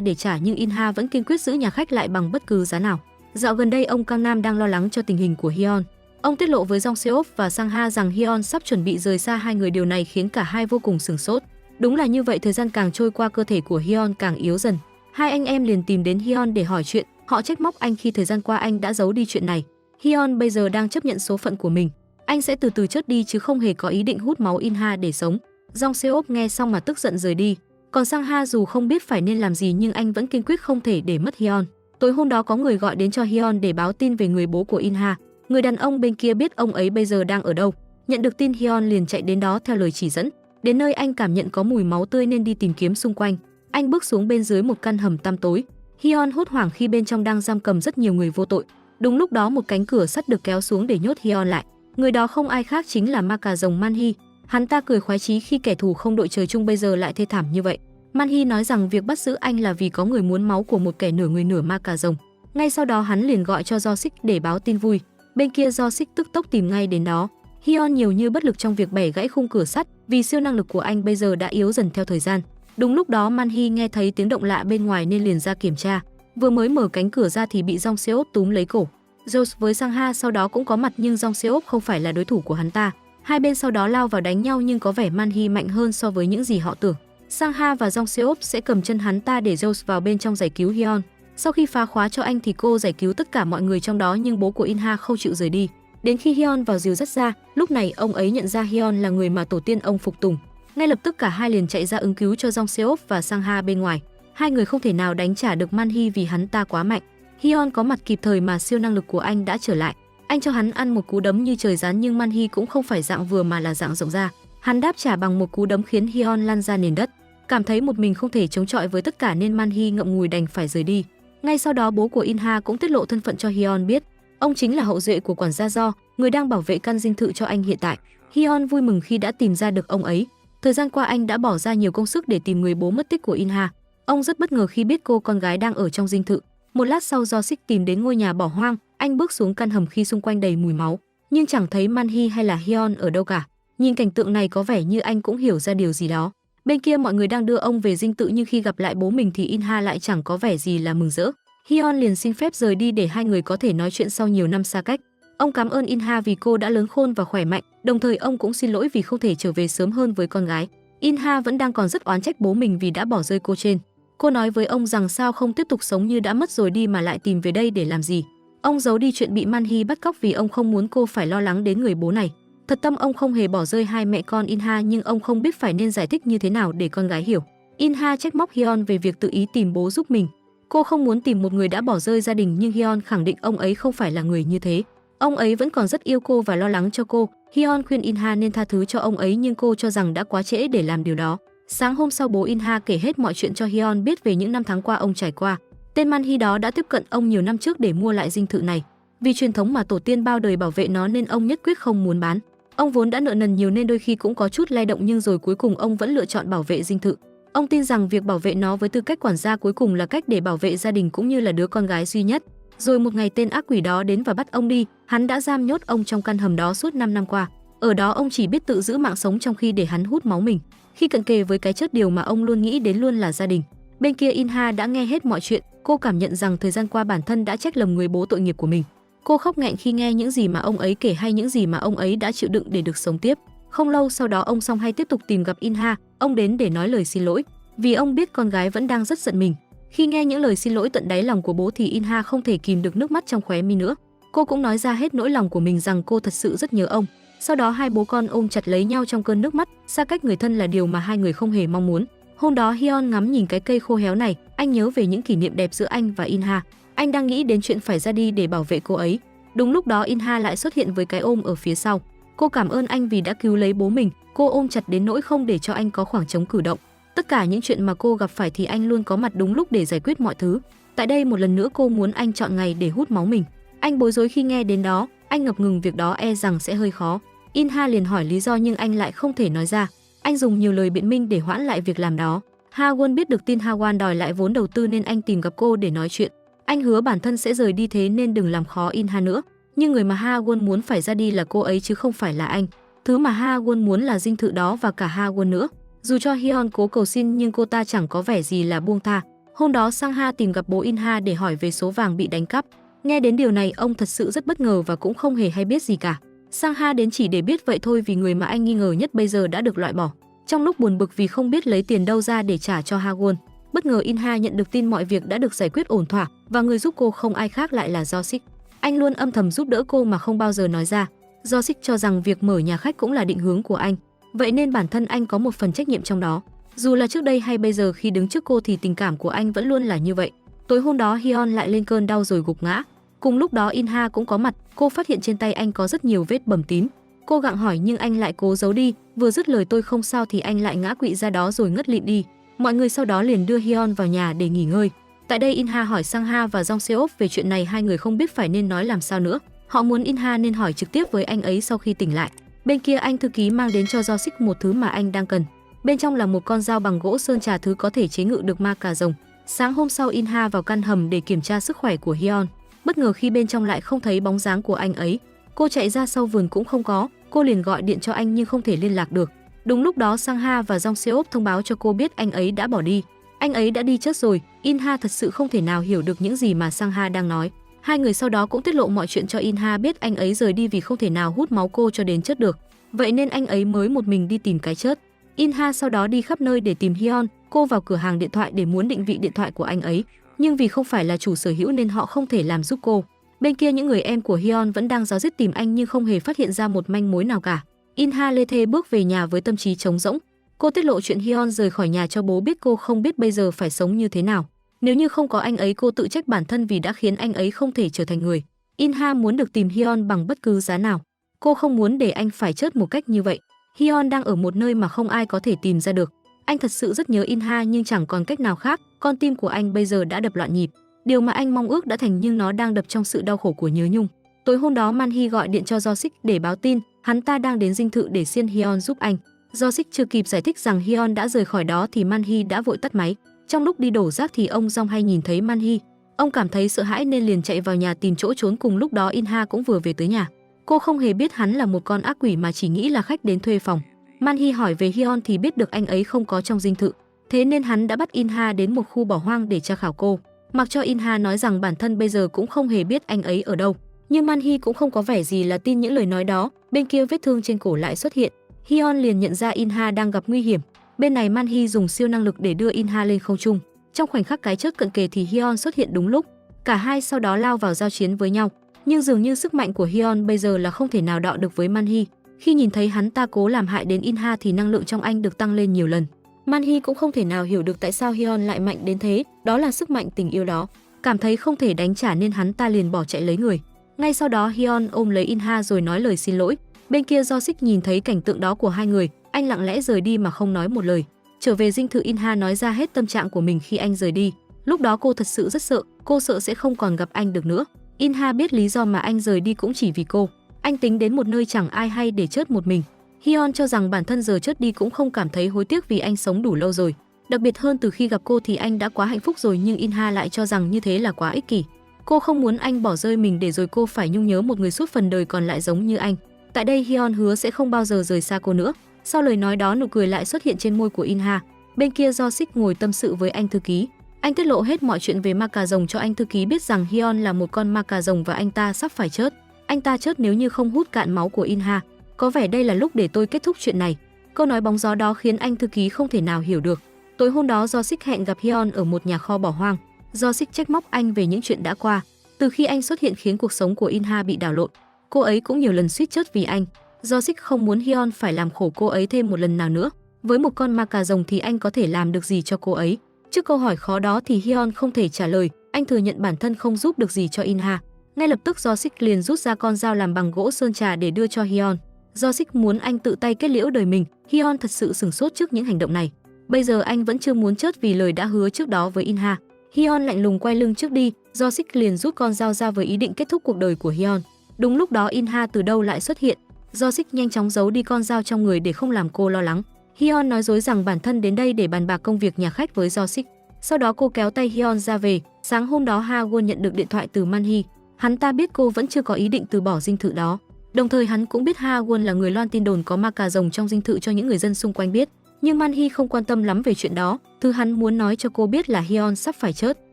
để trả, nhưng Inha vẫn kiên quyết giữ nhà khách lại bằng bất cứ giá nào. Dạo gần đây ông Kang Nam đang lo lắng cho tình hình của Hyun. Ông tiết lộ với Jong Seop và Sang Ha rằng Hyun sắp chuẩn bị rời xa hai người, điều này khiến cả hai vô cùng sửng sốt. Đúng là như vậy, thời gian càng trôi qua cơ thể của Hyun càng yếu dần. Hai anh em liền tìm đến Hyun để hỏi chuyện, họ trách móc anh khi thời gian qua anh đã giấu đi chuyện này. Hyun bây giờ đang chấp nhận số phận của mình, anh sẽ từ từ chết đi chứ không hề có ý định hút máu Inha để sống. Jong Seop nghe xong mà tức giận rời đi. Còn Sang Ha dù không biết phải nên làm gì nhưng anh vẫn kiên quyết không thể để mất Hyun. Tối hôm đó có người gọi đến cho Hyun để báo tin về người bố của Inha. Người đàn ông bên kia biết ông ấy bây giờ đang ở đâu. Nhận được tin, Hyun liền chạy đến đó theo lời chỉ dẫn. Đến nơi anh cảm nhận có mùi máu tươi nên đi tìm kiếm xung quanh. Anh bước xuống bên dưới một căn hầm tăm tối. Hyun hốt hoảng khi bên trong đang giam cầm rất nhiều người vô tội. Đúng lúc đó một cánh cửa sắt được kéo xuống để nhốt Hyun lại. Người đó không ai khác chính là ma cà rồng Man Hee. Hắn ta cười khoái chí khi kẻ thù không đội trời chung bây giờ lại thê thảm như vậy. Man Hee nói rằng việc bắt giữ anh là vì có người muốn máu của một kẻ nửa người nửa ma cà rồng. Ngay sau đó hắn liền gọi cho Do-sik để báo tin vui. Bên kia Do-sik tức tốc tìm ngay đến đó. Hyun nhiều như bất lực trong việc bẻ gãy khung cửa sắt, vì siêu năng lực của anh bây giờ đã yếu dần theo thời gian. Đúng lúc đó Man Hee nghe thấy tiếng động lạ bên ngoài nên liền ra kiểm tra. Vừa mới mở cánh cửa ra thì bị Jong Seop túm lấy cổ. Joe với Sang Ha sau đó cũng có mặt nhưng Jong Seop không phải là đối thủ của hắn ta. Hai bên sau đó lao vào đánh nhau nhưng có vẻ Man Hee mạnh hơn so với những gì họ tưởng. Sang Ha và Jong Seop sẽ cầm chân hắn ta để Joe vào bên trong giải cứu Hyun. Sau khi phá khóa cho anh thì cô giải cứu tất cả mọi người trong đó, nhưng bố của Inha không chịu rời đi. Đến khi Hyun vào dìu dắt ra, lúc này ông ấy nhận ra Hyun là người mà tổ tiên ông phục tùng. Ngay lập tức cả hai liền chạy ra ứng cứu cho Jong Seop và Sang Ha bên ngoài. Hai người không thể nào đánh trả được Man-hee vì hắn ta quá mạnh. Hyun có mặt kịp thời mà siêu năng lực của anh đã trở lại. Anh cho hắn ăn một cú đấm như trời giáng nhưng Man-hee cũng không phải dạng vừa mà là dạng rộng ra. Hắn đáp trả bằng một cú đấm khiến Hyun lăn ra nền đất. Cảm thấy một mình không thể chống chọi với tất cả nên Man-hee ngậm ngùi đành phải rời đi. Ngay sau đó bố của In-ha cũng tiết lộ thân phận cho Hyun biết. Ông chính là hậu duệ của quản gia Do, người đang bảo vệ căn dinh thự cho anh hiện tại. Hyun vui mừng khi đã tìm ra được ông ấy. Thời gian qua anh đã bỏ ra nhiều công sức để tìm người bố mất tích của In-ha. Ông rất bất ngờ khi biết cô con gái đang ở trong dinh thự. Một lát sau Do-sik tìm đến ngôi nhà bỏ hoang, anh bước xuống căn hầm khi xung quanh đầy mùi máu, nhưng chẳng thấy Man-hee hay là Hyun ở đâu cả. Nhìn cảnh tượng này có vẻ như anh cũng hiểu ra điều gì đó. Bên kia mọi người đang đưa ông về dinh thự nhưng khi gặp lại bố mình thì In-ha lại chẳng có vẻ gì là mừng rỡ. Hyun liền xin phép rời đi để hai người có thể nói chuyện sau nhiều năm xa cách. Ông cảm ơn In-ha vì cô đã lớn khôn và khỏe mạnh, đồng thời ông cũng xin lỗi vì không thể trở về sớm hơn với con gái. In-ha vẫn đang còn rất oán trách bố mình vì đã bỏ rơi cô trên. Cô nói với ông rằng sao không tiếp tục sống như đã mất rồi đi mà lại tìm về đây để làm gì. Ông giấu đi chuyện bị Man-hee bắt cóc vì ông không muốn cô phải lo lắng đến người bố này. Thật tâm ông không hề bỏ rơi hai mẹ con In-ha nhưng ông không biết phải nên giải thích như thế nào để con gái hiểu. In-ha trách móc Hyun về việc tự ý tìm bố giúp mình. Cô không muốn tìm một người đã bỏ rơi gia đình nhưng Hyun khẳng định ông ấy không phải là người như thế. Ông ấy vẫn còn rất yêu cô và lo lắng cho cô. Hyun khuyên In-ha nên tha thứ cho ông ấy nhưng cô cho rằng đã quá trễ để làm điều đó. Sáng hôm sau bố In-ha kể hết mọi chuyện cho Hyun biết về những năm tháng qua ông trải qua. Tên Man-hee đó đã tiếp cận ông nhiều năm trước để mua lại dinh thự này. Vì truyền thống mà tổ tiên bao đời bảo vệ nó nên ông nhất quyết không muốn bán. Ông vốn đã nợ nần nhiều nên đôi khi cũng có chút lay động nhưng rồi cuối cùng ông vẫn lựa chọn bảo vệ dinh thự. Ông tin rằng việc bảo vệ nó với tư cách quản gia cuối cùng là cách để bảo vệ gia đình cũng như là đứa con gái duy nhất. Rồi một ngày tên ác quỷ đó đến và bắt ông đi, hắn đã giam nhốt ông trong căn hầm đó suốt 5 năm qua. Ở đó ông chỉ biết tự giữ mạng sống trong khi để hắn hút máu mình. Khi cận kề với cái chết điều mà ông luôn nghĩ đến luôn là gia đình. Bên kia In-ha đã nghe hết mọi chuyện, cô cảm nhận rằng thời gian qua bản thân đã trách lầm người bố tội nghiệp của mình. Cô khóc nghẹn khi nghe những gì mà ông ấy kể hay những gì mà ông ấy đã chịu đựng để được sống tiếp. Không lâu sau đó ông Song hay tiếp tục tìm gặp In-ha, ông đến để nói lời xin lỗi, vì ông biết con gái vẫn đang rất giận mình. Khi nghe những lời xin lỗi tận đáy lòng của bố thì In-ha không thể kìm được nước mắt trong khóe mi nữa. Cô cũng nói ra hết nỗi lòng của mình rằng cô thật sự rất nhớ ông. Sau đó hai bố con ôm chặt lấy nhau trong cơn nước mắt, xa cách người thân là điều mà hai người không hề mong muốn. Hôm đó Hyun ngắm nhìn cái cây khô héo này, anh nhớ về những kỷ niệm đẹp giữa anh và In-ha. Anh đang nghĩ đến chuyện phải ra đi để bảo vệ cô ấy. Đúng lúc đó In-ha lại xuất hiện với cái ôm ở phía sau. Cô cảm ơn anh vì đã cứu lấy bố mình, cô ôm chặt đến nỗi không để cho anh có khoảng trống cử động. Tất cả những chuyện mà cô gặp phải thì anh luôn có mặt đúng lúc để giải quyết mọi thứ. Tại đây một lần nữa cô muốn anh chọn ngày để hút máu mình. Anh bối rối khi nghe đến đó, anh ngập ngừng việc đó e rằng sẽ hơi khó. In-ha liền hỏi lý do nhưng anh lại không thể nói ra. Anh dùng nhiều lời biện minh để hoãn lại việc làm đó. Ha-won biết được tin Ha-won đòi lại vốn đầu tư nên anh tìm gặp cô để nói chuyện. Anh hứa bản thân sẽ rời đi thế nên đừng làm khó In-ha nữa. Nhưng người mà Ha-won muốn phải ra đi là cô ấy chứ không phải là anh. Thứ mà Ha-won muốn là dinh thự đó và cả Ha-won nữa. Dù cho Hyun cố cầu xin nhưng cô ta chẳng có vẻ gì là buông tha. Hôm đó Sang-ha tìm gặp bố In-ha để hỏi về số vàng bị đánh cắp. Nghe đến điều này ông thật sự rất bất ngờ và cũng không hề hay biết gì cả. Sang-ha đến chỉ để biết vậy thôi vì người mà anh nghi ngờ nhất bây giờ đã được loại bỏ. Trong lúc buồn bực vì không biết lấy tiền đâu ra để trả cho Ha-won, bất ngờ In-ha nhận được tin mọi việc đã được giải quyết ổn thỏa và người giúp cô không ai khác lại là Do-sik. Anh luôn âm thầm giúp đỡ cô mà không bao giờ nói ra. Do-sik cho rằng việc mở nhà khách cũng là định hướng của anh, vậy nên bản thân anh có một phần trách nhiệm trong đó. Dù là trước đây hay bây giờ khi đứng trước cô thì tình cảm của anh vẫn luôn là như vậy. Tối hôm đó Hyun lại lên cơn đau rồi gục ngã. Cùng lúc đó In-ha cũng có mặt, cô phát hiện trên tay anh có rất nhiều vết bầm tím. Cô gặng hỏi nhưng anh lại cố giấu đi, vừa dứt lời tôi không sao thì anh lại ngã quỵ ra đó rồi ngất lịm đi. Mọi người sau đó liền đưa Hyun vào nhà để nghỉ ngơi. Tại đây In-ha hỏi Sang-ha và Jong Se-op về chuyện này, hai người không biết phải nên nói làm sao nữa. Họ muốn In-ha nên hỏi trực tiếp với anh ấy sau khi tỉnh lại. Bên kia anh thư ký mang đến cho Do-sik một thứ mà anh đang cần. Bên trong là một con dao bằng gỗ sơn trà, thứ có thể chế ngự được ma cà rồng. Sáng hôm sau In-ha vào căn hầm để kiểm tra sức khỏe của Hyun. Bất ngờ khi bên trong lại không thấy bóng dáng của anh ấy. Cô chạy ra sau vườn cũng không có, cô liền gọi điện cho anh nhưng không thể liên lạc được. Đúng lúc đó Sang-ha và Jong Se-op thông báo cho cô biết anh ấy đã bỏ đi. Anh ấy đã đi chết rồi. In-ha thật sự không thể nào hiểu được những gì mà Sang-ha đang nói. Hai người sau đó cũng tiết lộ mọi chuyện cho In-ha biết anh ấy rời đi vì không thể nào hút máu cô cho đến chết được. Vậy nên anh ấy mới một mình đi tìm cái chết. In-ha sau đó đi khắp nơi để tìm Hyun. Cô vào cửa hàng điện thoại để muốn định vị điện thoại của anh ấy, nhưng vì không phải là chủ sở hữu nên họ không thể làm giúp cô. Bên kia những người em của Hyun vẫn đang ráo riết tìm anh nhưng không hề phát hiện ra một manh mối nào cả. In-ha lê thê bước về nhà với tâm trí trống rỗng. Cô tiết lộ chuyện Hyun rời khỏi nhà cho bố biết, cô không biết bây giờ phải sống như thế nào. Nếu như không có anh ấy, cô tự trách bản thân vì đã khiến anh ấy không thể trở thành người. Inha muốn được tìm Hyun bằng bất cứ giá nào. Cô không muốn để anh phải chết một cách như vậy. Hyun đang ở một nơi mà không ai có thể tìm ra được. Anh thật sự rất nhớ Inha nhưng chẳng còn cách nào khác, con tim của anh bây giờ đã đập loạn nhịp. Điều mà anh mong ước đã thành nhưng nó đang đập trong sự đau khổ của nhớ nhung. Tối hôm đó Manhee gọi điện cho Jo-sik để báo tin, hắn ta đang đến dinh thự để xiên Hyun giúp anh. Jo-sik chưa kịp giải thích rằng Hyun đã rời khỏi đó thì Manhee đã vội tắt máy. Trong lúc đi đổ rác thì ông Jong hay nhìn thấy Manhee. Ông cảm thấy sợ hãi nên liền chạy vào nhà tìm chỗ trốn, cùng lúc đó Inha cũng vừa về tới nhà. Cô không hề biết hắn là một con ác quỷ mà chỉ nghĩ là khách đến thuê phòng. Manhee hỏi về Hyun thì biết được anh ấy không có trong dinh thự. Thế nên hắn đã bắt Inha đến một khu bỏ hoang để tra khảo cô. Mặc cho Inha nói rằng bản thân bây giờ cũng không hề biết anh ấy ở đâu, nhưng Manhee cũng không có vẻ gì là tin những lời nói đó. Bên kia vết thương trên cổ lại xuất hiện. Hyun liền nhận ra Inha đang gặp nguy hiểm. Bên này Manhee dùng siêu năng lực để đưa Inha lên không trung. Trong khoảnh khắc cái chớp cận kề thì Hyun xuất hiện đúng lúc. Cả hai sau đó lao vào giao chiến với nhau. Nhưng dường như sức mạnh của Hyun bây giờ là không thể nào đọ được với Manhee. Khi nhìn thấy hắn ta cố làm hại đến Inha thì năng lượng trong anh được tăng lên nhiều lần. Manhee cũng không thể nào hiểu được tại sao Hyun lại mạnh đến thế, đó là sức mạnh tình yêu đó. Cảm thấy không thể đánh trả nên hắn ta liền bỏ chạy lấy người. Ngay sau đó Hyun ôm lấy Inha rồi nói lời xin lỗi. Bên kia Jo-sik nhìn thấy cảnh tượng đó của hai người, anh lặng lẽ rời đi mà không nói một lời. Trở về dinh thự, Inha nói ra hết tâm trạng của mình khi anh rời đi. Lúc đó cô thật sự rất sợ, cô sợ sẽ không còn gặp anh được nữa. Inha biết lý do mà anh rời đi cũng chỉ vì cô. Anh tính đến một nơi chẳng ai hay để chớt một mình. Hyun cho rằng bản thân giờ chớt đi cũng không cảm thấy hối tiếc vì anh sống đủ lâu rồi. Đặc biệt hơn từ khi gặp cô thì anh đã quá hạnh phúc rồi, nhưng Inha lại cho rằng như thế là quá ích kỷ. Cô không muốn anh bỏ rơi mình để rồi cô phải nhung nhớ một người suốt phần đời còn lại giống như anh. Tại đây Hyun hứa sẽ không bao giờ rời xa cô nữa. Sau lời nói đó nụ cười lại xuất hiện trên môi của Inha. Bên kia Jo-sik ngồi tâm sự với anh thư ký. Anh tiết lộ hết mọi chuyện về ma cà rồng cho anh thư ký biết rằng Hyun là một con ma cà rồng và anh ta sắp phải chết. Anh ta chết nếu như không hút cạn máu của Inha. Có vẻ đây là lúc để tôi kết thúc chuyện này. Câu nói bóng gió đó khiến anh thư ký không thể nào hiểu được. Tối hôm đó Jo-sik hẹn gặp Hyun ở một nhà kho bỏ hoang. Jo-sik trách móc anh về những chuyện đã qua. Từ khi anh xuất hiện khiến cuộc sống của Inha bị đảo lộn. Cô ấy cũng nhiều lần suýt chết vì anh. Jo-sik không muốn Hyun phải làm khổ cô ấy thêm một lần nào nữa. Với một con ma cà rồng thì anh có thể làm được gì cho cô ấy? Trước câu hỏi khó đó thì Hyun không thể trả lời. Anh thừa nhận bản thân không giúp được gì cho Inha. Ngay lập tức Jo-sik liền rút ra con dao làm bằng gỗ sơn trà để đưa cho Hyun. Jo-sik muốn anh tự tay kết liễu đời mình. Hyun thật sự sửng sốt trước những hành động này. Bây giờ anh vẫn chưa muốn chết vì lời đã hứa trước đó với Inha. Hyun lạnh lùng quay lưng trước đi. Jo-sik liền rút con dao ra với ý định kết thúc cuộc đời của Hyun. Đúng lúc đó Inha từ đâu lại xuất hiện. Jo-sik nhanh chóng giấu đi con dao trong người để không làm cô lo lắng. Hyun nói dối rằng bản thân đến đây để bàn bạc công việc nhà khách với Jo-sik. Sau đó cô kéo tay Hyun ra về. Sáng hôm đó Ha-won nhận được điện thoại từ Manhee. Hắn ta biết cô vẫn chưa có ý định từ bỏ dinh thự đó. Đồng thời hắn cũng biết Ha-won là người loan tin đồn có ma cà rồng trong dinh thự cho những người dân xung quanh biết. Nhưng Manhee không quan tâm lắm về chuyện đó. Thứ hắn muốn nói cho cô biết là Hyun sắp phải chết.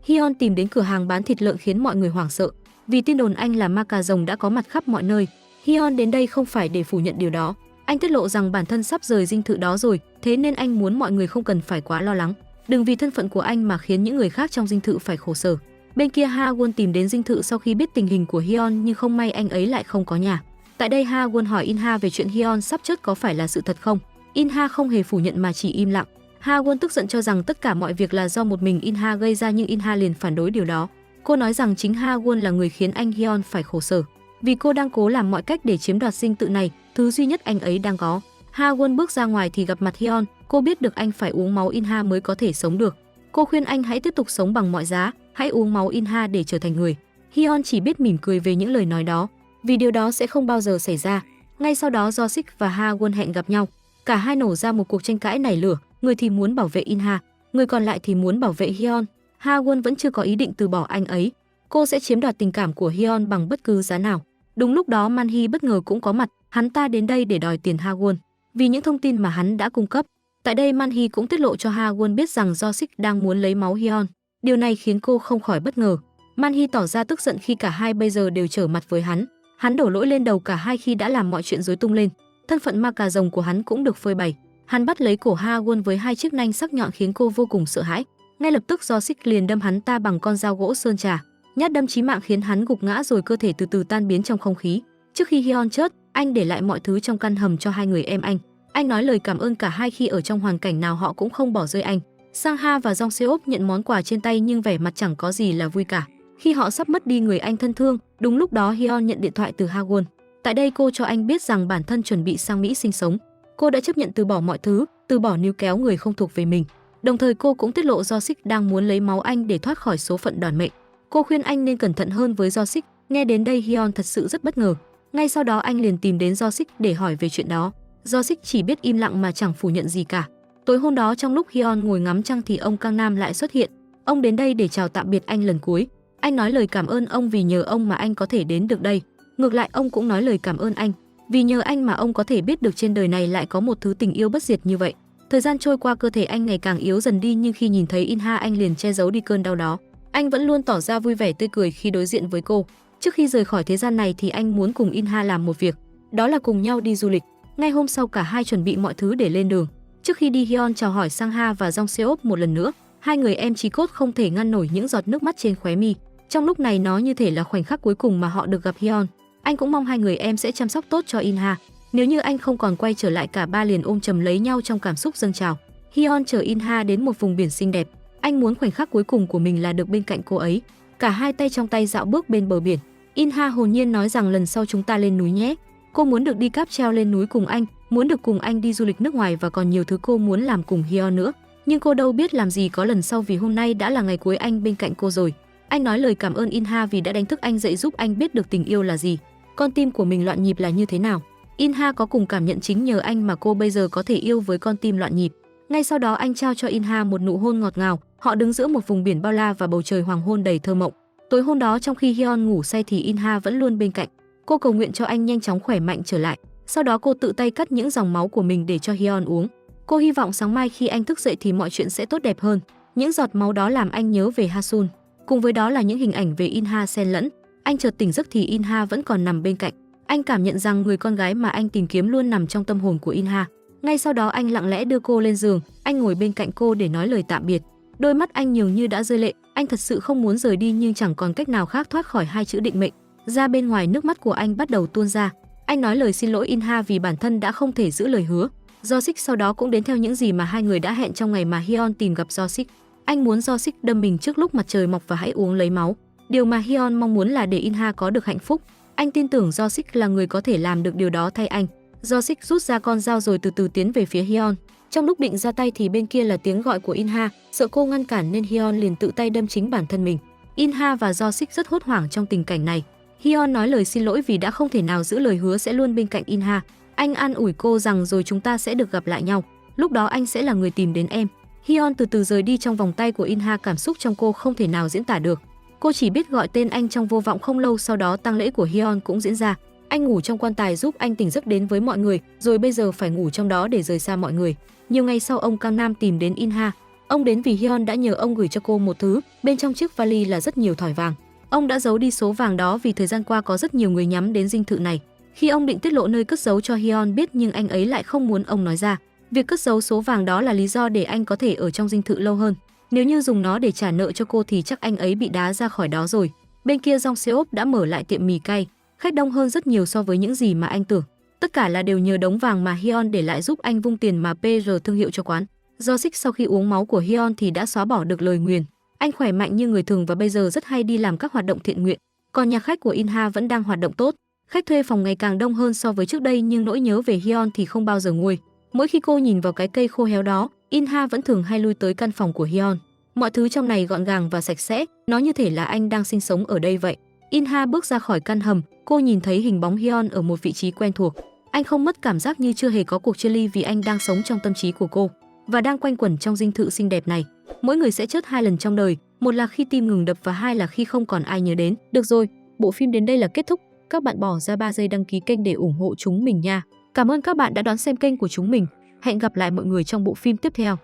Hyun tìm đến cửa hàng bán thịt lợn khiến mọi người hoảng sợ. Vì tin đồn anh là ma cà rồng đã có mặt khắp mọi nơi. Hyun đến đây không phải để phủ nhận điều đó. Anh tiết lộ rằng bản thân sắp rời dinh thự đó rồi, thế nên anh muốn mọi người không cần phải quá lo lắng. Đừng vì thân phận của anh mà khiến những người khác trong dinh thự phải khổ sở. Bên kia Ha-won tìm đến dinh thự sau khi biết tình hình của Hyun, nhưng không may anh ấy lại không có nhà. Tại đây Ha-won hỏi Inha về chuyện Hyun sắp chết có phải là sự thật không. Inha không hề phủ nhận mà chỉ im lặng. Ha-won tức giận cho rằng tất cả mọi việc là do một mình Inha gây ra, nhưng Inha liền phản đối điều đó. Cô nói rằng chính Ha-won là người khiến anh Hyun phải khổ sở, vì cô đang cố làm mọi cách để chiếm đoạt dinh thự này, thứ duy nhất anh ấy đang có. Ha-won bước ra ngoài thì gặp mặt Hyun. Cô biết được anh phải uống máu Inha mới có thể sống được. Cô khuyên anh hãy tiếp tục sống bằng mọi giá, hãy uống máu Inha để trở thành người. Hyun chỉ biết mỉm cười về những lời nói đó, vì điều đó sẽ không bao giờ xảy ra. Ngay sau đó Jo-sik và Ha-won hẹn gặp nhau. Cả hai nổ ra một cuộc tranh cãi nảy lửa, người thì muốn bảo vệ Inha, người còn lại thì muốn bảo vệ Hyun. Ha-won vẫn chưa có ý định từ bỏ anh ấy. Cô sẽ chiếm đoạt tình cảm của Hyun bằng bất cứ giá nào. Đúng lúc đó Manhee bất ngờ cũng có mặt, hắn ta đến đây để đòi tiền Ha-won vì những thông tin mà hắn đã cung cấp. Tại đây Manhee cũng tiết lộ cho Ha-won biết rằng Jo-sik đang muốn lấy máu Hyun. Điều này khiến cô không khỏi bất ngờ. Manhee tỏ ra tức giận khi cả hai bây giờ đều trở mặt với hắn. Hắn đổ lỗi lên đầu cả hai khi đã làm mọi chuyện rối tung lên. Thân phận ma cà rồng của hắn cũng được phơi bày. Hắn bắt lấy cổ Ha-won với hai chiếc nanh sắc nhọn khiến cô vô cùng sợ hãi. Ngay lập tức Jo-sik liền đâm hắn ta bằng con dao gỗ sơn trà. Nhát đâm chí mạng khiến hắn gục ngã rồi cơ thể từ từ tan biến trong không khí. Trước khi Hyun chết, anh để lại mọi thứ trong căn hầm cho hai người em anh. Anh nói lời cảm ơn cả hai khi ở trong hoàn cảnh nào họ cũng không bỏ rơi anh. Sang Ha và Jong Seop nhận món quà trên tay nhưng vẻ mặt chẳng có gì là vui cả. Khi họ sắp mất đi người anh thân thương, đúng lúc đó Hyun nhận điện thoại từ Ha-won. Tại đây cô cho anh biết rằng bản thân chuẩn bị sang Mỹ sinh sống. Cô đã chấp nhận từ bỏ mọi thứ, từ bỏ níu kéo người không thuộc về mình. Đồng thời cô cũng tiết lộ Jo-sik đang muốn lấy máu anh để thoát khỏi số phận đoản mệnh. Cô khuyên anh nên cẩn thận hơn với Jo-sik. Nghe đến đây Hyun thật sự rất bất ngờ. Ngay sau đó anh liền tìm đến Jo-sik để hỏi về chuyện đó. Jo-sik chỉ biết im lặng mà chẳng phủ nhận gì cả. Tối hôm đó trong lúc Hyun ngồi ngắm trăng thì ông Kang Nam lại xuất hiện. Ông đến đây để chào tạm biệt anh lần cuối. Anh nói lời cảm ơn ông vì nhờ ông mà anh có thể đến được đây. Ngược lại ông cũng nói lời cảm ơn anh, vì nhờ anh mà ông có thể biết được trên đời này lại có một thứ tình yêu bất diệt như vậy. Thời gian trôi qua cơ thể anh ngày càng yếu dần đi nhưng khi nhìn thấy In-ha anh liền che giấu đi cơn đau đó. Anh vẫn luôn tỏ ra vui vẻ tươi cười khi đối diện với cô. Trước khi rời khỏi thế gian này thì anh muốn cùng In-ha làm một việc, đó là cùng nhau đi du lịch. Ngay hôm sau cả hai chuẩn bị mọi thứ để lên đường. Trước khi đi Hyun chào hỏi Sang Ha và Jong Seop một lần nữa. Hai người em chí cốt không thể ngăn nổi những giọt nước mắt trên khóe mi. Trong lúc này nó như thể là khoảnh khắc cuối cùng mà họ được gặp Hyun. Anh cũng mong hai người em sẽ chăm sóc tốt cho In-ha. Nếu như anh không còn quay trở lại, cả ba liền ôm chầm lấy nhau trong cảm xúc dâng trào. Hyun chở In-ha đến một vùng biển xinh đẹp. Anh muốn khoảnh khắc cuối cùng của mình là được bên cạnh cô ấy. Cả hai tay trong tay dạo bước bên bờ biển. In-ha hồn nhiên nói rằng lần sau chúng ta lên núi nhé. Cô muốn được đi cáp treo lên núi cùng anh, muốn được cùng anh đi du lịch nước ngoài và còn nhiều thứ cô muốn làm cùng Hyun nữa. Nhưng cô đâu biết làm gì có lần sau vì hôm nay đã là ngày cuối anh bên cạnh cô rồi. Anh nói lời cảm ơn In-ha vì đã đánh thức anh dậy giúp anh biết được tình yêu là gì, con tim của mình loạn nhịp là như thế nào. In-ha có cùng cảm nhận chính nhờ anh mà cô bây giờ có thể yêu với con tim loạn nhịp. Ngay sau đó anh trao cho In-ha một nụ hôn ngọt ngào. Họ đứng giữa một vùng biển bao la và bầu trời hoàng hôn đầy thơ mộng. Tối hôm đó trong khi Hyun ngủ say thì In-ha vẫn luôn bên cạnh. Cô cầu nguyện cho anh nhanh chóng khỏe mạnh trở lại. Sau đó cô tự tay cắt những dòng máu của mình để cho Hyun uống. Cô hy vọng sáng mai khi anh thức dậy thì mọi chuyện sẽ tốt đẹp hơn. Những giọt máu đó làm anh nhớ về Ha-sun. Cùng với đó là những hình ảnh về In-ha xen lẫn. Anh chợt tỉnh giấc thì In-ha vẫn còn nằm bên cạnh. Anh cảm nhận rằng người con gái mà anh tìm kiếm luôn nằm trong tâm hồn của In-ha. Ngay sau đó anh lặng lẽ đưa cô lên giường. Anh ngồi bên cạnh cô để nói lời tạm biệt. Đôi mắt anh nhường như đã rơi lệ. Anh thật sự không muốn rời đi nhưng chẳng còn cách nào khác thoát khỏi hai chữ định mệnh. Ra bên ngoài nước mắt của anh bắt đầu tuôn ra. Anh nói lời xin lỗi In-ha vì bản thân đã không thể giữ lời hứa. Jo-sik sau đó cũng đến theo những gì mà hai người đã hẹn trong ngày mà Hyun tìm gặp Jo-sik. Anh muốn Jo-sik đâm mình trước lúc mặt trời mọc và hãy uống lấy máu. Điều mà Hyun mong muốn là để In-ha có được hạnh phúc. Anh tin tưởng Jo-sik là người có thể làm được điều đó thay anh. Jo-sik rút ra con dao rồi từ từ tiến về phía Hyun. Trong lúc định ra tay thì bên kia là tiếng gọi của In-ha. Sợ cô ngăn cản nên Hyun liền tự tay đâm chính bản thân mình. In-ha và Jo-sik rất hốt hoảng trong tình cảnh này. Hyun nói lời xin lỗi vì đã không thể nào giữ lời hứa sẽ luôn bên cạnh In-ha. Anh an ủi cô rằng rồi chúng ta sẽ được gặp lại nhau. Lúc đó anh sẽ là người tìm đến em. Hyun từ từ rời đi trong vòng tay của In-ha, cảm xúc trong cô không thể nào diễn tả được. Cô chỉ biết gọi tên anh trong vô vọng. Không lâu sau đó tang lễ của Hyun cũng diễn ra. Anh ngủ trong quan tài giúp anh tỉnh giấc đến với mọi người, rồi bây giờ phải ngủ trong đó để rời xa mọi người. Nhiều ngày sau ông Kang Nam tìm đến In-ha. Ông đến vì Hyun đã nhờ ông gửi cho cô một thứ, bên trong chiếc vali là rất nhiều thỏi vàng. Ông đã giấu đi số vàng đó vì thời gian qua có rất nhiều người nhắm đến dinh thự này. Khi ông định tiết lộ nơi cất giấu cho Hyun biết nhưng anh ấy lại không muốn ông nói ra. Việc cất giấu số vàng đó là lý do để anh có thể ở trong dinh thự lâu hơn. Nếu như dùng nó để trả nợ cho cô thì chắc anh ấy bị đá ra khỏi đó rồi. Bên kia Jong Seop đã mở lại tiệm mì cay, khách đông hơn rất nhiều so với những gì mà anh tưởng. Tất cả là đều nhờ đống vàng mà Hyun để lại giúp anh vung tiền mà PR thương hiệu cho quán. Jo-sik sau khi uống máu của Hyun thì đã xóa bỏ được lời nguyền. Anh khỏe mạnh như người thường và bây giờ rất hay đi làm các hoạt động thiện nguyện. Còn nhà khách của In-ha vẫn đang hoạt động tốt. Khách thuê phòng ngày càng đông hơn so với trước đây nhưng nỗi nhớ về Hyun thì không bao giờ nguôi. Mỗi khi cô nhìn vào cái cây khô héo đó, In-ha vẫn thường hay lui tới căn phòng của Hyun. Mọi thứ trong này gọn gàng và sạch sẽ, nó như thể là anh đang sinh sống ở đây vậy. In-ha bước ra khỏi căn hầm, cô nhìn thấy hình bóng Hyun ở một vị trí quen thuộc. Anh không mất cảm giác như chưa hề có cuộc chia ly vì anh đang sống trong tâm trí của cô và đang quanh quẩn trong dinh thự xinh đẹp này. Mỗi người sẽ chết hai lần trong đời, một là khi tim ngừng đập và hai là khi không còn ai nhớ đến. Được rồi, bộ phim đến đây là kết thúc. Các bạn bỏ ra 3 giây đăng ký kênh để ủng hộ chúng mình nha. Cảm ơn các bạn đã đón xem kênh của chúng mình. Hẹn gặp lại mọi người trong bộ phim tiếp theo.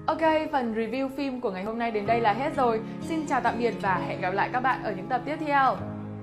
Ok, phần review phim của ngày hôm nay đến đây là hết rồi. Xin chào tạm biệt và hẹn gặp lại các bạn ở những tập tiếp theo.